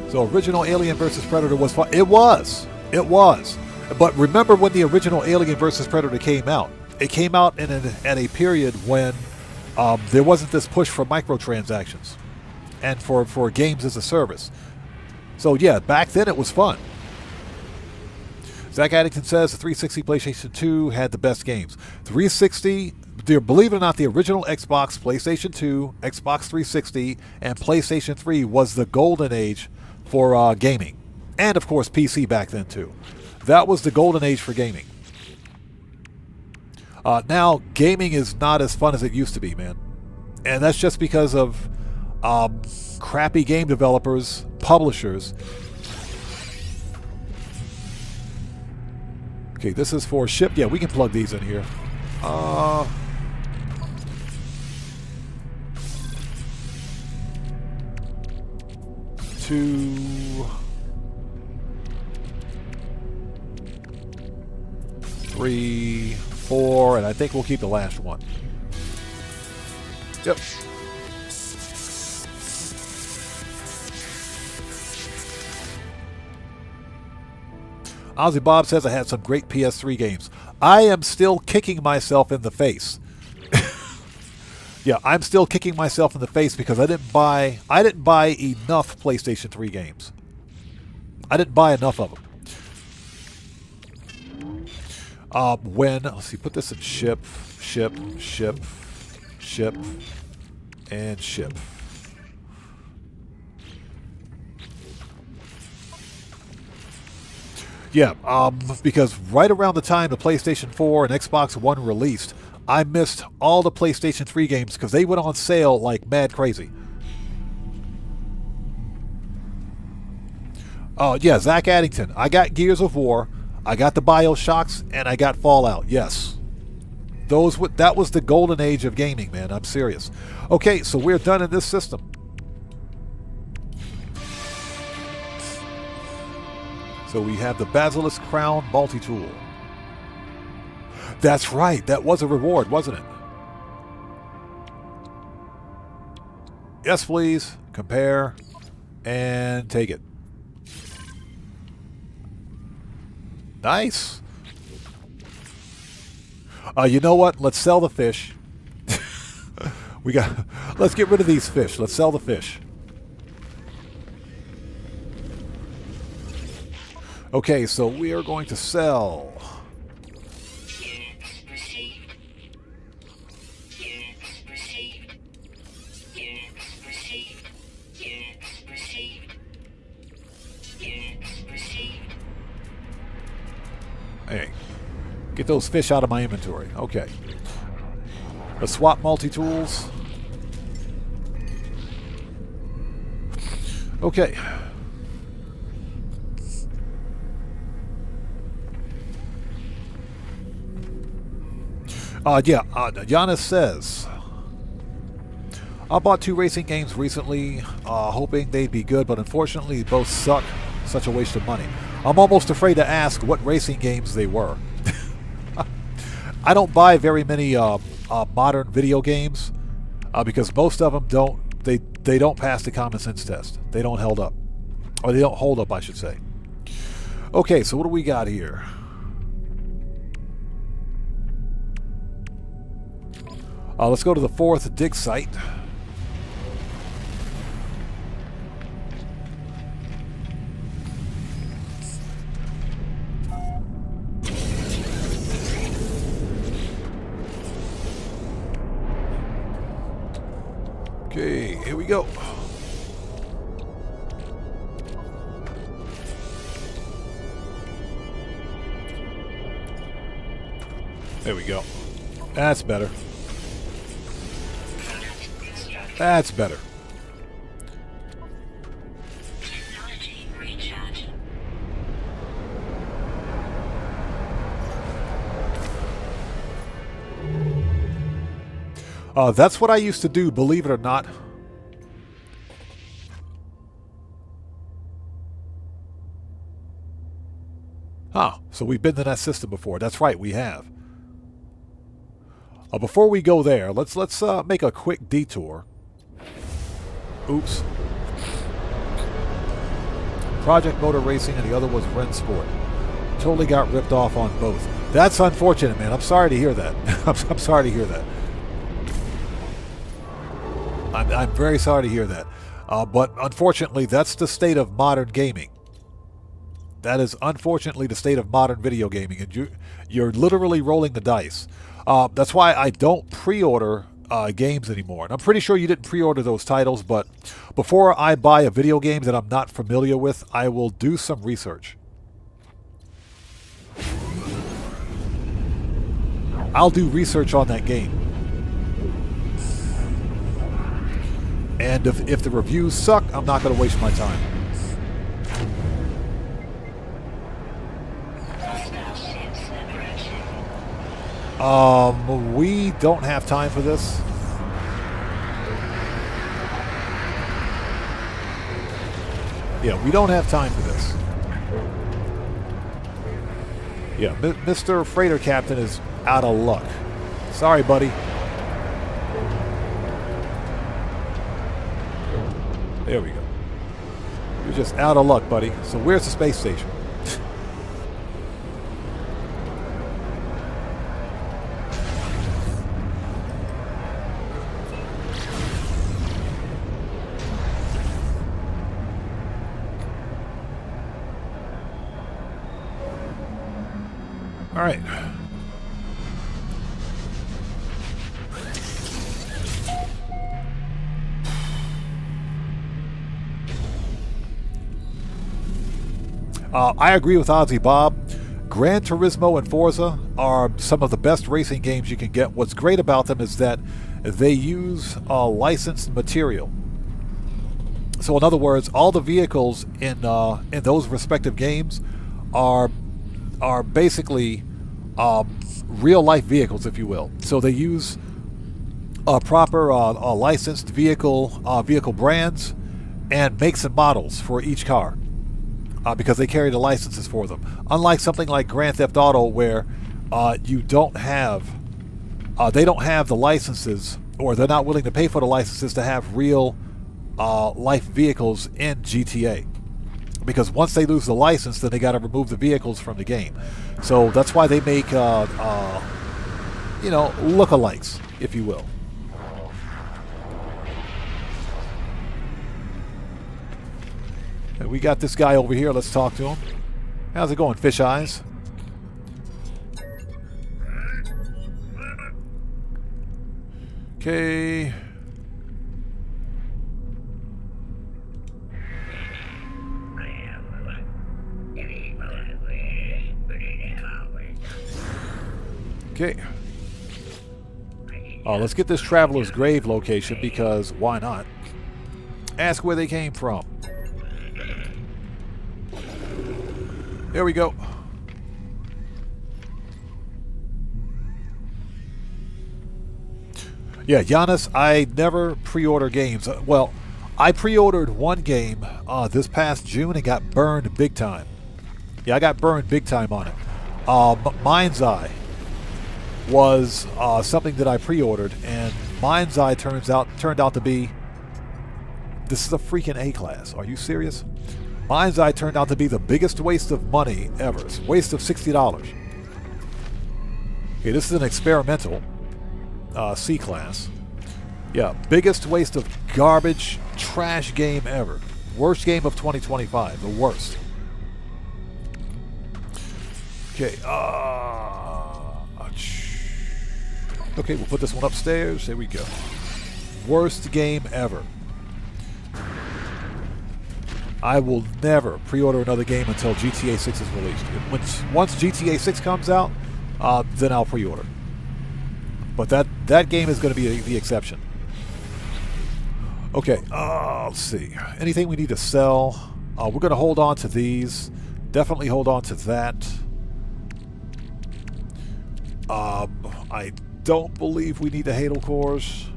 So, original Alien vs. Predator was fun. It was. It was. But remember when the original Alien vs. Predator came out? It came out at a period when there wasn't this push for microtransactions and for games as a service. So, yeah, back then it was fun. Zach Addington says the 360 PlayStation 2 had the best games. 360, believe it or not, the original Xbox, PlayStation 2, Xbox 360, and PlayStation 3 was the golden age for gaming. And, of course, PC back then, too. That was the golden age for gaming. Now, gaming is not as fun as it used to be, man. And that's just because of crappy game developers, publishers. Okay, this is for ship. Yeah, we can plug these in here. 2, 3, 4, and I think we'll keep the last one. Yep. Ozzy Bob says I had some great PS3 games. I am still kicking myself in the face. Yeah, I'm still kicking myself in the face because I didn't buy enough PlayStation 3 games. I didn't buy enough of them. Let's see, put this in ship, and ship. Yeah, because right around the time the PlayStation 4 and Xbox One released, I missed all the PlayStation 3 games because they went on sale like mad crazy. Oh, yeah, Zach Addington. I got Gears of War, I got the BioShocks, and I got Fallout. Yes. That was the golden age of gaming, man. I'm serious. Okay, so we're done in this system. So we have the Basilisk Crown multi-tool. That's right. That was a reward, wasn't it? Yes, please. Compare. And take it. Nice. You know what? Let's sell the fish. Let's get rid of these fish. Let's sell the fish. Okay, so we are going to sell. Units received. Units received. Units received. Units received. Units received. Hey, get those fish out of my inventory. Okay. Let's swap multi-tools. Okay. Giannis says, I bought 2 racing games recently, hoping they'd be good, but unfortunately both suck. Such a waste of money. I'm almost afraid to ask what racing games they were. I don't buy very many modern video games because most of them they don't pass the common sense test. They don't hold up, I should say. Okay, so what do we got here? Let's go to the 4th dig site. Okay, here we go. There we go. That's better. That's better. Technology recharge. That's what I used to do, believe it or not. Huh, so we've been to that system before. That's right, we have. Before we go there, let's make a quick detour. Oops. Project Motor Racing and the other was Ren Sport. Totally got ripped off on both. That's unfortunate, man. I'm sorry to hear that. I'm sorry to hear that. I'm very sorry to hear that. But unfortunately, that's the state of modern gaming. That is unfortunately the state of modern video gaming, and you're literally rolling the dice. That's why I don't pre-order games anymore. And I'm pretty sure you didn't pre-order those titles, but before I buy a video game that I'm not familiar with, I will do some research. I'll do research on that game. And if the reviews suck, I'm not going to waste my time. Hostile ships approaching. We don't have time for this. Yeah, we don't have time for this. Yeah, Mr. Freighter Captain is out of luck. Sorry, buddy. There we go. You're just out of luck, buddy. So where's the space station? All right. I agree with Ozzy Bob. Gran Turismo and Forza are some of the best racing games you can get. What's great about them is that they use licensed material. So in other words, all the vehicles in those respective games are basically real life vehicles, if you will. So they use proper licensed vehicle brands and makes and models for each car. Because they carry the licenses for them. Unlike something like Grand Theft Auto, where you don't have, they don't have the licenses, or they're not willing to pay for the licenses to have real life vehicles in GTA. Because once they lose the license, then they got to remove the vehicles from the game. So that's why they make, lookalikes, if you will. And we got this guy over here. Let's talk to him. How's it going, Fish Eyes? Okay. Okay. Let's get this Traveler's Grave location, because why not? Ask where they came from. There we go. Yeah, Giannis, I never pre-order games. Well, I pre-ordered one game this past June and got burned big time. Yeah, I got burned big time on it. Mind's Eye was something that I pre-ordered, and Mind's Eye turned out to be, this is a freaking A-class. Are you serious? Mind's Eye turned out to be the biggest waste of money ever. It's a waste of $60. Okay, this is an experimental C-class. Yeah, biggest waste of garbage, trash game ever. Worst game of 2025. The worst. Okay, okay, we'll put this one upstairs. There we go. Worst game ever. I will never pre-order another game until GTA 6 is released. Once GTA 6 comes out, then I'll pre-order. But that game is going to be the exception. Okay, let's see. Anything we need to sell? We're going to hold on to these. Definitely hold on to that. I don't believe we need the Hadal cores.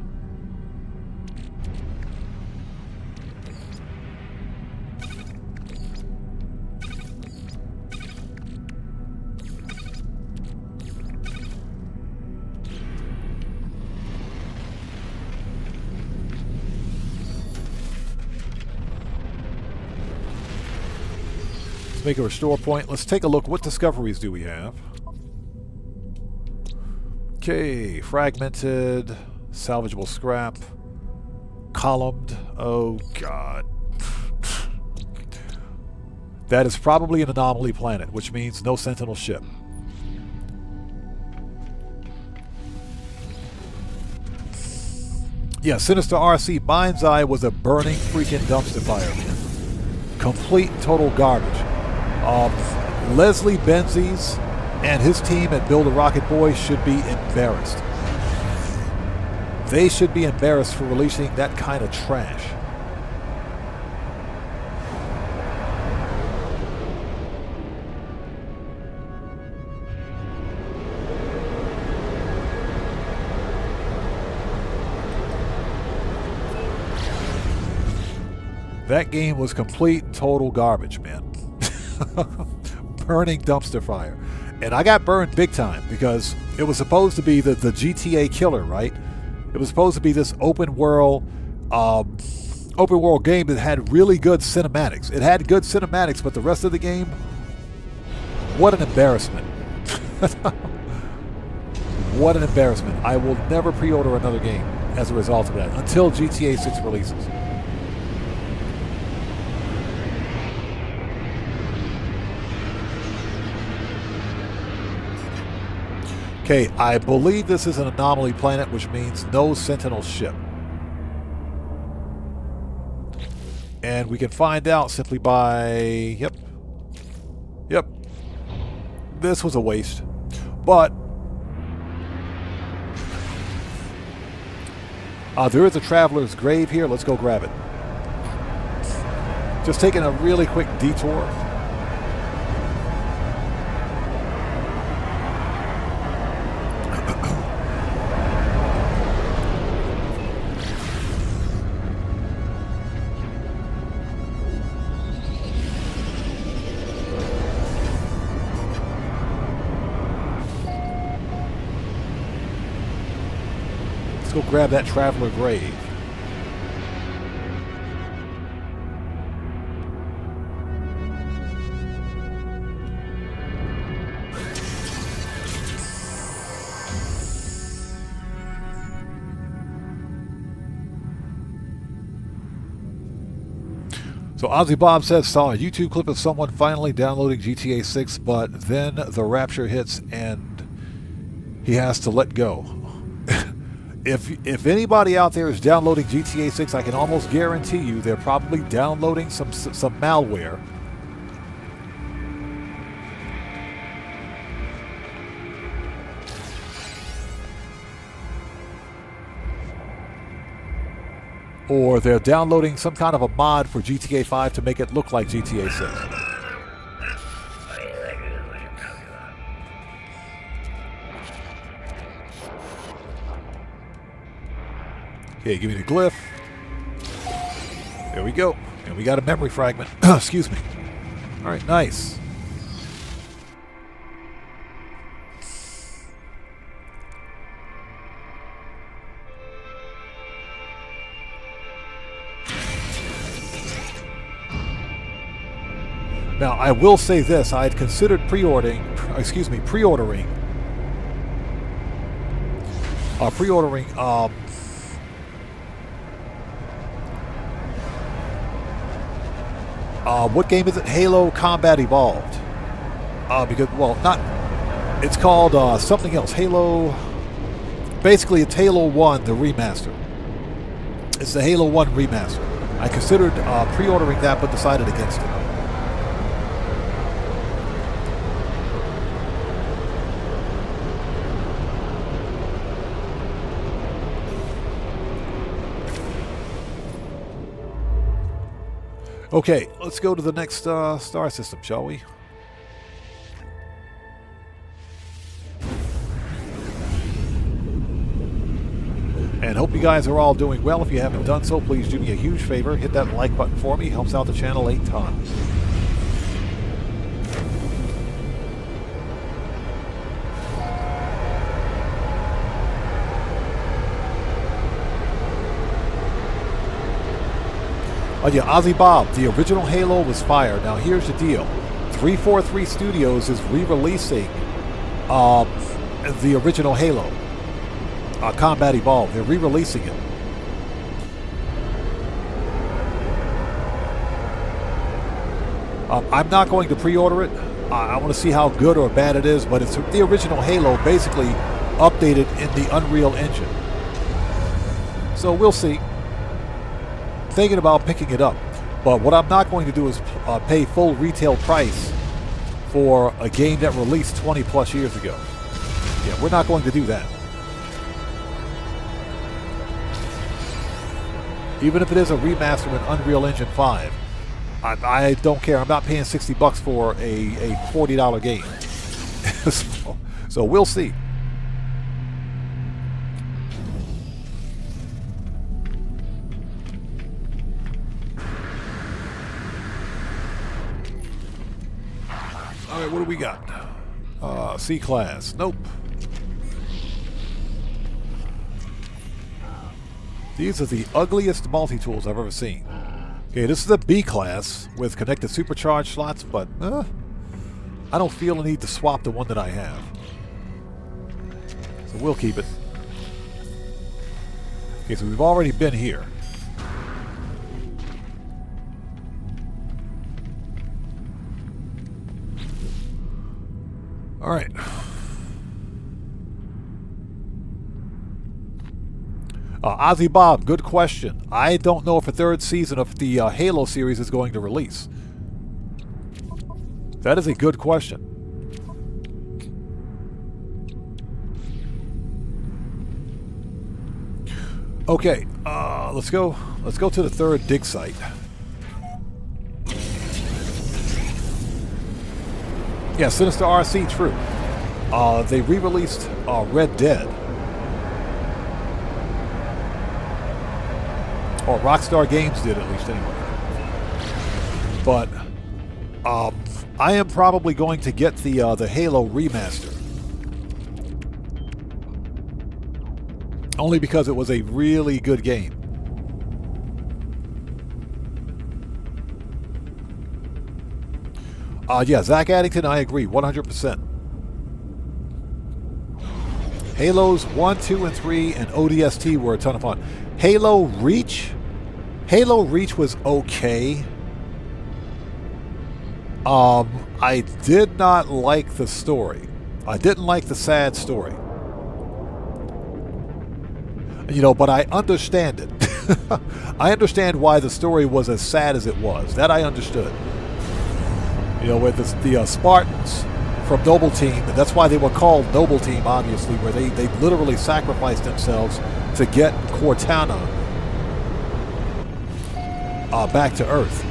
Make a restore point. Let's take a look. What discoveries do we have? Okay, fragmented, salvageable scrap, columned. Oh god. That is probably an anomaly planet, which means no Sentinel ship. Yeah, Sinister RC Mind's Eye was a burning freaking dumpster fire, man. Complete and total garbage. Leslie Benzies and his team at Build a Rocket Boy should be embarrassed. They should be embarrassed for releasing that kind of trash. That game was complete and total garbage, man. Burning dumpster fire. And I got burned big time because it was supposed to be the GTA killer, right? It was supposed to be this open world game that had really good cinematics. It had good cinematics, but the rest of the game, what an embarrassment. What an embarrassment. I will never pre-order another game as a result of that until GTA 6 releases. Okay, I believe this is an anomaly planet, which means no Sentinel ship. And we can find out simply by... Yep. This was a waste. But... there is a traveler's grave here. Let's go grab it. Just taking a really quick detour. Go grab that traveler grave. So Ozzy Bob says, saw a YouTube clip of someone finally downloading GTA 6, but then the rapture hits and he has to let go. If anybody out there is downloading GTA 6, I can almost guarantee you they're probably downloading some malware. Or they're downloading some kind of a mod for GTA 5 to make it look like GTA 6. Okay, give me the glyph. There we go. And we got a memory fragment. Excuse me. All right, nice. Now, I will say this. I had considered pre-ordering what game is it? Halo Combat Evolved. Because, well, not... It's called something else. Halo... Basically, it's Halo 1, the remaster. It's the Halo 1 remaster. I considered pre-ordering that, but decided against it. Okay, let's go to the next star system, shall we? And hope you guys are all doing well. If you haven't done so, please do me a huge favor. Hit that like button for me. Helps out the channel a ton. Oh yeah, Ozzy Bob, the original Halo was fire. Now here's the deal. 343 Studios is re-releasing the original Halo. Combat Evolved. They're re-releasing it. I'm not going to pre-order it. I want to see how good or bad it is, but it's the original Halo basically updated in the Unreal Engine. So we'll see. Thinking about picking it up. But what I'm not going to do is pay full retail price for a game that released 20 plus years ago. Yeah, we're not going to do that. Even if it is a remaster in Unreal Engine 5, I don't care. I'm not paying $60 for a $40 game. So we'll see. All right, what do we got? C-Class. Nope. These are the ugliest multi-tools I've ever seen. Okay, this is a B-Class with connected supercharged slots, but I don't feel a need to swap the one that I have. So we'll keep it. Okay, so we've already been here. All right. Ozzy Bob, good question. I don't know if a third season of the Halo series is going to release. That is a good question. Okay, let's go. Let's go to the third dig site. Yeah, Sinister RC, true. They re-released Red Dead. Or Rockstar Games did, at least, anyway. But I am probably going to get the Halo remaster. Only because it was a really good game. Yeah, Zach Addington, I agree, 100%. Halos 1, 2, and 3 and ODST were a ton of fun. Halo Reach? Halo Reach was okay. I did not like the story. I didn't like the sad story. You know, but I understand it. I understand why the story was as sad as it was. That I understood. You know, with the Spartans from Noble Team, and that's why they were called Noble Team, obviously, where they literally sacrificed themselves to get Cortana back to Earth,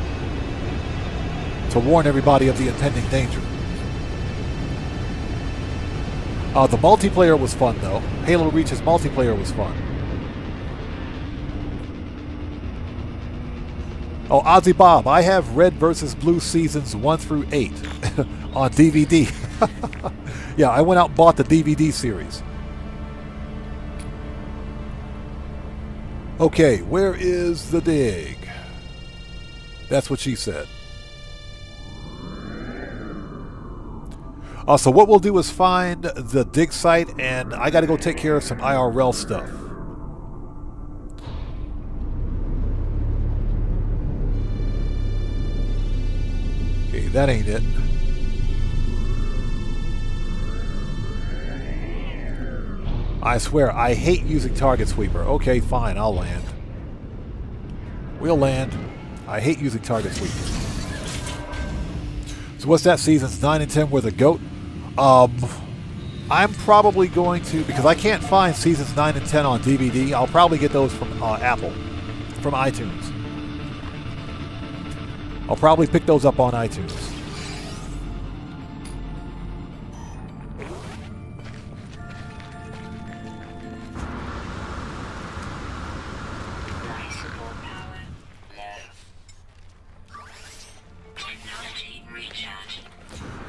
to warn everybody of the impending danger. The multiplayer was fun, though. Halo Reach's multiplayer was fun. Oh, Ozzy Bob, I have Red vs. Blue Seasons 1 through 8 on DVD. Yeah, I went out and bought the DVD series. Okay, where is the dig? That's what she said. So what we'll do is find the dig site, and I got to go take care of some IRL stuff. Okay, that ain't it. I swear, I hate using Target Sweeper. Okay, fine, I'll land. We'll land. I hate using Target Sweeper. So what's that? Seasons 9 and 10 were the GOAT? I'm probably going to, because I can't find Seasons 9 and 10 on DVD, I'll probably get those from Apple, from iTunes. I'll probably pick those up on iTunes.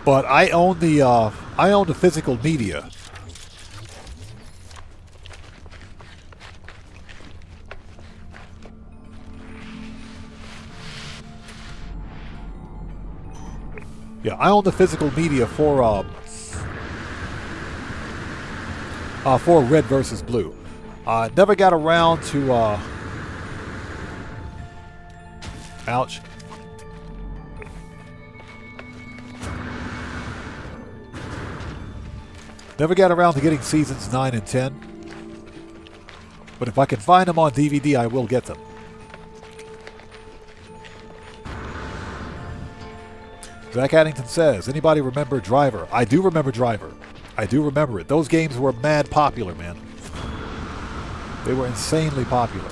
But I own the physical media. Yeah, I own the physical media for Red versus Blue. Never got around to ouch. Never got around to getting Seasons 9 and 10. But if I can find them on DVD, I will get them. Zach Addington says, anybody remember Driver? I do remember Driver. I do remember it. Those games were mad popular, man. They were insanely popular.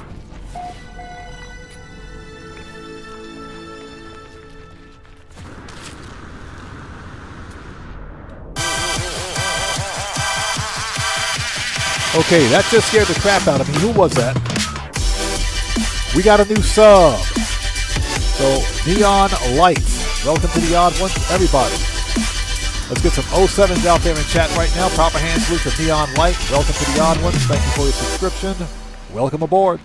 Okay, that just scared the crap out of me. Who was that? We got a new sub. So, Neon Lights. Welcome to the Odd Ones, everybody. Let's get some 07s out there in chat right now. Proper hand salute to Neon Light. Welcome to the Odd Ones. Thank you for your subscription. Welcome aboard.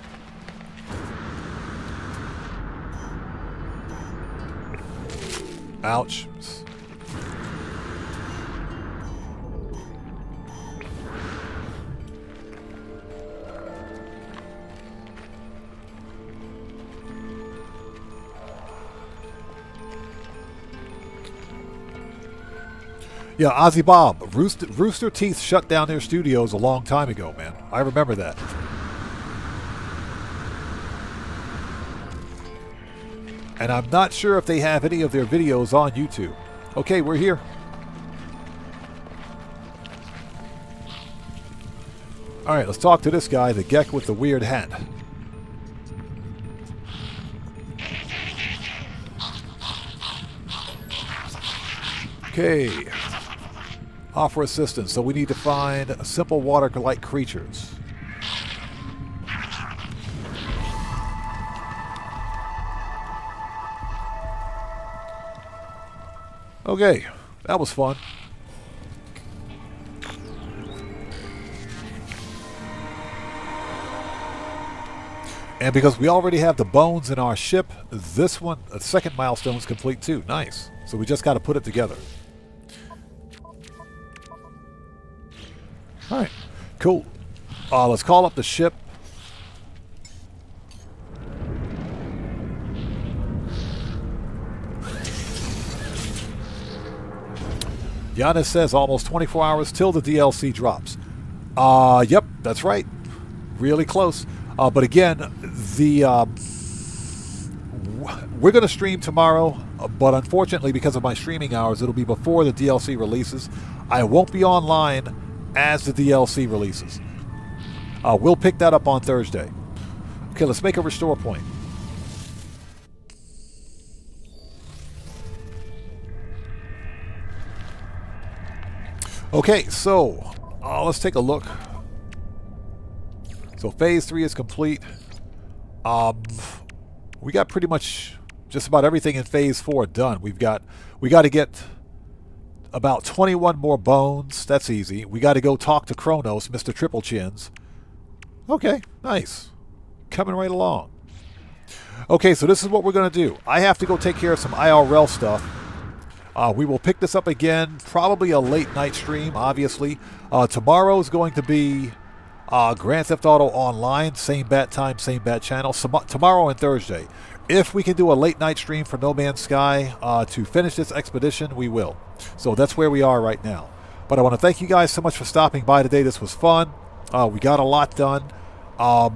Ouch. Yeah, Ozzy Bob. Rooster Teeth shut down their studios a long time ago, man. I remember that. And I'm not sure if they have any of their videos on YouTube. Okay, we're here. Alright, let's talk to this guy, the Geck with the weird hat. Okay. Offer assistance. So we need to find simple water-like creatures. Okay, that was fun. And because we already have the bones in our ship, this one, the second milestone is complete too. Nice. So we just got to put it together. All right, cool. Let's call up the ship. Giannis says almost 24 hours till the DLC drops. Yep, that's right. Really close. But again, we're going to stream tomorrow, but unfortunately, because of my streaming hours, it'll be before the DLC releases. I won't be online as the DLC releases. We'll pick that up on Thursday. Okay, let's make a restore point. Okay, so let's take a look. So phase 3 is complete. We got pretty much just about everything in phase 4 done. We got to get about 21 more bones. That's easy. We got to go talk to Kronos, Mr. Triple Chins. Okay, nice. Coming right along. Okay, so this is what we're going to do. I have to go take care of some IRL stuff. We will pick this up again, probably a late night stream, obviously. Tomorrow is going to be Grand Theft Auto Online, same bat time, same bat channel. Tomorrow and Thursday. If we can do a late night stream for No Man's Sky to finish this expedition, we will. So that's where we are right now. But I want to thank you guys so much for stopping by today. This was fun. We got a lot done. I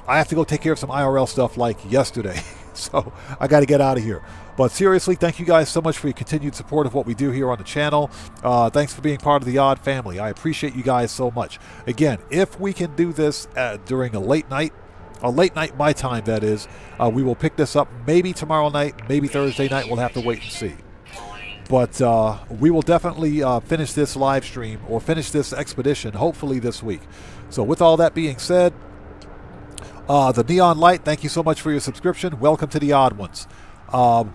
have to go take care of some IRL stuff like yesterday. So I got to get out of here. But seriously, thank you guys so much for your continued support of what we do here on the channel. Thanks for being part of the Odd family. I appreciate you guys so much. Again, if we can do this during a late night my time, that is, we will pick this up maybe tomorrow night, maybe Thursday night. We'll have to wait and see. But we will definitely finish this live stream or finish this expedition hopefully this week. So with all that being said, the Neon Light, thank you so much for your subscription. Welcome to the Odd Ones.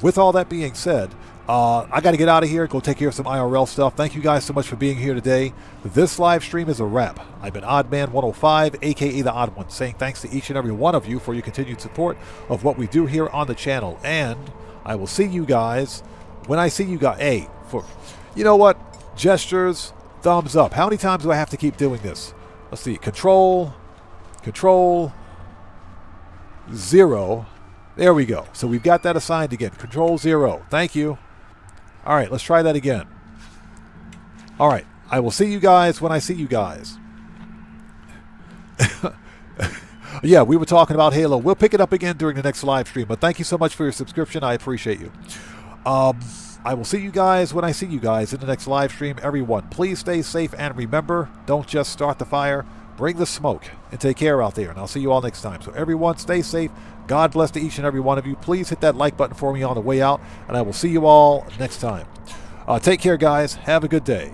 With all that being said, I got to get out of here, go take care of some IRL stuff. Thank you guys so much for being here today. This live stream is a wrap. I've been Oddman105, a.k.a. The Odd One, saying thanks to each and every one of you for your continued support of what we do here on the channel. And I will see you guys when I see you guys. Hey, you know what? Gestures, thumbs up. How many times do I have to keep doing this? Let's see. Control, 0. There we go. So we've got that assigned again. Control 0. Thank you. All right, let's try that again. All right, I will see you guys when I see you guys. Yeah, we were talking about Halo. We'll pick it up again during the next live stream. But thank you so much for your subscription. I appreciate you. I will see you guys when I see you guys in the next live stream. Everyone, please stay safe and remember, don't just start the fire, bring the smoke, and take care out there. And I'll see you all next time. So everyone, stay safe. God bless to each and every one of you. Please hit that like button for me on the way out, and I will see you all next time. Take care, guys. Have a good day.